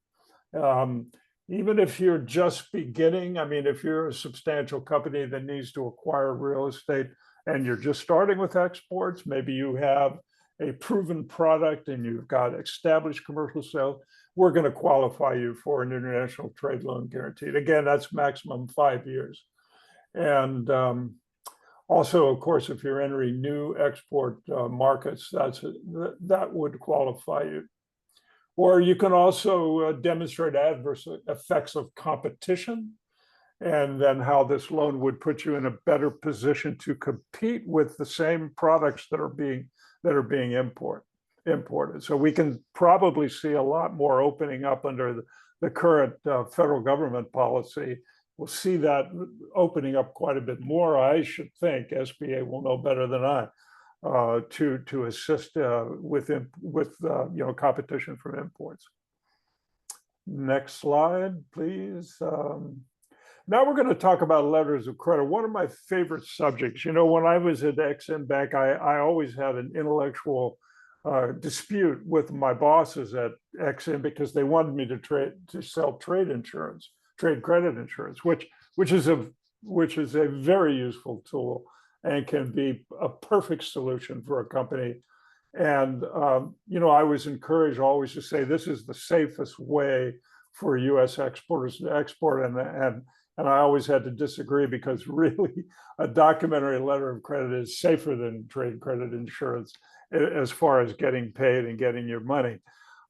Even if you're just beginning, I mean, if you're a substantial company that needs to acquire real estate and you're just starting with exports, maybe you have a proven product and you've got established commercial sales, we're going to qualify you for an international trade loan guaranteed. Again, that's maximum 5 years. And also, of course, if you're entering new export markets, that would qualify you. Or you can also demonstrate adverse effects of competition, and then how this loan would put you in a better position to compete with the same products that are being imported. So we can probably see a lot more opening up under the current federal government policy. We'll see that opening up quite a bit more. I should think SBA will know better than I. To assist with competition from imports. Next slide, please. Now we're going to talk about letters of credit. One of my favorite subjects. When I was at Ex-Im Bank, I always had an intellectual dispute with my bosses at Ex-Im because they wanted me to sell trade credit insurance, which is a very useful tool and can be a perfect solution for a company. And, I was encouraged always to say, this is the safest way for US exporters to export. And I always had to disagree, because really a documentary letter of credit is safer than trade credit insurance as far as getting paid and getting your money.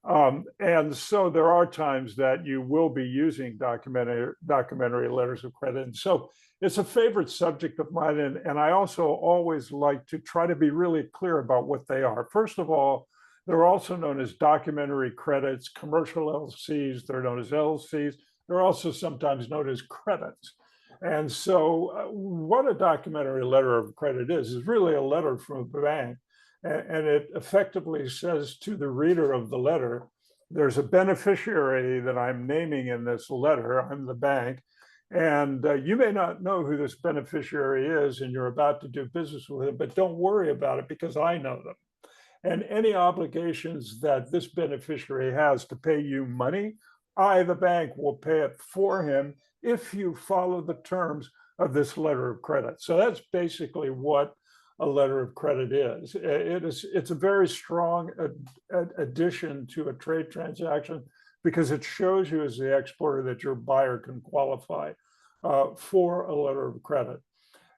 And so there are times that you will be using documentary letters of credit. And so it's a favorite subject of mine. And I also always like to try to be really clear about what they are. First of all, they're also known as documentary credits, commercial LCs, they're known as LCs. They're also sometimes known as credits. And so what a documentary letter of credit is really a letter from a bank. And it effectively says to the reader of the letter, there's a beneficiary that I'm naming in this letter, I'm the bank, and you may not know who this beneficiary is and you're about to do business with him, but don't worry about it because I know them. And any obligations that this beneficiary has to pay you money, I, the bank, will pay it for him if you follow the terms of this letter of credit. So that's basically what a letter of credit is. It's a very strong addition to a trade transaction because it shows you as the exporter that your buyer can qualify for a letter of credit.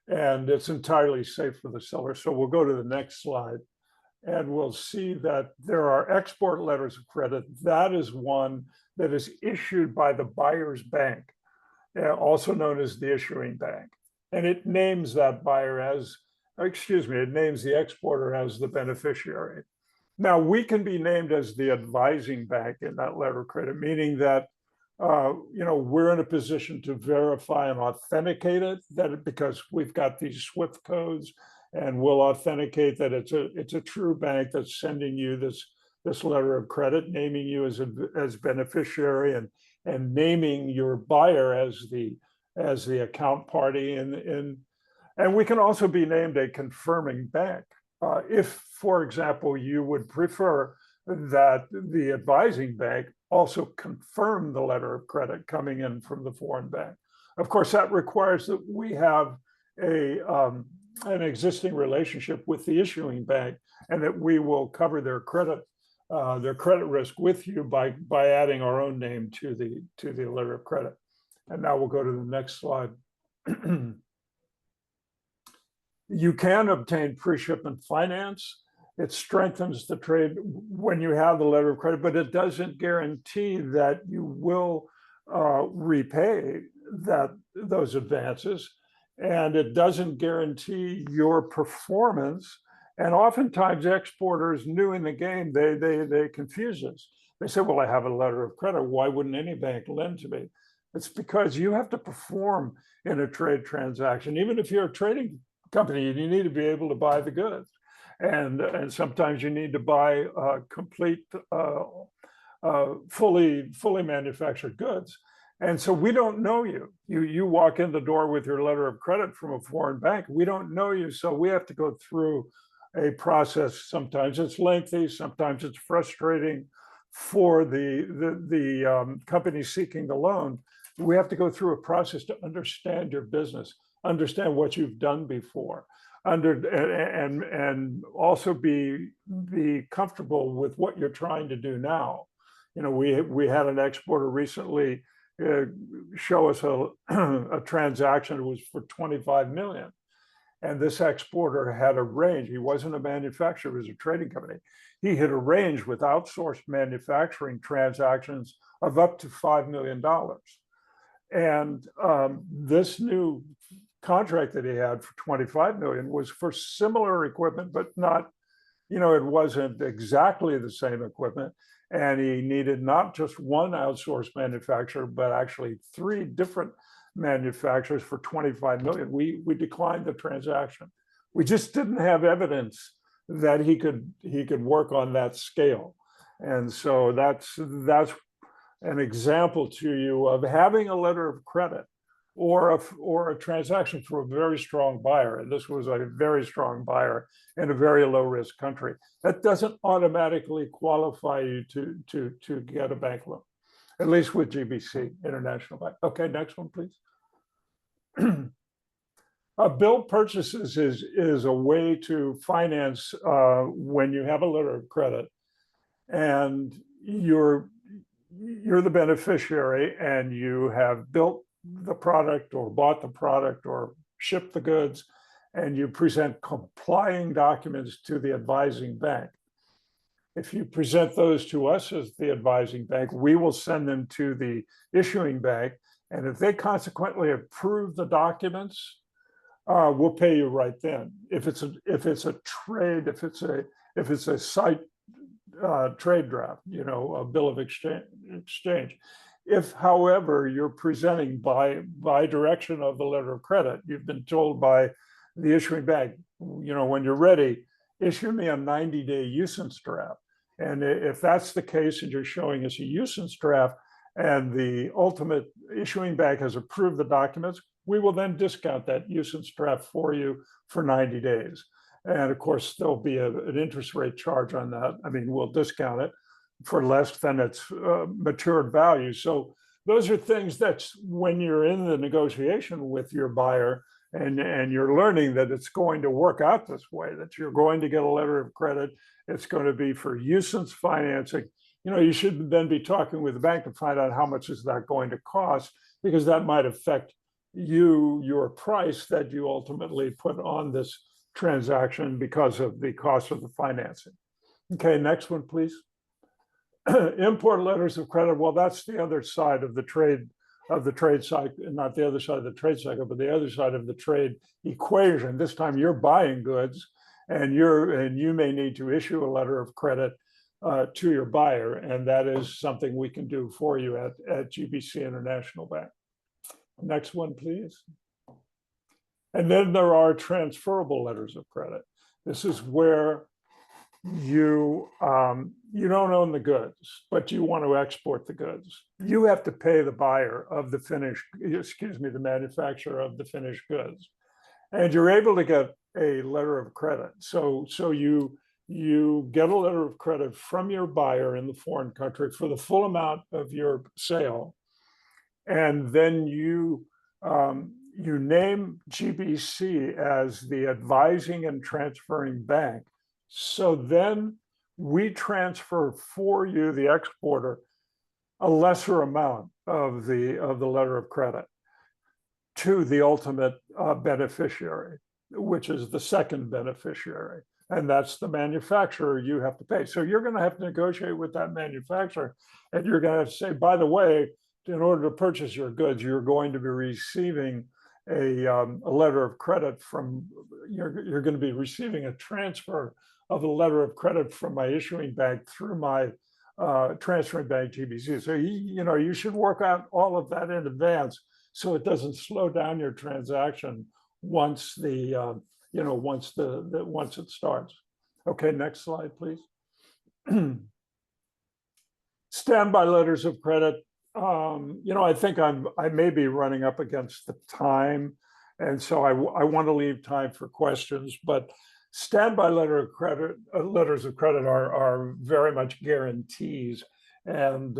And it's entirely safe for the seller. So we'll go to the next slide and we'll see that there are export letters of credit. That is one that is issued by the buyer's bank, also known as the issuing bank. And it names that buyer as, it names the exporter as the beneficiary. Now, we can be named as the advising bank in that letter of credit, meaning that we're in a position to verify and authenticate it, because we've got these SWIFT codes, and we'll authenticate that it's a true bank that's sending you this letter of credit, naming you as beneficiary, and naming your buyer as the account party, and we can also be named a confirming bank. If, for example, you would prefer that the advising bank also confirm the letter of credit coming in from the foreign bank. Of course, that requires that we have an existing relationship with the issuing bank, and that we will cover their credit risk with you by adding our own name to the letter of credit. And now we'll go to the next slide. You can obtain pre-shipment finance. It strengthens the trade when you have the letter of credit, but it doesn't guarantee that you will repay those advances, and it doesn't guarantee your performance. And oftentimes exporters new in the game, they confuse us. They say, well, I have a letter of credit. Why wouldn't any bank lend to me? It's because you have to perform in a trade transaction. Even if you're a trading company, you need to be able to buy the goods. And sometimes you need to buy complete, fully manufactured goods. And so we don't know you. You walk in the door with your letter of credit from a foreign bank. We don't know you. So we have to go through a process. Sometimes it's lengthy, sometimes it's frustrating for the company seeking the loan. We have to go through a process to understand your business, understand what you've done before, and also be comfortable with what you're trying to do now. We had an exporter recently show us a transaction. It was for 25 million. And this exporter had arranged, he wasn't a manufacturer, he was a trading company. He had arranged with outsourced manufacturing transactions of up to $5 million. And this new contract that he had for 25 million was for similar equipment, but not, it wasn't exactly the same equipment. And he needed not just one outsourced manufacturer, but actually 3 different manufacturers for 25 million. We declined the transaction. We just didn't have evidence that he could work on that scale. And so that's an example to you of having a letter of credit or a transaction for a very strong buyer. And this was a very strong buyer in a very low risk country. That doesn't automatically qualify you to get a bank loan, at least with GBC, International Bank. Okay, next one, please. Bill purchases is a way to finance when you have a letter of credit and you're the beneficiary and you have built the product or bought the product or shipped the goods, and you present complying documents to the advising bank. If you present those to us as the advising bank, we will send them to the issuing bank. And if they consequently approve the documents, we'll pay you right then. If it's a trade, if it's a site trade draft, a bill of exchange. If, however, you're presenting by direction of the letter of credit, you've been told by the issuing bank, when you're ready, issue me a 90-day usance draft. And if that's the case, and you're showing us a usance draft, and the ultimate issuing bank has approved the documents, we will then discount that usance draft for you for 90 days. And of course, there'll be an interest rate charge on that. I mean, we'll discount it for less than its matured value. So those are things that's when you're in the negotiation with your buyer and you're learning that it's going to work out this way, that you're going to get a letter of credit. It's going to be for usance financing. You should then be talking with the bank to find out how much is that going to cost, because that might affect your price that you ultimately put on this transaction because of the cost of the financing. Okay, next one, please. Import letters of credit. Well, that's the other side of the trade cycle, not the other side of the trade cycle, but the other side of the trade equation. This time you're buying goods and you may need to issue a letter of credit to your buyer, and that is something we can do for you at GBC International Bank. Next one, please. And then there are transferable letters of credit. This is where you don't own the goods, but you want to export the goods. You have to pay the buyer of the the manufacturer of the finished goods, and you're able to get a letter of credit. So you get a letter of credit from your buyer in the foreign country for the full amount of your sale, and then you name GBC as the advising and transferring bank. So then we transfer for you, the exporter, a lesser amount of the letter of credit to the ultimate beneficiary, which is the second beneficiary. And that's the manufacturer you have to pay. So you're going to have to negotiate with that manufacturer, and you're going to have to say, by the way, in order to purchase your goods, you're going to be receiving a letter of credit from, you're going to be receiving a transfer of a letter of credit from my issuing bank through my transferring bank GBC. So you should work out all of that in advance so it doesn't slow down your transaction once once it starts. Okay, next slide, please. Standby letters of credit. I think I may be running up against the time, and so I want to leave time for questions. But standby letters of credit are very much guarantees, and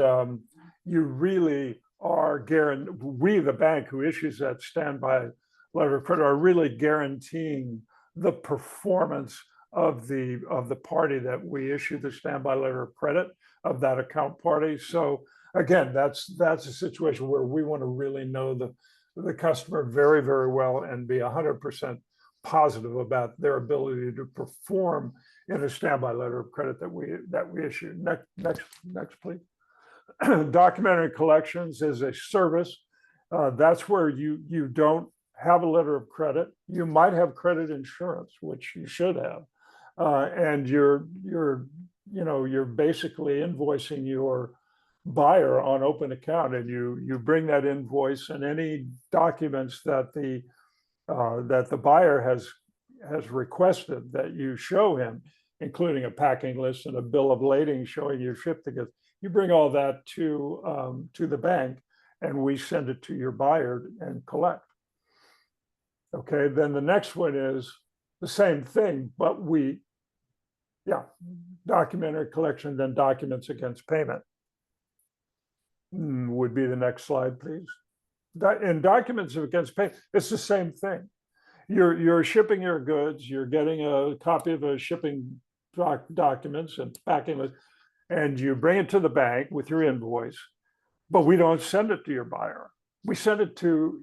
you really are guaranteed. We, the bank who issues that standby letter of credit, are really guaranteeing the performance of the party that we issue the standby letter of credit, of that account party. So again, that's a situation where we want to really know the customer very, very well and be 100% positive about their ability to perform in a standby letter of credit that we issue. Next, please. Documentary collections is a service. That's where you don't have a letter of credit. You might have credit insurance, which you should have, and you're basically invoicing your buyer on open account, and you bring that invoice and any documents that the buyer has requested that you show him, including a packing list and a bill of lading showing you shipped the goods. You bring all that to the bank, and we send it to your buyer and collect. Okay, then the next one is the same thing, but documentary collection, then documents against payment. Would be the next slide, please. In documents against payment, it's the same thing. You're shipping your goods, you're getting a copy of a shipping documents and packing list, and you bring it to the bank with your invoice, but we don't send it to your buyer. We send it to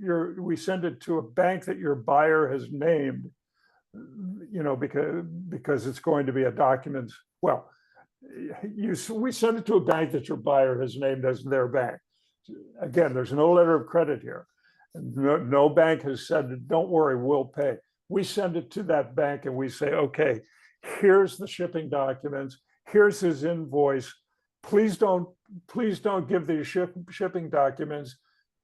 a bank that your buyer has named, because it's going to be a document. Well, we send it to a bank that your buyer has named as their bank. Again, there's no letter of credit here. No bank has said, don't worry, we'll pay. We send it to that bank and we say, okay, here's the shipping documents, here's his invoice. Please don't give these shipping documents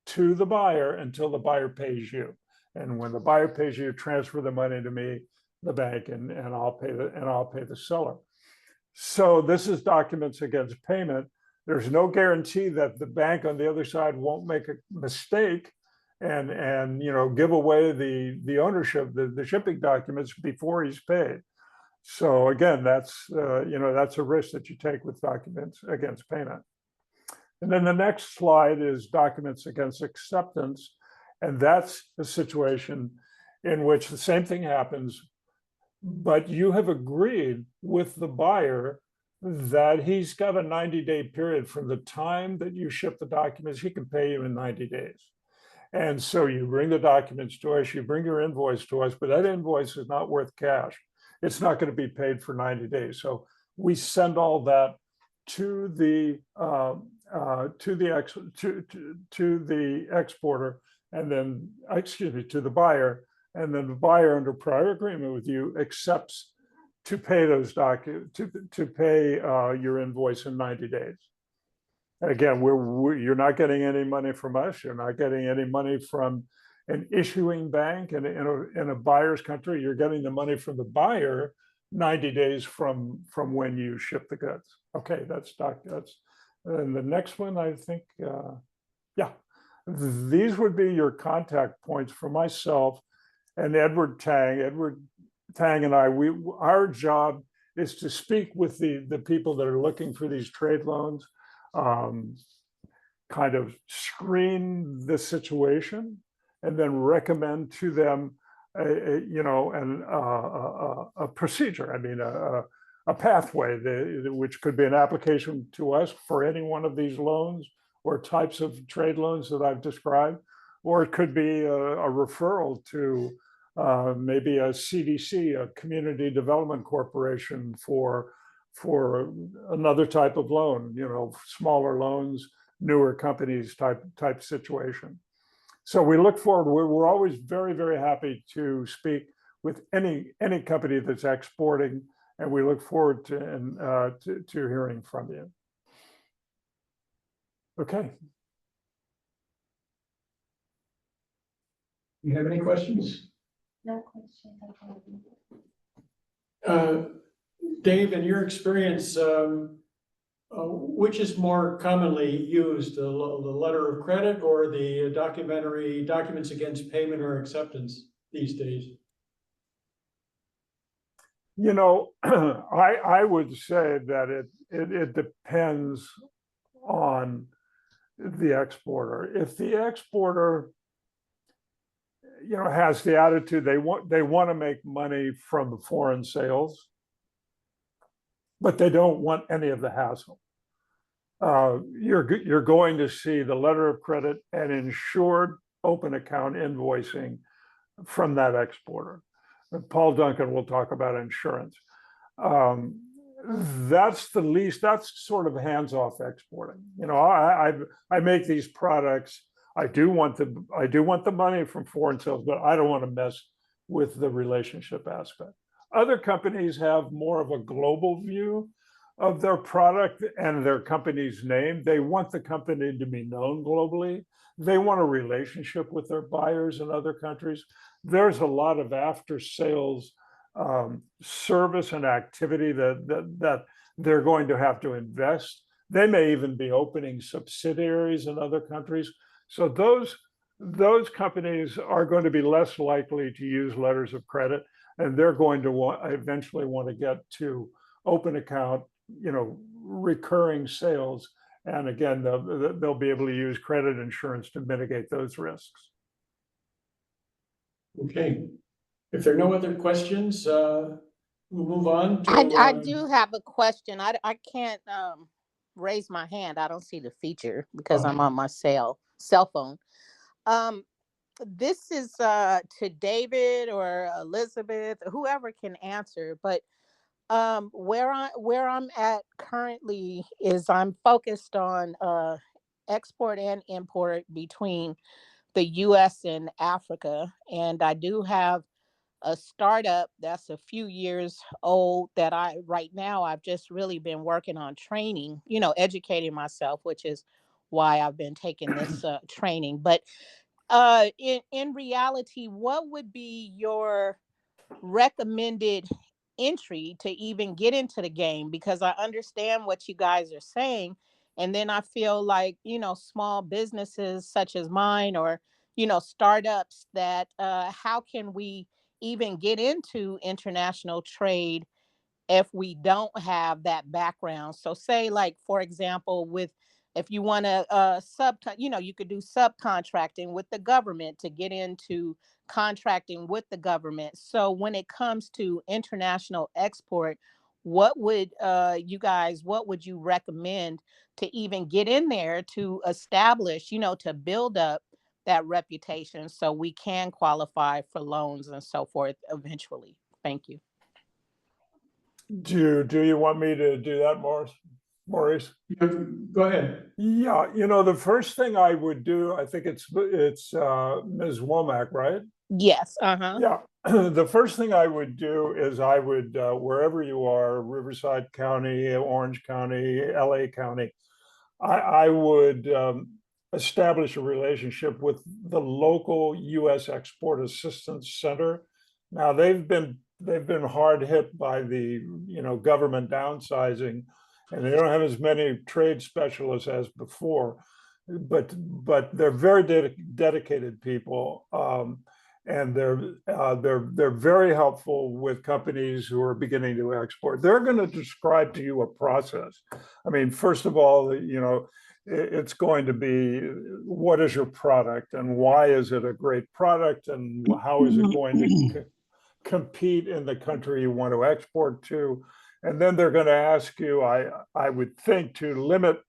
to the buyer until the buyer pays you. And when the buyer pays you, transfer the money to me, the bank, and I'll pay the seller. So this is documents against payment. There's no guarantee that the bank on the other side won't make a mistake and give away the ownership, the shipping documents before he's paid. So again, that's a risk that you take with documents against payment. And then the next slide is documents against acceptance. And that's a situation in which the same thing happens, but you have agreed with the buyer that he's got a 90-day period from the time that you ship the documents. He can pay you in 90 days. And so you bring the documents to us, you bring your invoice to us, but that invoice is not worth cash. It's not going to be paid for 90 days. So we send all that to the exporter, and then, to the buyer, and then the buyer, under prior agreement with you, accepts to pay those to pay your invoice in 90 days. And again, you're not getting any money from us. You're not getting any money from an issuing bank in a buyer's country. You're getting the money from the buyer 90 days from when you ship the goods. Okay, that's and the next one, I think, yeah, these would be your contact points for myself and Edward Tang. Edward Tang and I, our job is to speak with the people that are looking for these trade loans, kind of screen the situation, and then recommend to them a procedure. I mean, a pathway, which could be an application to us for any one of these loans or types of trade loans that I've described, or it could be a referral to maybe a CDC, a Community Development Corporation, for another type of loan, smaller loans, newer companies type situation. So we look forward. We're always very, very happy to speak with any company that's exporting, and we look forward to hearing from you. Okay. You have any questions? No question. Dave, in your experience, which is more commonly used, the letter of credit or the documents against payment or acceptance these days? I would say that it depends on the exporter. If the exporter has the attitude they want to make money from the foreign sales, but they don't want any of the hassle, you're going to see the letter of credit and insured open account invoicing from that exporter. Paul Duncan will talk about insurance. That's sort of hands-off exporting. I make these products. I do want the money from foreign sales, but I don't want to mess with the relationship aspect. Other companies have more of a global view of their product and their company's name. They want the company to be known globally. They want a relationship with their buyers in other countries. There's a lot of after-sales service and activity that they're going to have to invest. They may even be opening subsidiaries in other countries. So those companies are going to be less likely to use letters of credit, and they're going to eventually want to get to open account, recurring sales. And again, they'll be able to use credit insurance to mitigate those risks. Okay. If there are no other questions, we'll move on to. I do have a question. I can't raise my hand. I don't see the feature because I'm on my cell phone. This is to David or Elizabeth, whoever can answer, but where I'm at currently is I'm focused on export and import between the US and Africa, and I do have a startup that's a few years old that I've just really been working on training, educating myself, which is why I've been taking this training. But in reality, what would be your recommended entry to even get into the game? Because I understand what you guys are saying, and then I feel like small businesses such as mine, or startups, that how can we even get into international trade if we don't have that background? So say, like, for example, if you want to you could do subcontracting with the government to get into contracting with the government. So when it comes to international export, what would you recommend to even get in there, to establish, to build up that reputation so we can qualify for loans and so forth eventually? Thank you. Do you want me to do that, Maurice? Go ahead. Yeah, the first thing I would do, I think it's Ms. Womack, right? Yes. Uh-huh. Yeah, the first thing I would do is I would, wherever you are, Riverside County, Orange County, LA County, I would establish a relationship with the local U.S. Export Assistance Center. Now they've been hard hit by the government downsizing, and they don't have as many trade specialists as before, but they're very dedicated people. And they're very helpful with companies who are beginning to export. They're going to describe to you a process. I mean, first of all, it's going to be what is your product and why is it a great product and how is it going to compete in the country you want to export to. And then they're going to ask you, I would think, to limit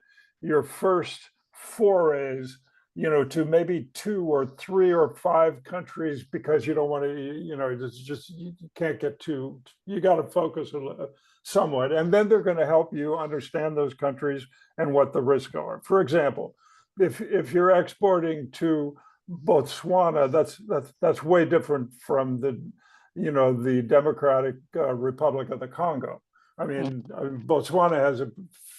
your first forays to maybe 2 or 3 or 5 countries, because you don't want to, it's just, you can't get too, you got to focus somewhat. And then they're going to help you understand those countries and what the risks are. For example, if you're exporting to Botswana, that's way different from the Democratic Republic of the Congo. I mean, Botswana has a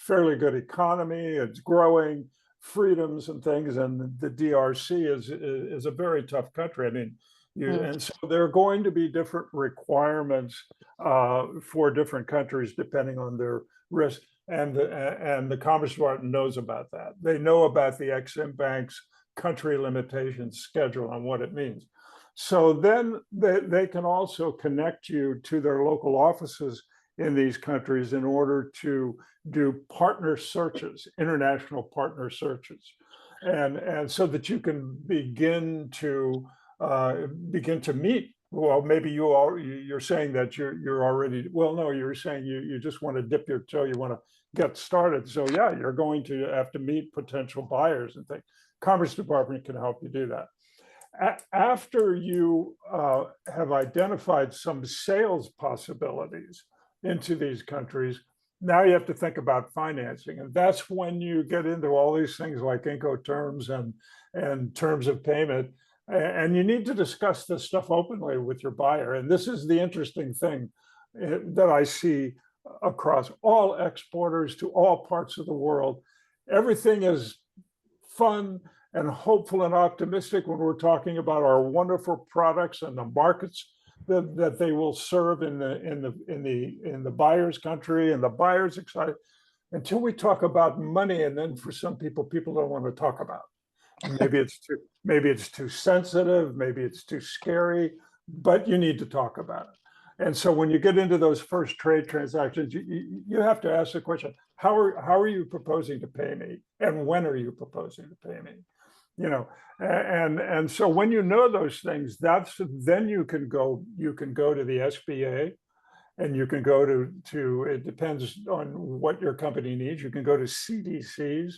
fairly good economy, it's growing, freedoms and things, and the DRC is a very tough country. I mean, and so there are going to be different requirements for different countries depending on their risk, and the Commerce Department knows about that. They know about the Exim Bank's country limitations schedule and what it means. So then they can also connect you to their local offices in these countries in order to do partner searches, international partner searches, and so that you can begin to meet. Well, maybe you're saying that you're already, well, no, you're saying you just want to dip your toe, you want to get started. So yeah, you're going to have to meet potential buyers and things. Commerce Department can help you do that. After you have identified some sales possibilities into these countries, now you have to think about financing. And that's when you get into all these things like Incoterms and terms of payment. And you need to discuss this stuff openly with your buyer. And this is the interesting thing that I see across all exporters to all parts of the world. Everything is fun and hopeful and optimistic when we're talking about our wonderful products and the markets that they will serve in the buyer's country, and the buyer's excited, until we talk about money. And then for some people don't want to talk about it. Maybe it's too sensitive, maybe it's too scary, but you need to talk about it. And so when you get into those first trade transactions, you have to ask the question, how are you proposing to pay me, and when are you proposing to pay me? And so when you know those things, then you can go to the SBA, and you can go to it depends on what your company needs. You can go to CDCs,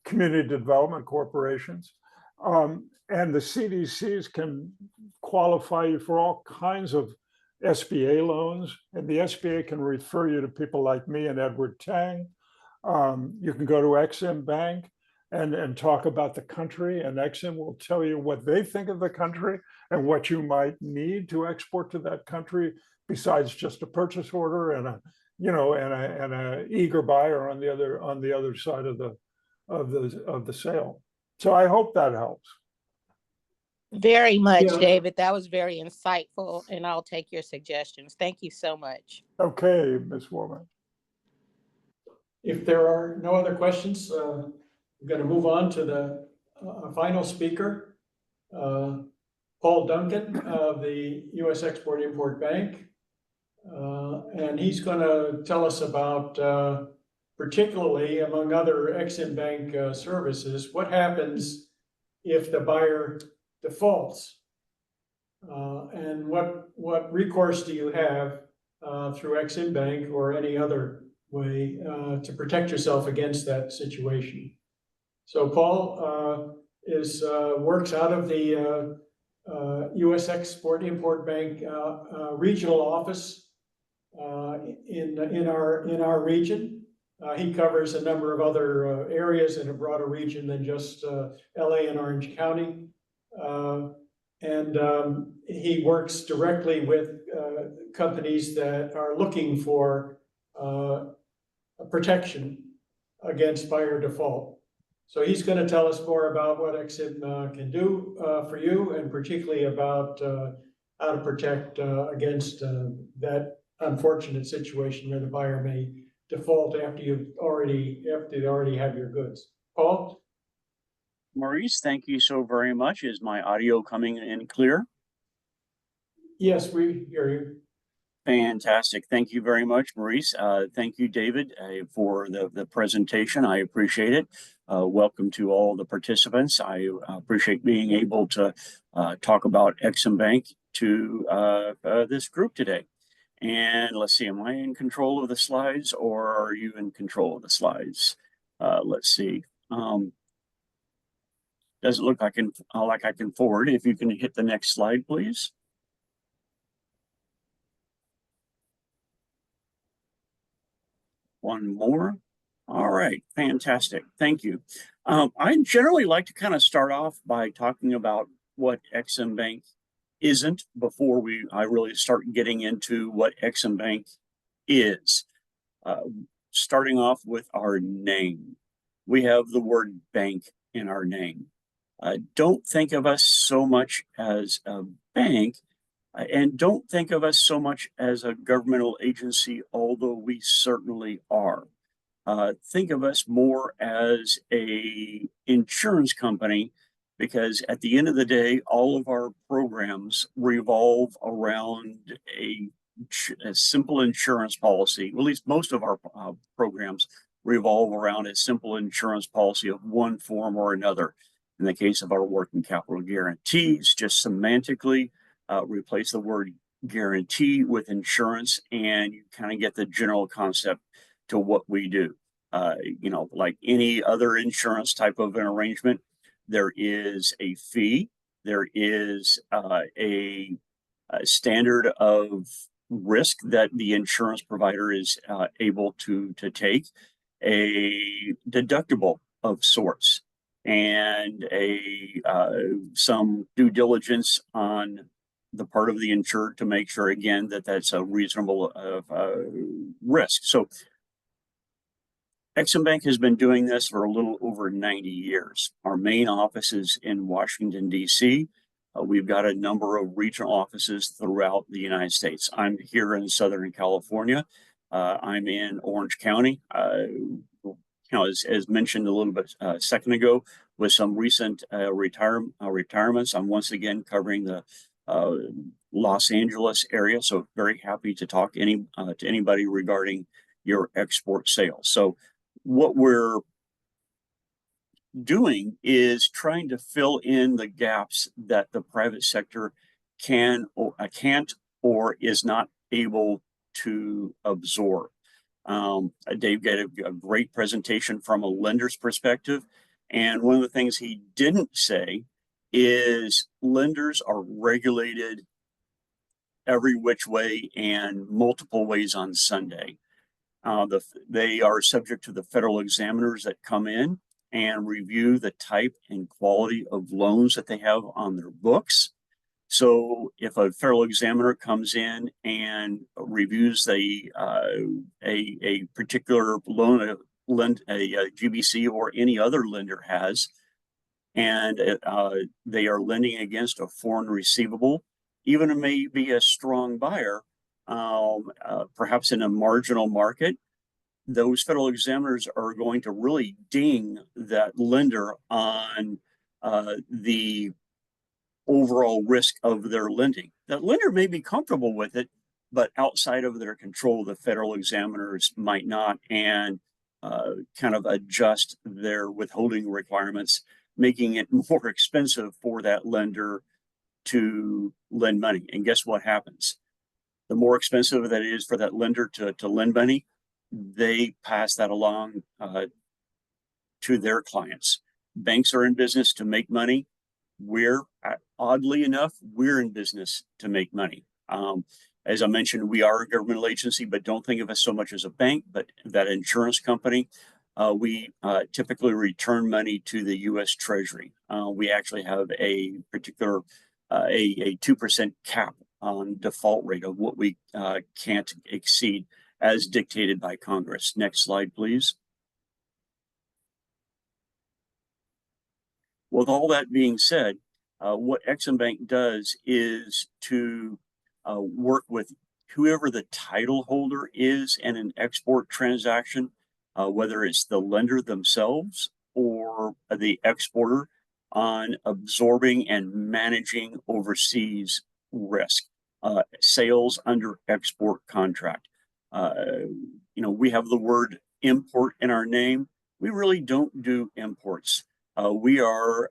community development corporations, and the CDCs can qualify you for all kinds of SBA loans, and the SBA can refer you to people like me and Edward Tang. You can go to Exim Bank and talk about the country, and Exim will tell you what they think of the country and what you might need to export to that country, besides just a purchase order and a eager buyer on the other side of the sale. So I hope that helps. Very much, Yeah. David. That was very insightful, and I'll take your suggestions. Thank you so much. Okay, Ms. Warman. If there are no other questions, we're going to move on to the final speaker, Paul Duncan of the U.S. Export-Import Bank. And he's going to tell us about, particularly among other Exim Bank services, what happens if the buyer defaults, and what recourse do you have through Exim Bank or any other way to protect yourself against that situation. So Paul works out of the U.S. Export-Import Bank regional office in our region. He covers a number of other areas in a broader region than just LA and Orange County. And he works directly with companies that are looking for protection against buyer default. So he's going to tell us more about what EXIM can do for you, and particularly about how to protect against that unfortunate situation where the buyer may default after they already have your goods. Paul? Maurice, thank you so very much. Is my audio coming in clear? Yes, we hear you. Fantastic. Thank you very much, Maurice. Thank you, David, for the presentation. I appreciate it. Welcome to all the participants. I appreciate being able to talk about Exim Bank to this group today. And let's see, am I in control of the slides, or are you in control of the slides? Let's see. Doesn't look like I can forward. If you can hit the next slide, please. One more. All right, fantastic. Thank you. I generally like to kind of start off by talking about what Exim Bank isn't before I really start getting into what Exim Bank is. Starting off with our name. We have the word bank in our name. Don't think of us so much as a bank, and don't think of us so much as a governmental agency, although we certainly are. Think of us more as a insurance company, because at the end of the day, all of our programs revolve around a simple insurance policy. At least most of our programs revolve around a simple insurance policy of one form or another. In the case of our working capital guarantees, just semantically replace the word guarantee with insurance, and you kind of get the general concept to what we do. You know, like any other insurance type of an arrangement, there is a fee, there is a standard of risk that the insurance provider is able to take, a deductible of sorts, and some due diligence on the part of the insured to make sure, again, that that's a reasonable risk. So Exim Bank has been doing this for a little over 90 years. Our main office is in Washington, D.C. We've got a number of regional offices throughout the United States. I'm here in Southern California. I'm in Orange County. As mentioned a little bit a second ago, with some recent retirements, I'm once again covering the Los Angeles area. So very happy to talk to anybody regarding your export sales. So what we're doing is trying to fill in the gaps that the private sector can't or is not able to absorb. Dave gave a great presentation from a lender's perspective. And one of the things he didn't say is lenders are regulated every which way and multiple ways on Sunday. They are subject to the federal examiners that come in and review the type and quality of loans that they have on their books. So if a federal examiner comes in and reviews a particular loan, a GBC or any other lender has, and they are lending against a foreign receivable, even it may be a strong buyer, perhaps in a marginal market, those federal examiners are going to really ding that lender on the overall risk of their lending. That lender may be comfortable with it, but outside of their control, the federal examiners might not, and kind of adjust their withholding requirements, making it more expensive for that lender to lend money. And guess what happens? The more expensive that it is for that lender to lend money, they pass that along to their clients. Banks are in business to make money. Oddly enough, we're in business to make money. As I mentioned, we are a governmental agency, but don't think of us so much as a bank, but that insurance company. We typically return money to the U.S. Treasury. We actually have a particular a 2% cap on default rate of what we can't exceed as dictated by Congress. Next slide, please. With all that being said, what Ex-Im Bank does is to work with whoever the title holder is in an export transaction, whether it's the lender themselves or the exporter, on absorbing and managing overseas risk, sales under export contract. We have the word import in our name. We really don't do imports. We are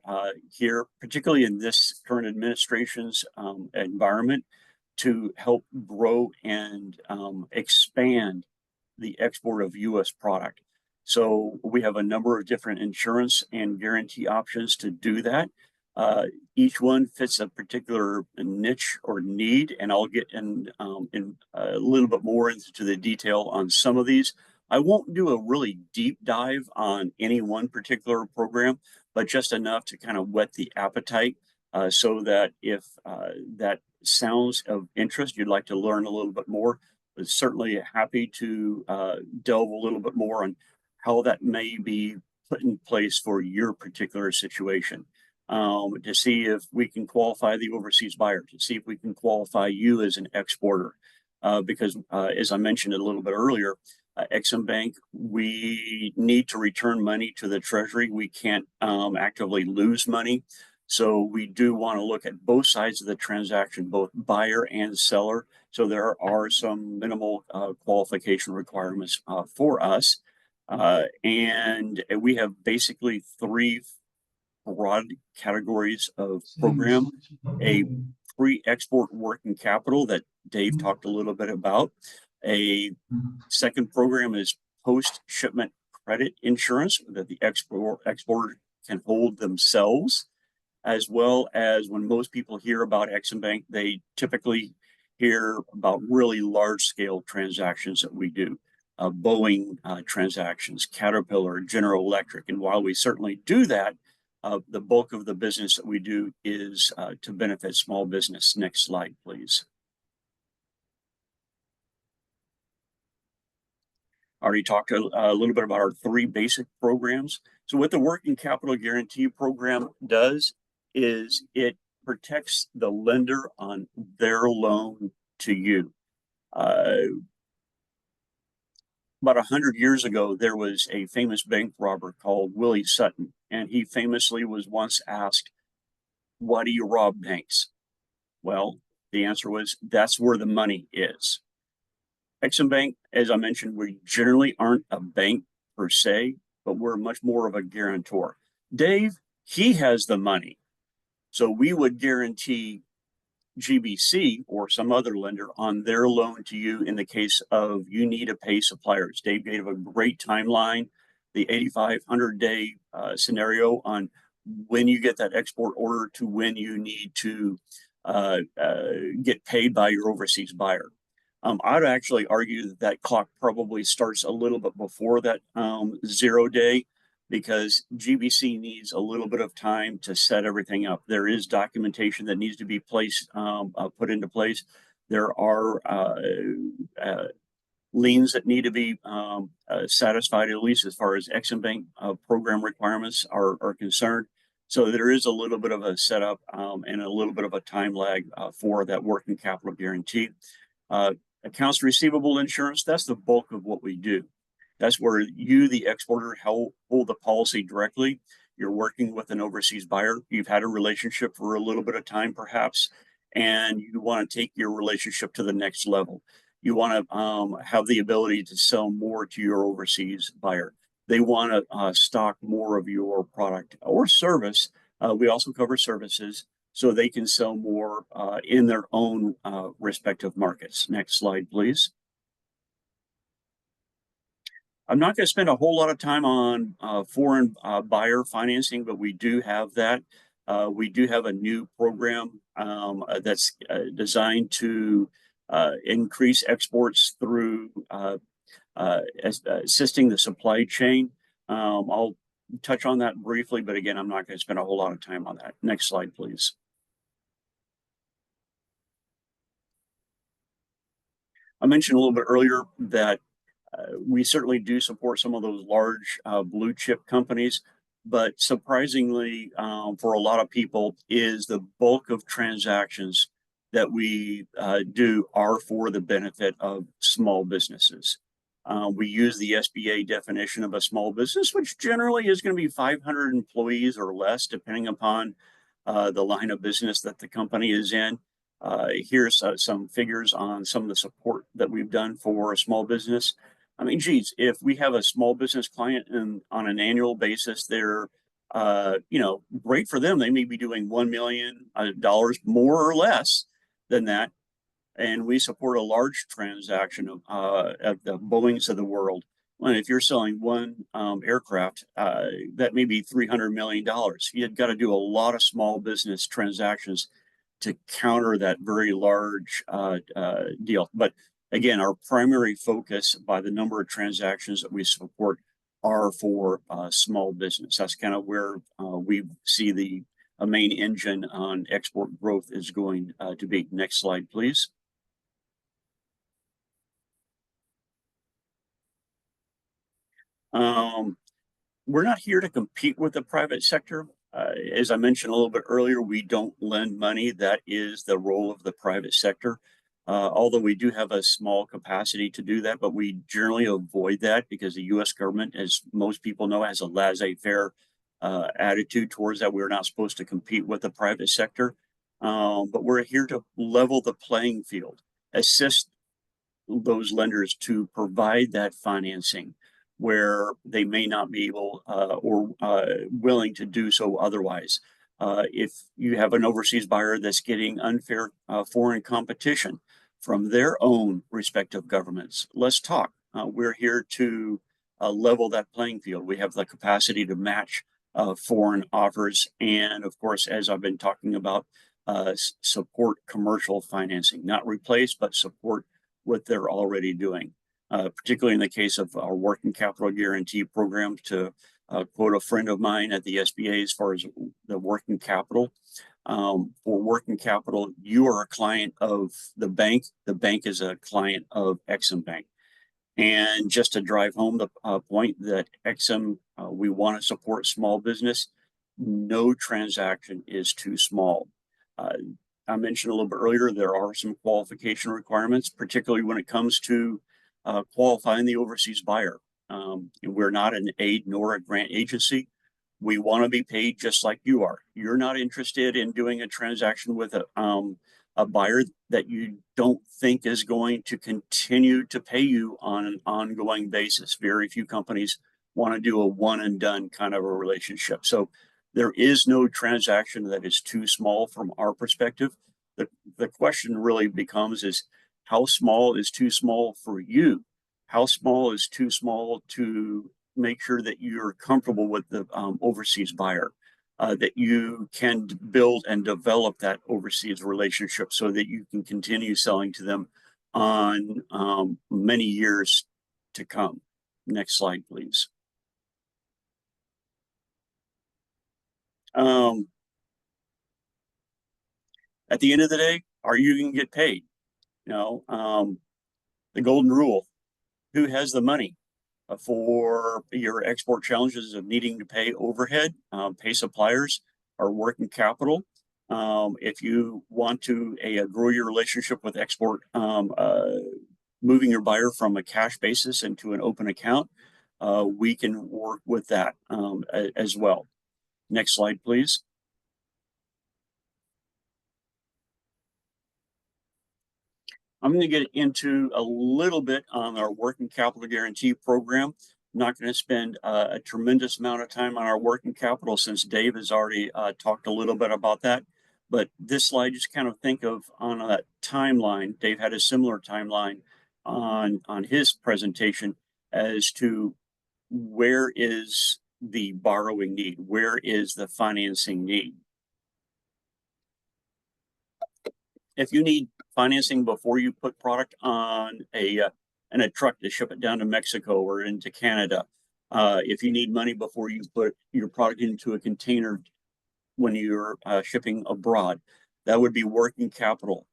here, particularly in this current administration's environment, to help grow and expand the export of U.S. product. So we have a number of different insurance and guarantee options to do that. Each one fits a particular niche or need, and I'll get in a little bit more into the detail on some of these. I won't do a really deep dive on any one particular program, but just enough to kind of whet the appetite, so that if that sounds of interest, you'd like to learn a little bit more, but certainly happy to delve a little bit more on how that may be put in place for your particular situation, to see if we can qualify the overseas buyer, to see if we can qualify you as an exporter. Because as I mentioned a little bit earlier, Ex-Im Bank, we need to return money to the Treasury. We can't actively lose money. So we do want to look at both sides of the transaction, both buyer and seller. So there are some minimal qualification requirements for us. And we have basically three broad categories of program: a pre-export working capital that Dave talked a little bit about. A second program is post-shipment credit insurance that the exporter can hold themselves, as well as when most people hear about Ex-Im Bank, they typically hear about really large-scale transactions that we do. Boeing transactions, Caterpillar, General Electric. And while we certainly do that, the bulk of the business that we do is to benefit small business. Next slide, please. I already talked a little bit about our three basic programs. So what the working capital guarantee program does is it protects the lender on their loan to you. About 100 years ago, there was a famous bank robber called Willie Sutton, and he famously was once asked, "Why do you rob banks?" Well, the answer was, that's where the money is. Ex-Im Bank, as I mentioned, we generally aren't a bank per se, but we're much more of a guarantor. Dave, he has the money. So we would guarantee GBC or some other lender on their loan to you in the case of you need to pay suppliers. Dave gave a great timeline, the 8,500-day scenario on when you get that export order to when you need to get paid by your overseas buyer. I'd actually argue that that clock probably starts a little bit before that 0 day, because GBC needs a little bit of time to set everything up. There is documentation that needs to be placed, put into place. There are liens that need to be satisfied, at least as far as Ex-Im Bank program requirements are concerned. So there is a little bit of a setup and a little bit of a time lag for that working capital guarantee. Accounts receivable insurance, that's the bulk of what we do. That's where you, the exporter, hold the policy directly. You're working with an overseas buyer. You've had a relationship for a little bit of time, perhaps, and you want to take your relationship to the next level. You want to have the ability to sell more to your overseas buyer. They want to stock more of your product or service. We also cover services, so they can sell more in their own respective markets. Next slide, please. I'm not going to spend a whole lot of time on foreign buyer financing, but we do have that. We do have a new program that's designed to increase exports through assisting the supply chain. I'll touch on that briefly, but again, I'm not going to spend a whole lot of time on that. Next slide, please. I mentioned a little bit earlier that we certainly do support some of those large blue chip companies, but surprisingly, for a lot of people, is the bulk of transactions that we do are for the benefit of small businesses. We use the SBA definition of a small business, which generally is going to be 500 employees or less, depending upon the line of business that the company is in. Here's some figures on some of the support that we've done for a small business. I mean, geez, if we have a small business client and on an annual basis, they're, great for them. They may be doing $1 million more or less than that. And we support a large transaction of the Boeings of the world. Well, if you're selling one aircraft, that may be $300 million. You've got to do a lot of small business transactions to counter that very large deal. But again, our primary focus by the number of transactions that we support are for small business. That's kind of where we see the main engine on export growth is going to be. Next slide, please. We're not here to compete with the private sector. As I mentioned a little bit earlier, we don't lend money. That is the role of the private sector. Although we do have a small capacity to do that, but we generally avoid that because the U.S. government, as most people know, has a laissez-faire attitude towards that. We're not supposed to compete with the private sector, but we're here to level the playing field, assist those lenders to provide that financing where they may not be able or willing to do so otherwise. If you have an overseas buyer that's getting unfair foreign competition from their own respective governments, let's talk. We're here to level that playing field. We have the capacity to match foreign offers. And of course, as I've been talking about, support commercial financing, not replace, but support what they're already doing. Particularly in the case of our working capital guarantee program, to quote a friend of mine at the SBA as far as the working capital. For working capital, you are a client of the bank is a client of Ex-Im Bank. And just to drive home the point that Ex-Im, we want to support small business, no transaction is too small. I mentioned a little bit earlier, there are some qualification requirements, particularly when it comes to qualifying the overseas buyer. We're not an aid nor a grant agency. We want to be paid just like you are. You're not interested in doing a transaction with a buyer that you don't think is going to continue to pay you on an ongoing basis. Very few companies want to do a one and done kind of a relationship. So there is no transaction that is too small from our perspective. The question really becomes is, how small is too small for you? How small is too small to make sure that you're comfortable with the overseas buyer, that you can build and develop that overseas relationship so that you can continue selling to them on many years to come. Next slide, please. At the end of the day, are you going to get paid? The golden rule, who has the money for your export challenges of needing to pay overhead, pay suppliers, or working capital? If you want to grow your relationship with export, moving your buyer from a cash basis into an open account, we can work with that as well. Next slide, please. I'm going to get into a little bit on our working capital guarantee program. I'm not going to spend a tremendous amount of time on our working capital since Dave has already talked a little bit about that. But this slide, just kind of think of on that timeline. Dave had a similar timeline on his presentation as to where is the borrowing need, where is the financing need. If you need financing before you put product on a truck to ship it down to Mexico or into Canada, if you need money before you put your product into a container when you're shipping abroad, that would be working capital.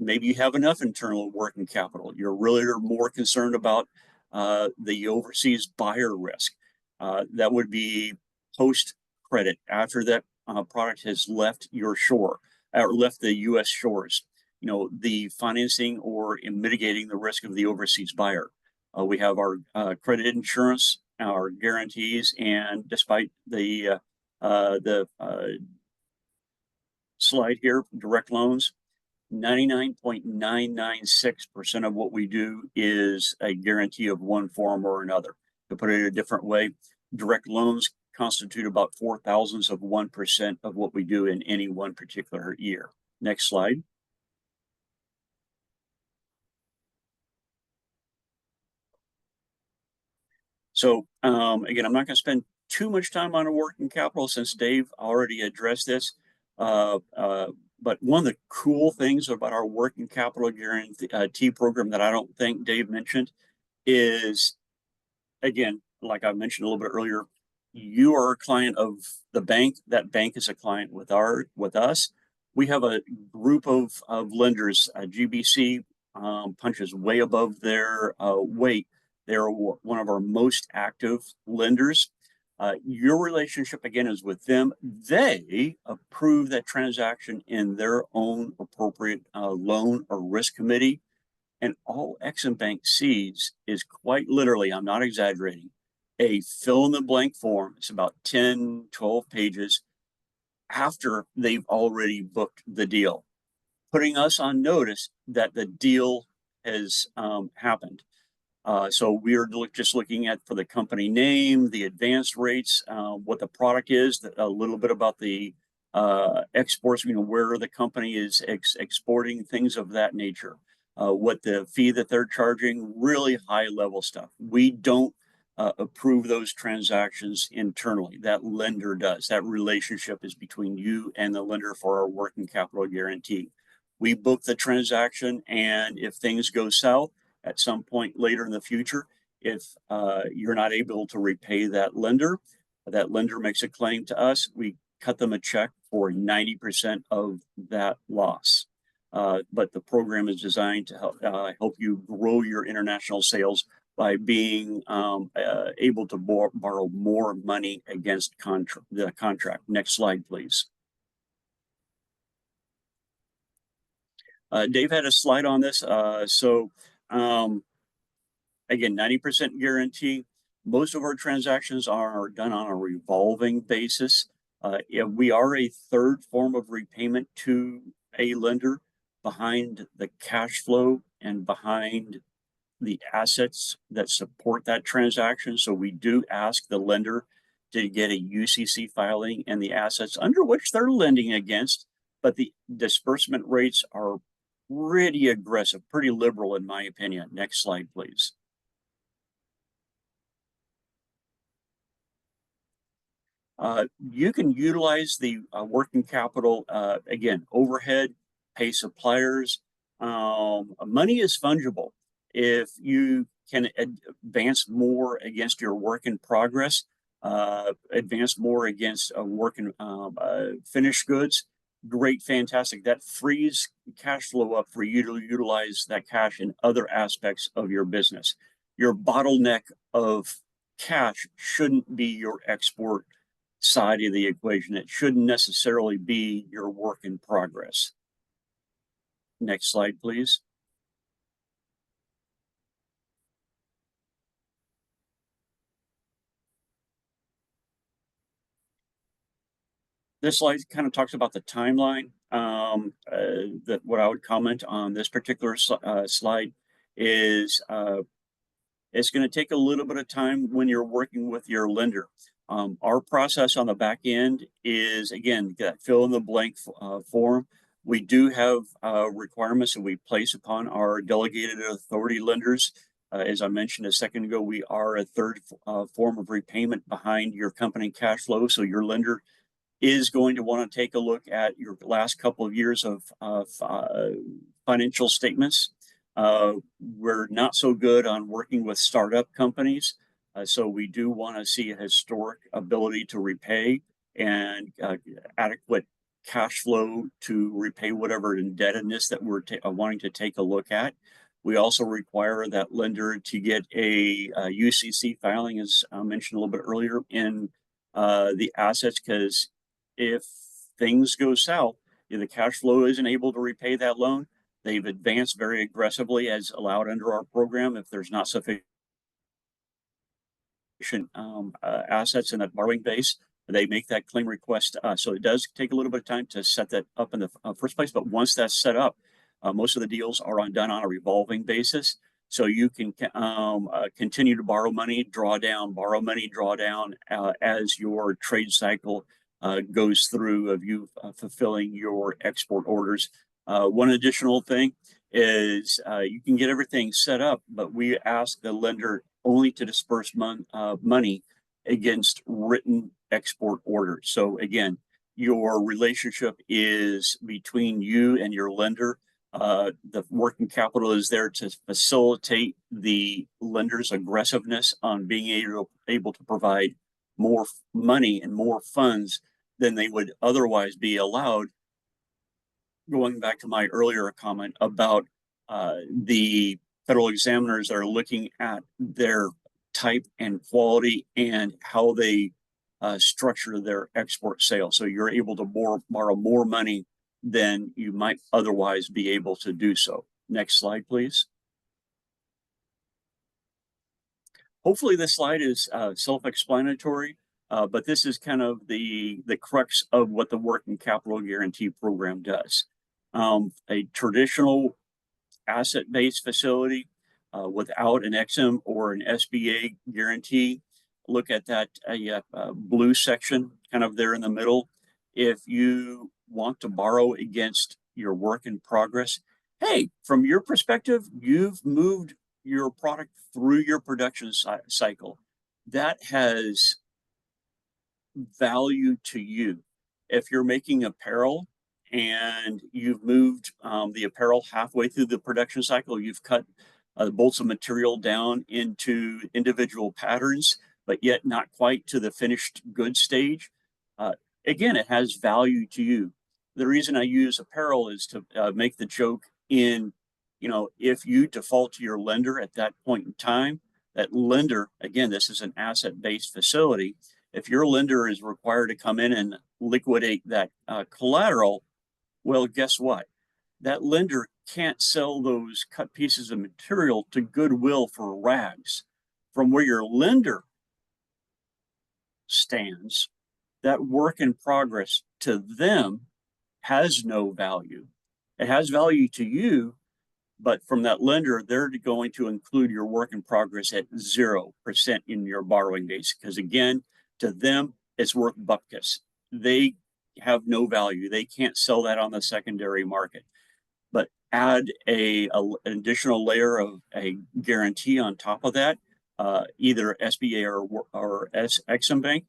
maybe you have enough internal working capital. You're really more concerned about the overseas buyer risk. That would be post credit after that product has left your shore or left the U.S. shores. You know, the financing or in mitigating the risk of the overseas buyer. We have our credit insurance, our guarantees, and despite the slide here, direct loans, 99.996% of what we do is a guarantee of one form or another. To put it a different way, direct loans constitute about 0.004% of what we do in any one particular year. Next slide. So again, I'm not going to spend too much time on a working capital since Dave already addressed this. But one of the cool things about our working capital guarantee program that I don't think Dave mentioned is, again, like I mentioned a little bit earlier, you are a client of the bank. That bank is a client with us. We have a group of lenders. GBC punches way above their weight. They're one of our most active lenders. Your relationship, again, is with them. They approve that transaction in their own appropriate loan or risk committee. And all Ex-Im Bank sees is quite literally, I'm not exaggerating, a fill in the blank form. It's about 10, 12 pages after they've already booked the deal, putting us on notice that the deal has happened. So we're just looking at for the company name, the advance rates, what the product is, a little bit about the exports, you know, where the company is exporting, things of that nature, what the fee that they're charging, really high level stuff. We don't approve those transactions internally. That lender does. That relationship is between you and the lender for our working capital guarantee. We book the transaction, and if things go south, at some point later in the future, if you're not able to repay that lender makes a claim to us, we cut them a check for 90% of that loss. But the program is designed to help you grow your international sales by being able to borrow more money against the contract. Next slide, please. Dave had a slide on this. Again, 90% guarantee. Most of our transactions are done on a revolving basis. We are a third form of repayment to a lender behind the cash flow and behind the assets that support that transaction. So we do ask the lender to get a UCC filing and the assets under which they're lending against, but the disbursement rates are pretty aggressive, pretty liberal in my opinion. Next slide, please. You can utilize the working capital, again, overhead, pay suppliers. Money is fungible. If you can advance more against your work in progress, advance more against work in finished goods, great, fantastic. That frees cash flow up for you to utilize that cash in other aspects of your business. Your bottleneck of cash shouldn't be your export side of the equation. It shouldn't necessarily be your work in progress. Next slide, please. This slide kind of talks about the timeline. That what I would comment on this particular slide is it's going to take a little bit of time when you're working with your lender. Our process on the back end is, again, that fill in the blank form. We do have requirements that we place upon our delegated authority lenders. As I mentioned a second ago, we are a third form of repayment behind your company cash flow. So your lender is going to want to take a look at your last couple of years of financial statements. We're not so good on working with startup companies. So we do want to see a historic ability to repay and adequate cash flow to repay whatever indebtedness that we're wanting to take a look at. We also require that lender to get a UCC filing, as I mentioned a little bit earlier, in the assets, because if things go south, if the cash flow isn't able to repay that loan, they've advanced very aggressively as allowed under our program. If there's not sufficient assets in that borrowing base, they make that claim request to us. So it does take a little bit of time to set that up in the first place. But once that's set up, most of the deals are done on a revolving basis. So you can continue to borrow money, draw down, borrow money, draw down as your trade cycle goes through of you fulfilling your export orders. One additional thing is you can get everything set up, but we ask the lender only to disperse money against written export orders. So again, your relationship is between you and your lender. The working capital is there to facilitate the lender's aggressiveness on being able to provide more money and more funds than they would otherwise be allowed. Going back to my earlier comment about the federal examiners that are looking at their type and quality and how they structure their export sales. So you're able to borrow more money than you might otherwise be able to do so. Next slide, please. Hopefully this slide is self-explanatory, but this is kind of the crux of what the working capital guarantee program does. A traditional asset-based facility without an EXIM or an SBA guarantee, look at that blue section kind of there in the middle. If you want to borrow against your work in progress, hey, from your perspective, you've moved your product through your production cycle. That has value to you. If you're making apparel and you've moved the apparel halfway through the production cycle, you've cut bolts of material down into individual patterns, but yet not quite to the finished goods stage. Again, it has value to you. The reason I use apparel is to make the joke in, if you default to your lender at that point in time, that lender, again, this is an asset-based facility. If your lender is required to come in and liquidate that collateral, well, guess what? That lender can't sell those cut pieces of material to Goodwill for rags. From where your lender stands, that work in progress to them has no value. It has value to you, but from that lender, they're going to include your work in progress at 0% in your borrowing base. Because again, to them, it's worth bupkis. They have no value. They can't sell that on the secondary market. But add an additional layer of a guarantee on top of that, either SBA or EXIM Bank,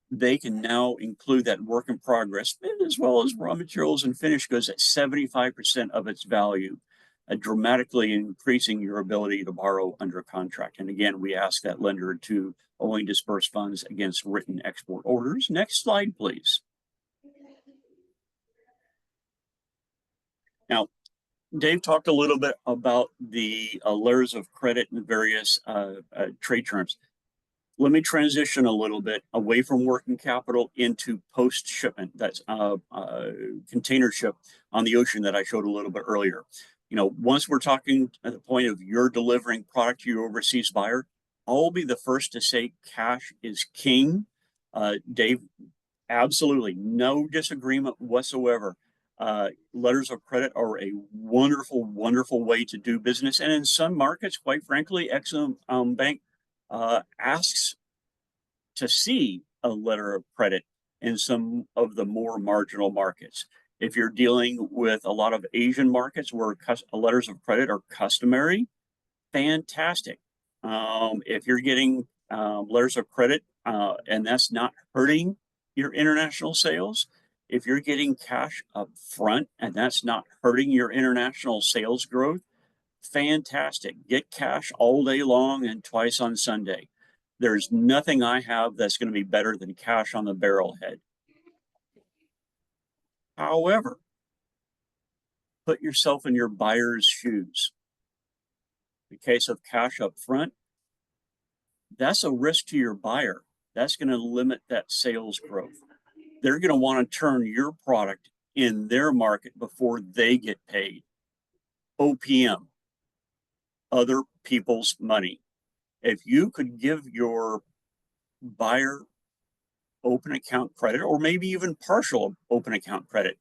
they can now include that work in progress as well as raw materials and finished goods at 75% of its value, dramatically increasing your ability to borrow under contract. And again, we ask that lender to only disperse funds against written export orders. Next slide, please. Now, Dave talked a little bit about the letters of credit and various trade terms. Let me transition a little bit away from working capital into post-shipment. That's container ship on the ocean that I showed a little bit earlier. Once we're talking at the point of you're delivering product to your overseas buyer, I'll be the first to say cash is king. Dave, absolutely no disagreement whatsoever. Letters of credit are a wonderful, wonderful way to do business. And in some markets, quite frankly, EXIM Bank asks to see a letter of credit in some of the more marginal markets. If you're dealing with a lot of Asian markets where letters of credit are customary, fantastic. If you're getting letters of credit and that's not hurting your international sales, if you're getting cash up front and that's not hurting your international sales growth, fantastic. Get cash all day long and twice on Sunday. There's nothing I have that's going to be better than cash on the barrelhead. However, put yourself in your buyer's shoes. In the case of cash up front, that's a risk to your buyer. That's going to limit that sales growth. They're going to want to turn your product in their market before they get paid. OPM, other people's money. If you could give your buyer open account credit, or maybe even partial open account credit,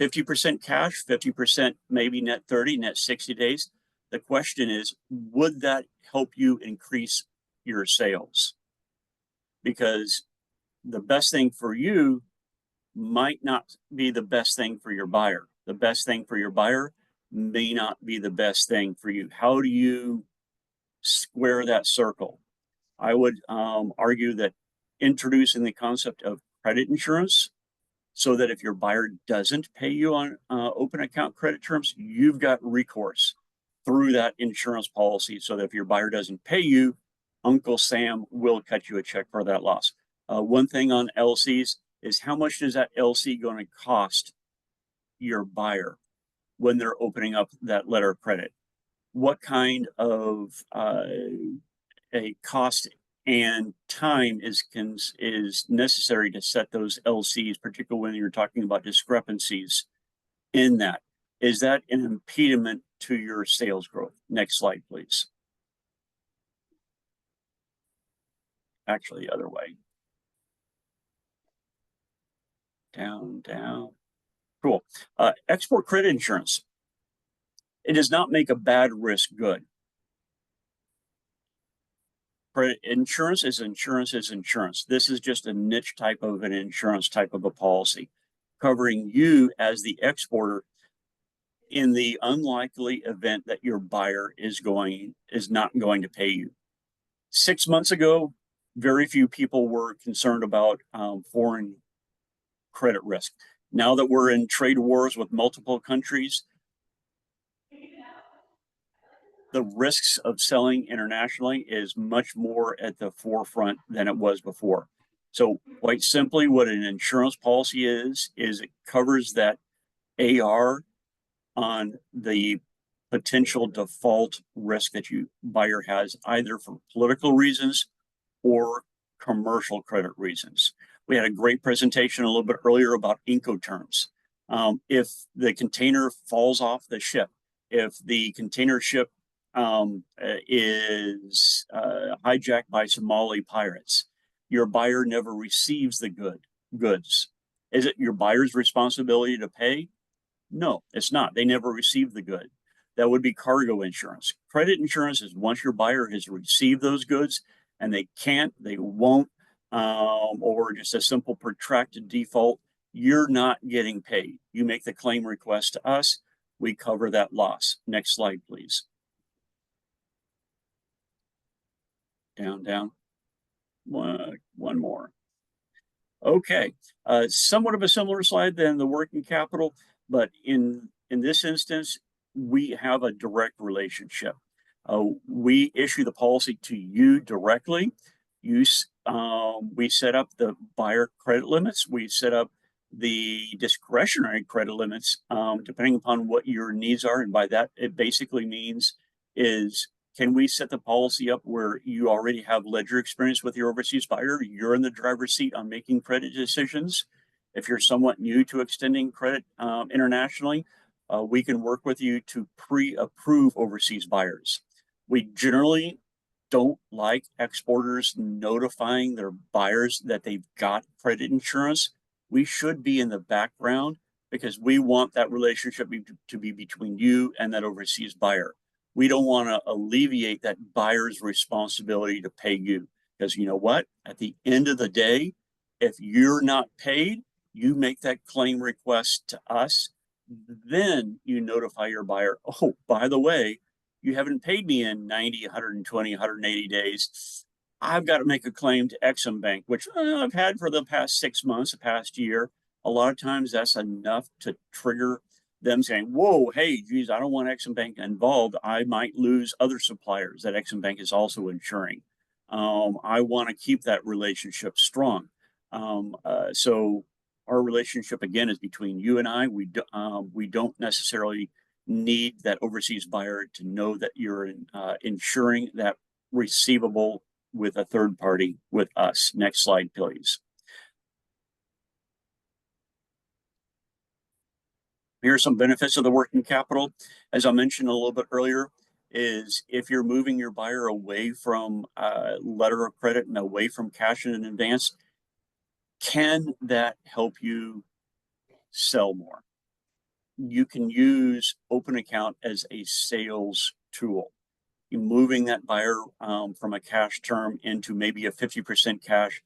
50% cash, 50% maybe net 30, net 60 days. The question is, would that help you increase your sales? Because the best thing for you might not be the best thing for your buyer. The best thing for your buyer may not be the best thing for you. How do you square that circle? I would argue that introducing the concept of credit insurance, so that if your buyer doesn't pay you on open account credit terms, you've got recourse through that insurance policy, so that if your buyer doesn't pay you, Uncle Sam will cut you a check for that loss. One thing on LCs is, how much is that LC going to cost your buyer when they're opening up that letter of credit? What kind of a cost and time is necessary to set those LCs, particularly when you're talking about discrepancies in that? Is that an impediment to your sales growth? Next slide, please. Actually, the other way. Down, down. Cool. Export credit insurance. It does not make a bad risk good. Credit insurance is insurance is insurance. This is just a niche type of an insurance type of a policy, covering you as the exporter in the unlikely event that your buyer is not going to pay you. 6 months ago, very few people were concerned about foreign credit risk. Now that we're in trade wars with multiple countries, the risks of selling internationally is much more at the forefront than it was before. So quite simply, what an insurance policy is it covers that AR on the potential default risk that your buyer has, either for political reasons or commercial credit reasons. We had a great presentation a little bit earlier about Incoterms. If the container falls off the ship, if the container ship is hijacked by Somali pirates, your buyer never receives the goods. Is it your buyer's responsibility to pay? No, it's not. They never receive the good. That would be cargo insurance. Credit insurance is once your buyer has received those goods and they won't, or just a simple protracted default, you're not getting paid. You make the claim request to us, we cover that loss. Next slide, please. Down, down. One more. Okay, somewhat of a similar slide than the working capital, but in this instance, we have a direct relationship. We issue the policy to you directly. We set up the buyer credit limits. We set up the discretionary credit limits, depending upon what your needs are. And by that, it basically means is, can we set the policy up where you already have ledger experience with your overseas buyer? You're in the driver's seat on making credit decisions. If you're somewhat new to extending credit internationally, we can work with you to pre-approve overseas buyers. We generally don't like exporters notifying their buyers that they've got credit insurance. We should be in the background because we want that relationship to be between you and that overseas buyer. We don't want to alleviate that buyer's responsibility to pay you, because you know what? At the end of the day, if you're not paid, you make that claim request to us, then you notify your buyer, oh, by the way, you haven't paid me in 90, 120, 180 days. I've got to make a claim to Exim Bank, which I've had for the past 6 months, the past year. A lot of times that's enough to trigger them saying, whoa, hey, geez, I don't want Exim Bank involved. I might lose other suppliers that Exim Bank is also insuring. I want to keep that relationship strong. So our relationship again is between you and I. We don't necessarily need that overseas buyer to know that you're insuring that receivable with a third party with us. Next slide, please. Here are some benefits of the working capital. As I mentioned a little bit earlier, is if you're moving your buyer away from letter of credit and away from cash in advance, can that help you sell more? You can use open account as a sales tool. You're moving that buyer from a cash term into maybe a 50% cash,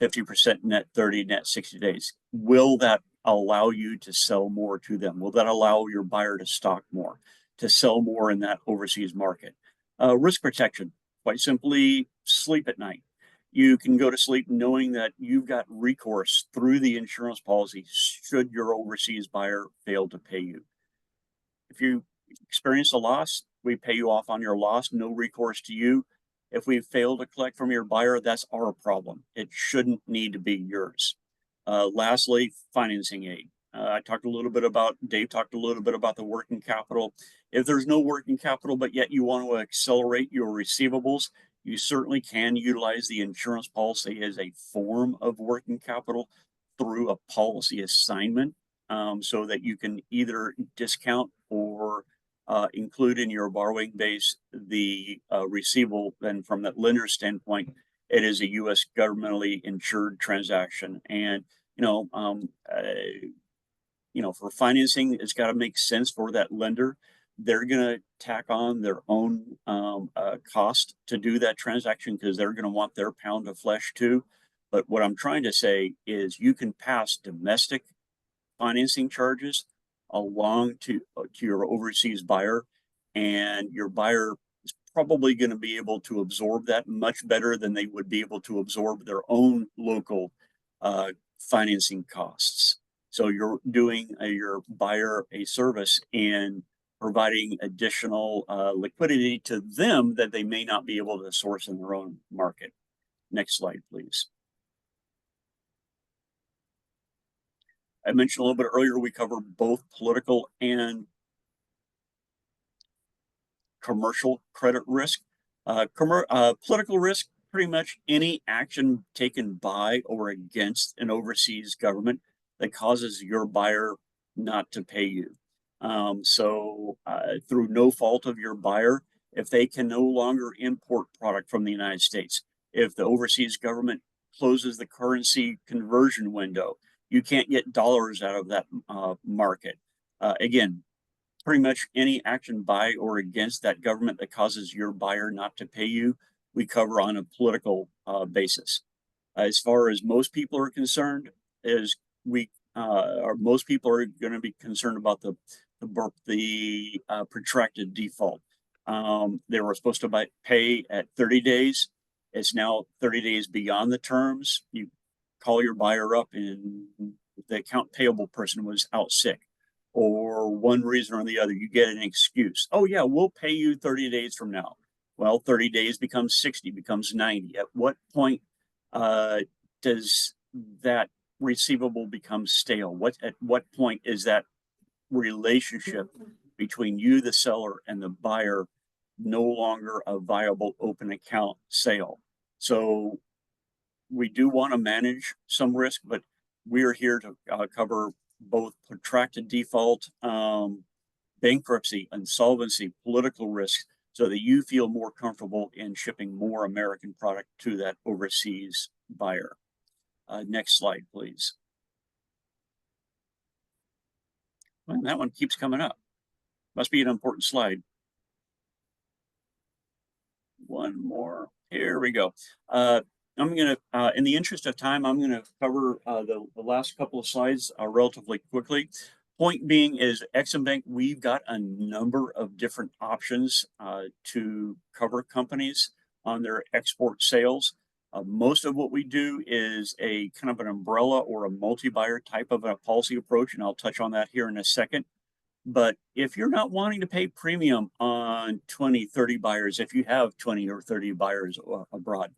50% net 30, net 60 days. Will that allow you to sell more to them? Will that allow your buyer to stock more, to sell more in that overseas market? Risk protection, quite simply, sleep at night. You can go to sleep knowing that you've got recourse through the insurance policy should your overseas buyer fail to pay you. If you experience a loss, we pay you off on your loss, no recourse to you. If we fail to collect from your buyer, that's our problem. It shouldn't need to be yours. Lastly, financing aid. Dave talked a little bit about the working capital. If there's no working capital, but yet you want to accelerate your receivables, you certainly can utilize the insurance policy as a form of working capital through a policy assignment, so that you can either discount or include in your borrowing base the receivable. And from that lender standpoint, it is a U.S. governmentally insured transaction. And for financing, it's got to make sense for that lender. They're going to tack on their own cost to do that transaction because they're going to want their pound of flesh too. But what I'm trying to say is you can pass domestic financing charges along to your overseas buyer, and your buyer is probably going to be able to absorb that much better than they would be able to absorb their own local financing costs. So you're doing your buyer a service and providing additional liquidity to them that they may not be able to source in their own market. Next slide, please. I mentioned a little bit earlier, we cover both political and commercial credit risk. Political risk, pretty much any action taken by or against an overseas government that causes your buyer not to pay you. Through no fault of your buyer, if they can no longer import product from the United States, if the overseas government closes the currency conversion window, you can't get dollars out of that market. Again, pretty much any action by or against that government that causes your buyer not to pay you, we cover on a political basis. As far as most people are concerned, most people are going to be concerned about the protracted default. They were supposed to pay at 30 days. It's now 30 days beyond the terms. You call your buyer up and the account payable person was out sick, or one reason or the other, you get an excuse. Oh yeah, we'll pay you 30 days from now. Well, 30 days becomes 60, becomes 90. At what point does that receivable become stale? At what point is that relationship between you, the seller, and the buyer no longer a viable open account sale? So we do want to manage some risk, but we're here to cover both protracted default, bankruptcy, insolvency, political risk, so that you feel more comfortable in shipping more American product to that overseas buyer. Next slide, please. Well, that one keeps coming up. Must be an important slide. One more. Here we go. I'm going to, in the interest of time, I'm going to cover the last couple of slides relatively quickly. Point being is Ex-Im Bank, we've got a number of different options to cover companies on their export sales. Most of what we do is a kind of an umbrella or a multi-buyer type of a policy approach, and I'll touch on that here in a second. But if you're not wanting to pay premium on 20, 30 buyers, if you have 20 or 30 buyers abroad,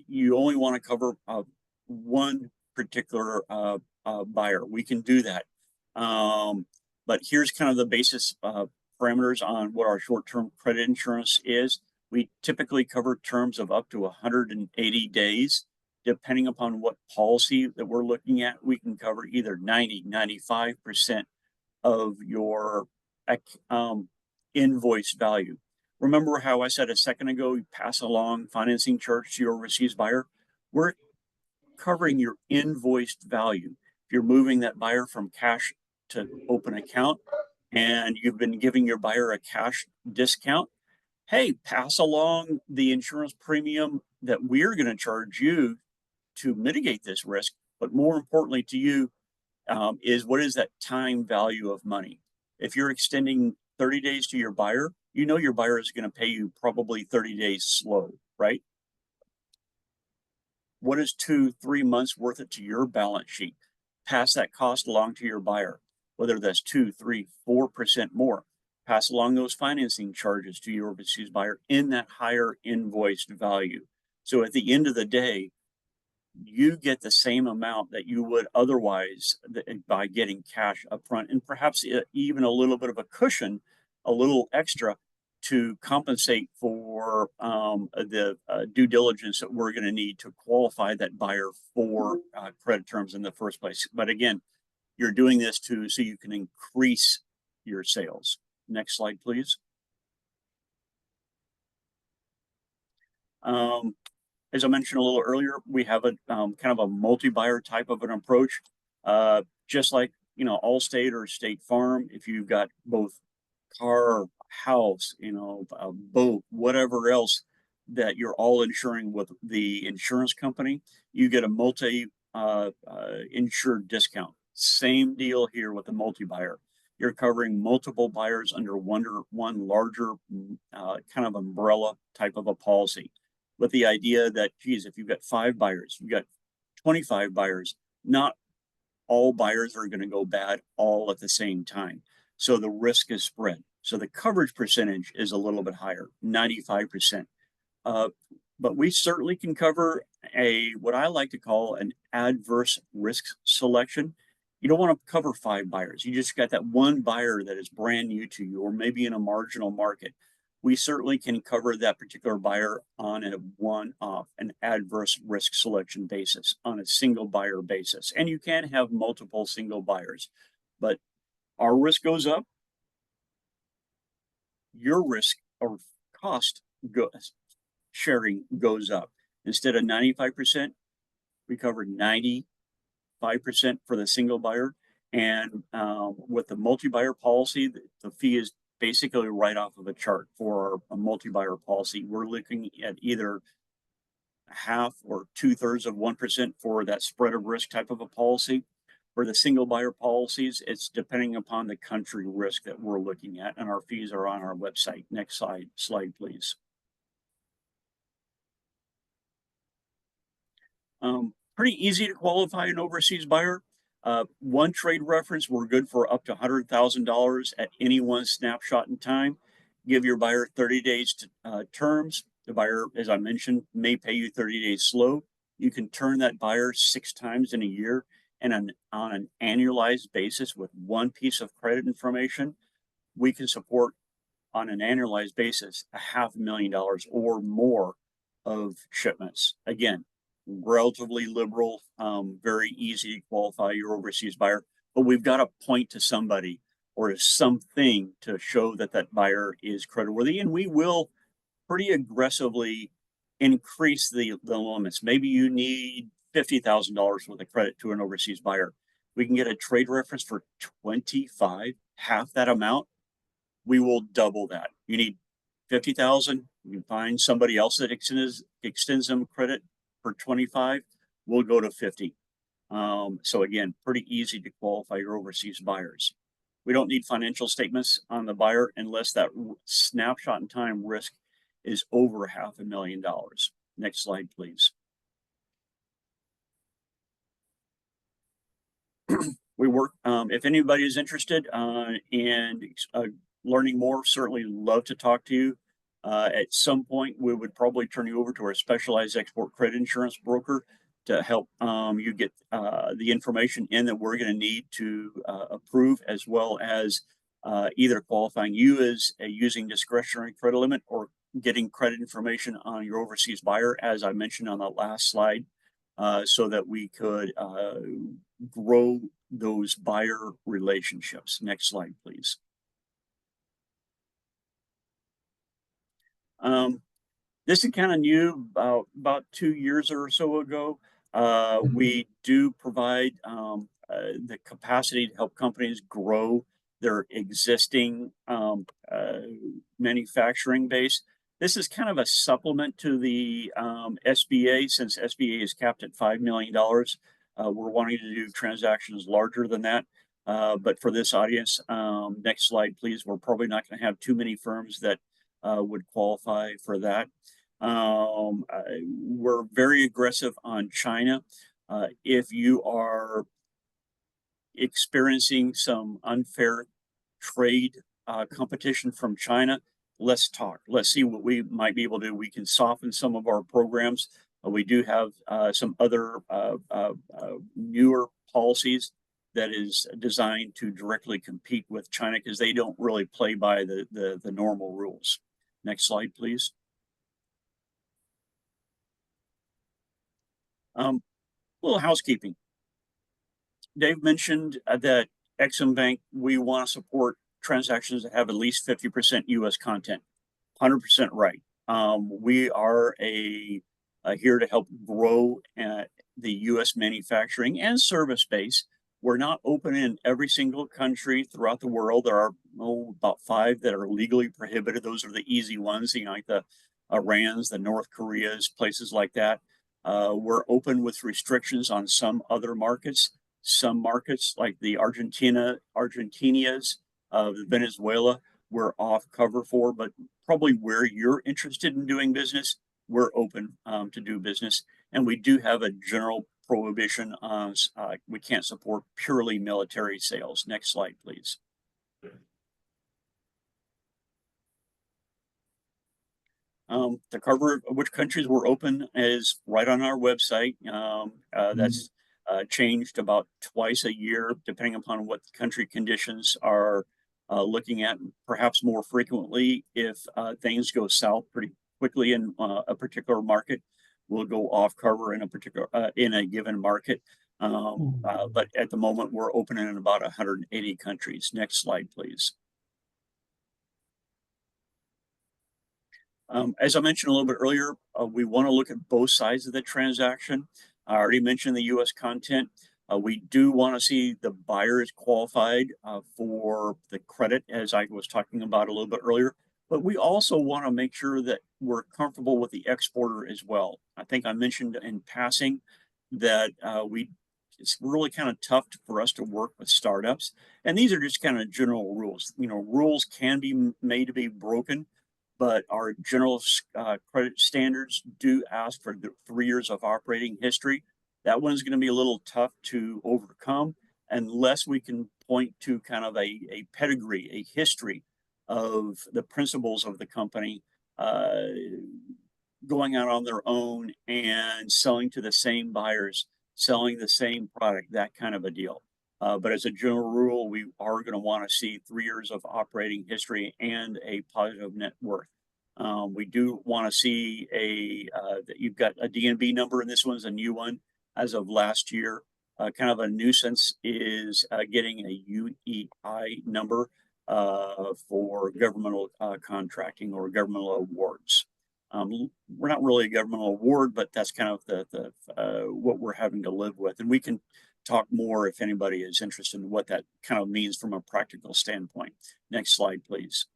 you only want to cover one particular buyer. We can do that. But here's kind of the basis parameters on what our short-term credit insurance is. We typically cover terms of up to 180 days. Depending upon what policy that we're looking at, we can cover either 90, 95% of your invoice value. Remember how I said a second ago, you pass along financing charge to your overseas buyer? We're covering your invoiced value. If you're moving that buyer from cash to open account and you've been giving your buyer a cash discount, hey, pass along the insurance premium that we're going to charge you to mitigate this risk. But more importantly to you is what is that time value of money? If you're extending 30 days to your buyer, you know your buyer is going to pay you probably 30 days slow, right? What is 2-3 months worth it to your balance sheet? Pass that cost along to your buyer, whether that's 2, 3, 4% more. Pass along those financing charges to your overseas buyer in that higher invoiced value. So at the end of the day, you get the same amount that you would otherwise by getting cash upfront, and perhaps even a little bit of a cushion, a little extra to compensate for the due diligence that we're going to need to qualify that buyer for credit terms in the first place. But again, you're doing this so you can increase your sales. Next slide, please. As I mentioned a little earlier, we have a kind of a multi-buyer type of an approach. Just like, Allstate or State Farm, if you've got both car, house, a boat, whatever else that you're all insuring with the insurance company, you get a multi insured discount. Same deal here with the multi-buyer. You're covering multiple buyers under one larger kind of umbrella type of a policy, with the idea that, geez, if you've got 5 buyers, you've got 25 buyers, not all buyers are going to go bad all at the same time. So the risk is spread. So the coverage percentage is a little bit higher, 95%. But we certainly can cover what I like to call an adverse risk selection. You don't want to cover 5 buyers. You just got that one buyer that is brand new to you, or maybe in a marginal market. We certainly can cover that particular buyer on a one-off, an adverse risk selection basis, on a single buyer basis. And you can have multiple single buyers, but our risk goes up. Your risk or cost sharing goes up. Instead of 95%, we cover 95% for the single buyer. And with the multi-buyer policy, the fee is basically right off of a chart for a multi-buyer policy. We're looking at either half or 2/3 of 1% for that spread of risk type of a policy. For the single buyer policies, it's depending upon the country risk that we're looking at, and our fees are on our website. Next slide, please. Pretty easy to qualify an overseas buyer. One trade reference, we're good for up to $100,000 at any one snapshot in time. Give your buyer 30 days to terms. The buyer, as I mentioned, may pay you 30 days slow. You can turn that buyer 6 times in a year, and on an annualized basis with one piece of credit information, we can support on an annualized basis $500,000 or more of shipments. Again, relatively liberal, very easy to qualify your overseas buyer, but we've got to point to somebody or something to show that that buyer is creditworthy, and we will pretty aggressively increase the limits. Maybe you need $50,000 worth of credit to an overseas buyer. We can get a trade reference for 25, half that amount. We will double that. You need 50,000. You can find somebody else that extends them credit for 25. We'll go to 50. So again, pretty easy to qualify your overseas buyers. We don't need financial statements on the buyer unless that snapshot in time risk is over $500,000. Next slide, please. We work, if anybody is interested in learning more, certainly love to talk to you. At some point, we would probably turn you over to our specialized export credit insurance broker. to help you get the information in that we're going to need to approve, as well as either qualifying you as using discretionary credit limit or getting credit information on your overseas buyer, as I mentioned on the last slide, so that we could grow those buyer relationships. Next slide, please. This is kind of new, about 2 years or so ago. We do provide the capacity to help companies grow their existing manufacturing base. This is kind of a supplement to the SBA, since SBA is capped at $5 million. We're wanting to do transactions larger than that. But for this audience, next slide, please. We're probably not going to have too many firms that would qualify for that. We're very aggressive on China. If you are experiencing some unfair trade competition from China, let's talk. Let's see what we might be able to do. We can soften some of our programs. We do have some other newer policies that is designed to directly compete with China, because they don't really play by the normal rules. Next slide, please. Little housekeeping. Dave mentioned that Ex-Im Bank, we want to support transactions that have at least 50% U.S. content. 100% right. We are here to help grow the U.S. manufacturing and service base. We're not open in every single country throughout the world. There are about 5 that are legally prohibited. Those are the easy ones, like the Irans, the North Koreas, places like that. We're open with restrictions on some other markets. Some markets like the Argentinias, Venezuela, we're off cover for, but probably where you're interested in doing business, we're open to do business. And we do have a general prohibition on, we can't support purely military sales. Next slide, please. The cover of which countries we're open is right on our website. That's changed about twice a year, depending upon what country conditions are looking at, perhaps more frequently. If things go south pretty quickly in a particular market, we'll go off cover in a particular in a given market. But at the moment, we're open in about 180 countries. Next slide, please. As I mentioned a little bit earlier, we want to look at both sides of the transaction. I already mentioned the U.S. content. We do want to see the buyers qualified for the credit, as I was talking about a little bit earlier. But we also want to make sure that we're comfortable with the exporter as well. I think I mentioned in passing that it's really kind of tough for us to work with startups. And these are just kind of general rules. Rules can be made to be broken, but our general credit standards do ask for the 3 years of operating history. That one's going to be a little tough to overcome unless we can point to kind of a pedigree, a history of the principles of the company going out on their own and selling to the same buyers, selling the same product, that kind of a deal. But as a general rule, we are going to want to see 3 years of operating history and a positive net worth. We do want to see that you've got a DNB number, and this one's a new one as of last year. Kind of a nuisance is getting a UEI number for governmental contracting or governmental awards. We're not really a governmental award, but that's kind of the what we're having to live with. And we can talk more if anybody is interested in what that kind of means from a practical standpoint. Next slide, please.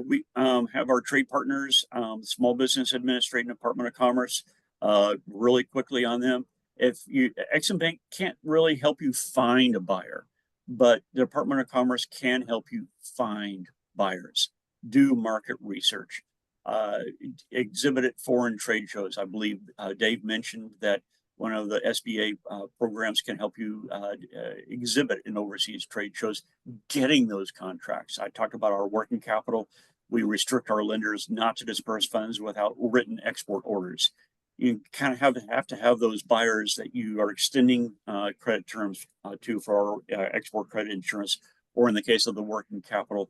We have our trade partners, Small Business Administration, Department of Commerce, really quickly on them. Ex-Im Bank can't really help you find a buyer, but the Department of Commerce can help you find buyers, do market research, exhibit at foreign trade shows. I believe Dave mentioned that one of the SBA programs can help you exhibit in overseas trade shows, getting those contracts. I talked about our working capital we restrict our lenders not to disperse funds without written export orders. You kind of have to have those buyers that you are extending credit terms to for export credit insurance, or in the case of the working capital,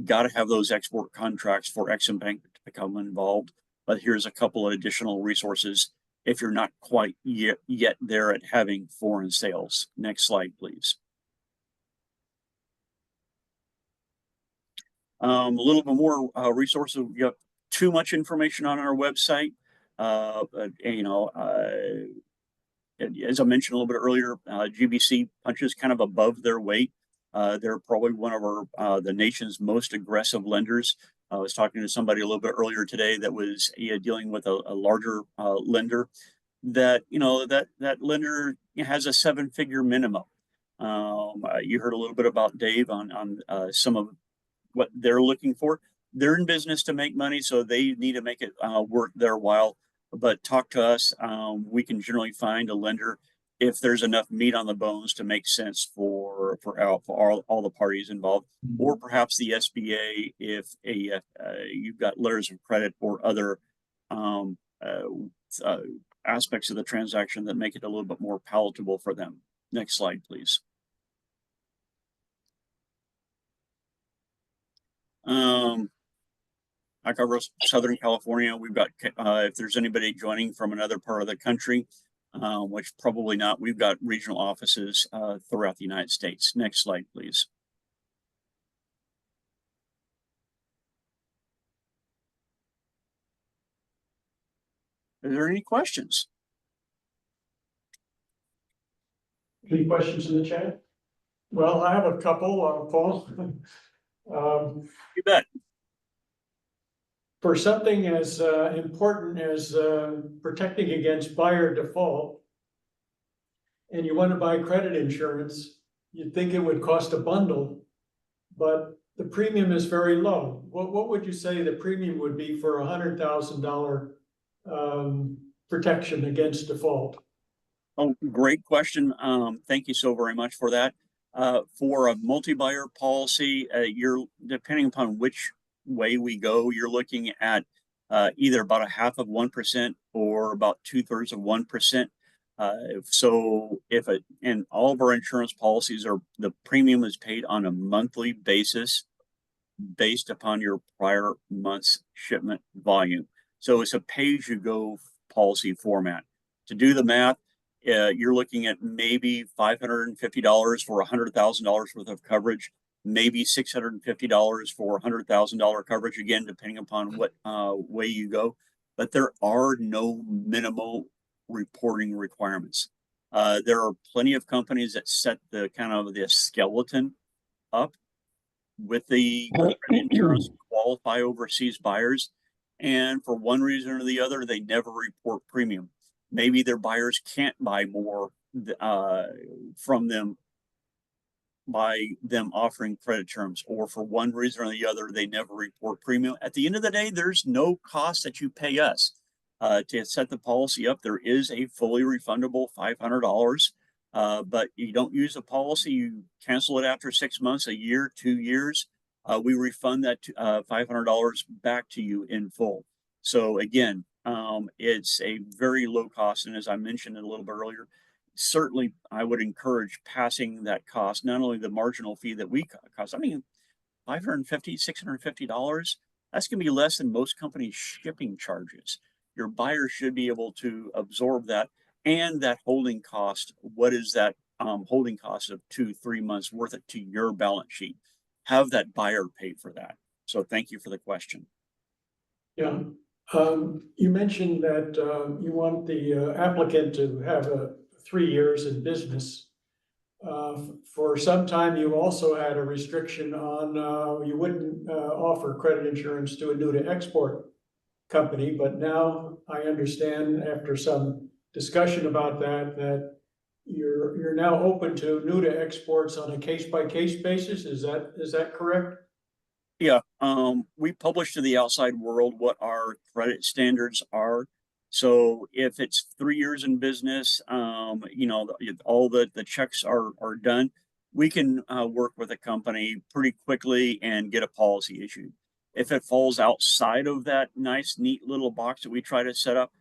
got to have those export contracts for Ex-Im Bank to become involved. But here's a couple of additional resources if you're not quite yet there at having foreign sales. Next slide, please. A little bit more resources. We got too much information on our website. But, you know, as I mentioned a little bit earlier, GBC punches kind of above their weight. They're probably one of the nation's most aggressive lenders. I was talking to somebody a little bit earlier today that was dealing with a larger lender that, you know, that lender has a 7-figure minimum. You heard a little bit about Dave on some of what they're looking for. They're in business to make money, so they need to make it worth their while. But talk to us. We can generally find a lender if there's enough meat on the bones to make sense for all the parties involved, or perhaps the SBA if you've got letters of credit or other aspects of the transaction that make it a little bit more palatable for them. Next slide, please. I cover Southern California. We've got, if there's anybody joining from another part of the country, which probably not, we've got regional offices throughout the United States. Next slide, please. Are there any questions? Any questions in the chat? Well, I have a couple, Paul. You bet. For something as important as protecting against buyer default, and you want to buy credit insurance, you'd think it would cost a bundle, but the premium is very low. What would you say the premium would be for $100,000 protection against default? Oh, great question. Thank you so very much for that. For a multi-buyer policy, you're depending upon which way we go, you're looking at either about 0.5% or about 2/3 of 1%. So and all of our insurance policies the premium is paid on a monthly basis based upon your prior month's shipment volume. So it's a pay-as-you-go policy format. To do the math, you're looking at maybe $550 for $100,000 worth of coverage, maybe $650 for $100,000 coverage, again, depending upon what way you go. But there are no minimal reporting requirements. There are plenty of companies that set the kind of the skeleton up with the insurance to qualify overseas buyers. And for one reason or the other, they never report premium. Maybe their buyers can't buy more from them by them offering credit terms, or for one reason or the other, they never report premium. At the end of the day, there's no cost that you pay us to set the policy up. There is a fully refundable $500, but you don't use the policy, you cancel it after 6 months, a year, 2 years, we refund that $500 back to you in full. So again, it's a very low cost. And as I mentioned a little bit earlier, certainly I would encourage passing that cost, not only the marginal fee that we cost. I mean, $550, $650, that's going to be less than most companies' shipping charges. Your buyer should be able to absorb that, and that holding cost. What is that holding cost of 2-3 months worth it to your balance sheet? Have that buyer pay for that. So thank you for the question. Yeah. You mentioned that you want the applicant to have 3 years in business. For some time, you also had a restriction on you wouldn't offer credit insurance to a new to export company, but now I understand after some discussion about that you're now open to new to exports on a case-by-case basis. Is that correct? Yeah, we publish to the outside world what our credit standards are. So if it's 3 years in business, you know, all the checks are done, we can work with a company pretty quickly and get a policy issued. If it falls outside of that nice, neat little box that we try to set up,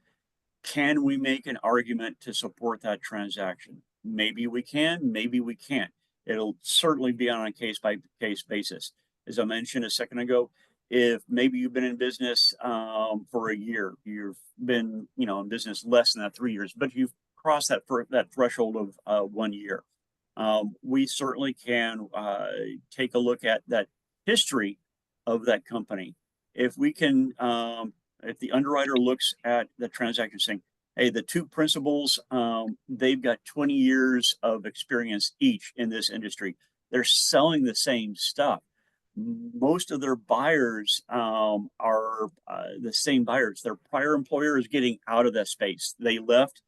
can we make an argument to support that transaction? Maybe we can, maybe we can't. It'll certainly be on a case by case basis. As I mentioned a second ago, if maybe you've been in business for a year, you've been, in business less than that 3 years, but you've crossed that threshold of 1 year. We certainly can take a look at that history of that company. If we can, if the underwriter looks at the transaction saying, hey, the two principals, they've got 20 years of experience each in this industry. They're selling the same stuff. Most of their buyers are the same buyers. Their prior employer is getting out of that space. They left,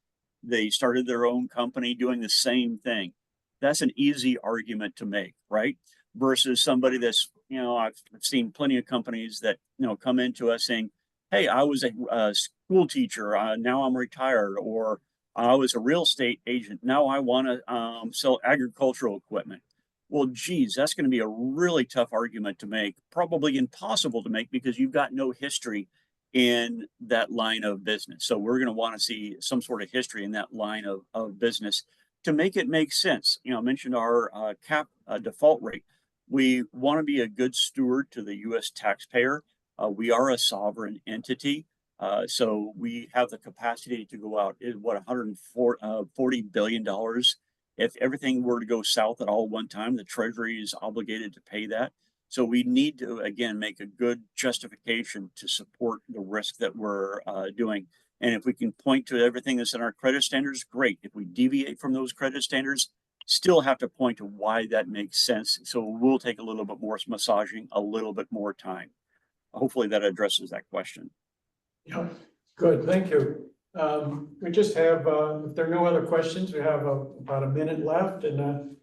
they started their own company doing the same thing. That's an easy argument to make, right? Versus somebody that's, I've seen plenty of companies that, come into us saying, hey, I was a school teacher, now I'm retired, or I was a real estate agent, now I want to sell agricultural equipment. Well, geez, that's going to be a really tough argument to make, probably impossible to make, because you've got no history in that line of business. So we're going to want to see some sort of history in that line of business to make it make sense. I mentioned our cap default rate. We want to be a good steward to the U.S. taxpayer. We are a sovereign entity, so we have the capacity to go out at $140 billion. If everything were to go south at all one time, the Treasury is obligated to pay that. So we need to, again, make a good justification to support the risk that we're doing. And if we can point to everything that's in our credit standards, great. If we deviate from those credit standards, still have to point to why that makes sense. So we'll take a little bit more massaging, a little bit more time. Hopefully that addresses that question. Yeah, good, thank you. We just have, if there are no other questions, we have about a minute left, and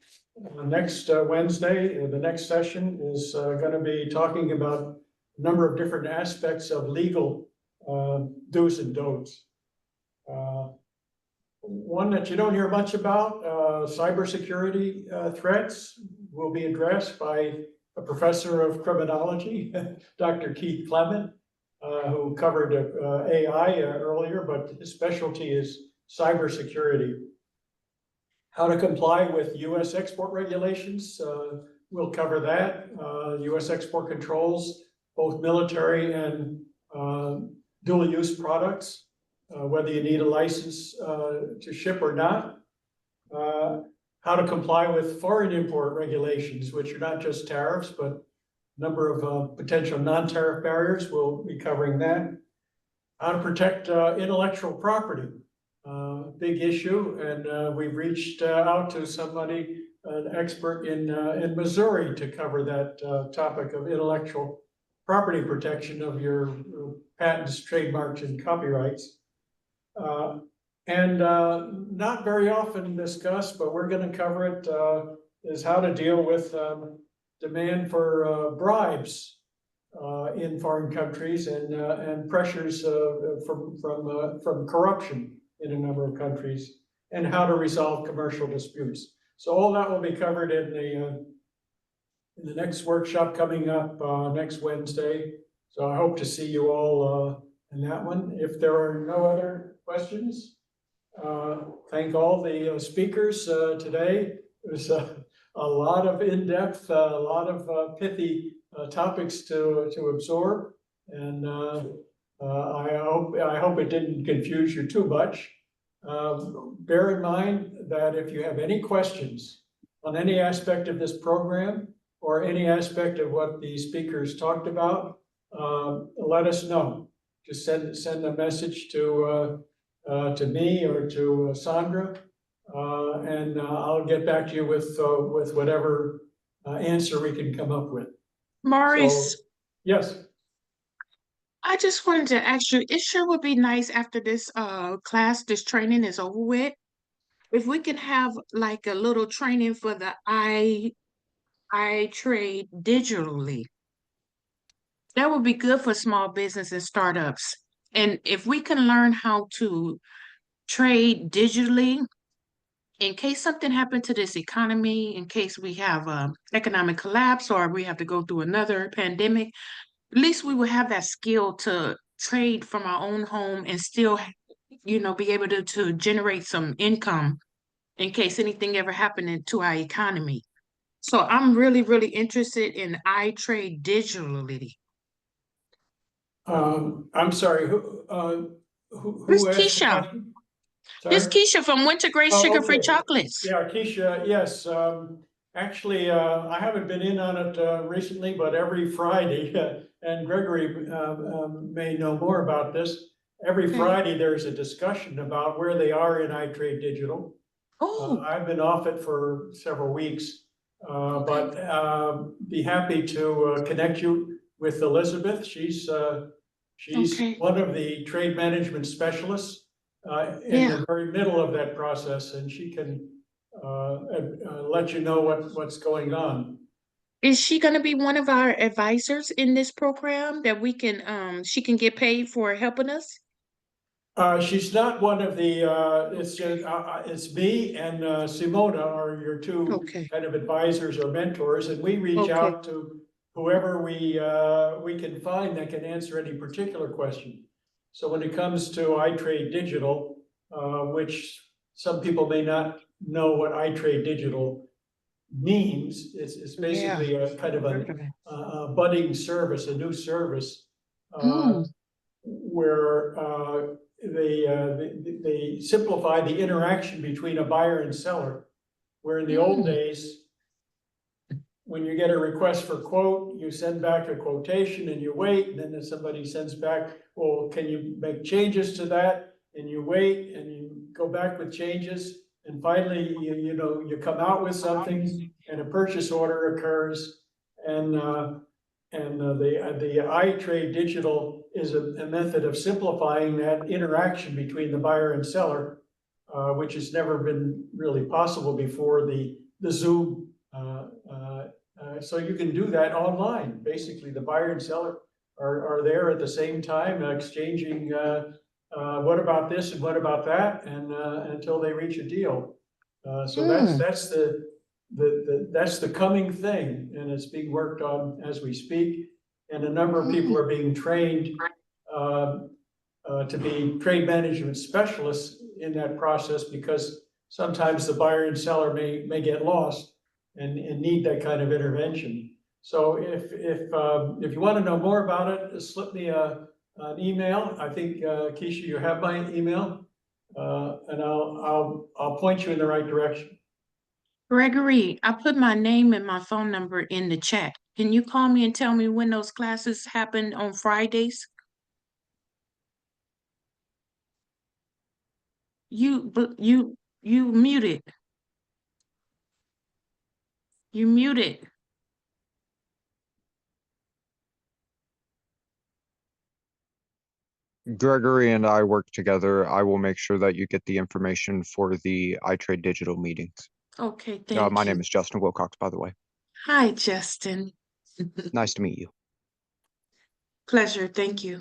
next Wednesday, the next session is going to be talking about a number of different aspects of legal do's and don'ts. One that you don't hear much about, cybersecurity threats, will be addressed by a professor of criminology, Dr. Keith Clement, who covered AI earlier, but his specialty is cybersecurity. How to comply with U.S. export regulations, we'll cover that. U.S. export controls, both military and dual-use products, whether you need a license to ship or not. How to comply with foreign import regulations, which are not just tariffs, but a number of potential non-tariff barriers. We'll be covering that. How to protect intellectual property, big issue, and we've reached out to somebody, an expert in Missouri, to cover that topic of intellectual property protection of your patents, trademarks, and copyrights. And not very often discussed, but we're going to cover it, is how to deal with demand for bribes in foreign countries and pressures from corruption in a number of countries, and how to resolve commercial disputes. So all that will be covered in the next workshop coming up next Wednesday. So I hope to see you all in that one. If there are no other questions, thank all the speakers today. It was a lot of in-depth, a lot of pithy topics to absorb, and I hope it didn't confuse you too much. Bear in mind that if you have any questions on any aspect of this program or any aspect of what the speakers talked about, let us know. Just send a message to me or to Sandra, and I'll get back to you with whatever answer we can come up with. Maurice, So, yes. I just wanted to ask you, it sure would be nice after this class, this training is over with, if we could have like a little training for the I trade digitally. That would be good for small business and startups. And if we can learn how to trade digitally, in case something happened to this economy, in case we have economic collapse or we have to go through another pandemic, at least we would have that skill to trade from our own home and still, be able to generate some income in case anything ever happened to our economy. So I'm really, really interested in I trade digitally. I'm sorry, This who asked the Keisha, question? this Sorry? Keisha from Winter Grey Oh, Sugar-Free okay. Chocolates. Yeah, Keisha, yes, actually, I haven't been in on it, recently, but every Friday, and Gregory, may know more about this. Every Okay. Friday, there's a discussion about where they are in iTrade Digital. Oh, I've been off it for several weeks, but be happy to connect you with Elizabeth. She's okay. one of the trade management specialists in Yeah. the very middle of that process, and she can let you know what's going on. Is she gonna be one of our advisors in this program that she can get paid for helping us? She's not one of the, it's just, it's me and Simona are your two Okay, kind of advisors or mentors, and we reach okay. out to whoever we can find that can answer any particular question. So when it comes to iTrade Digital, which some people may not know what iTrade Digital means, it's Yeah. basically a kind of a budding service, a new service. Mm, Where they simplify the interaction between a buyer and seller. Where in the old mm, days, when you get a request for quote, you send back a quotation and you wait, and then if somebody sends back, well, can you make changes to that? And you wait and you go back with changes, and finally, you come out with something and a purchase order occurs. The iTrade Digital is a method of simplifying that interaction between the buyer and seller, which has never been really possible before the Zoom. So you can do that online. Basically, the buyer and seller are there at the same time, exchanging what about this and what about that, and until they reach a deal. So mm, that's the coming thing, and it's being worked on as we speak. And a number of people mm. are being trained to be trade management specialists in that process, because sometimes the buyer and seller may get lost and need that kind of intervention. So if you want to know more about it, slip me an email. I think, Keisha, you have my email, and I'll point you in the right direction. Gregory, I put my name and my phone number in the chat. Can you call me and tell me when those classes happen on Fridays? You muted. You muted. Gregory and I work together. I will make sure that you get the information for the iTrade Digital meetings. Okay, My thank name you. is Justin Wilcox, by the way. Hi, Justin. Nice to meet you. Pleasure, thank you.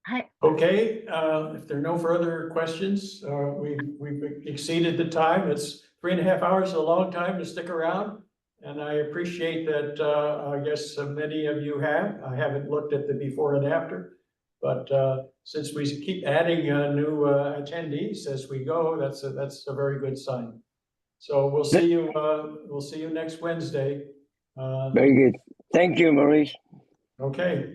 Hi. Okay, if there are no further questions, we've exceeded the time. It's 3.5 hours, a long time to stick around. And I appreciate that, I guess many of you have. I haven't looked at the before and after. But since we keep adding new attendees as we go, that's a very good sign. So we'll see you next Wednesday. Very good. Thank you, Maurice. Okay.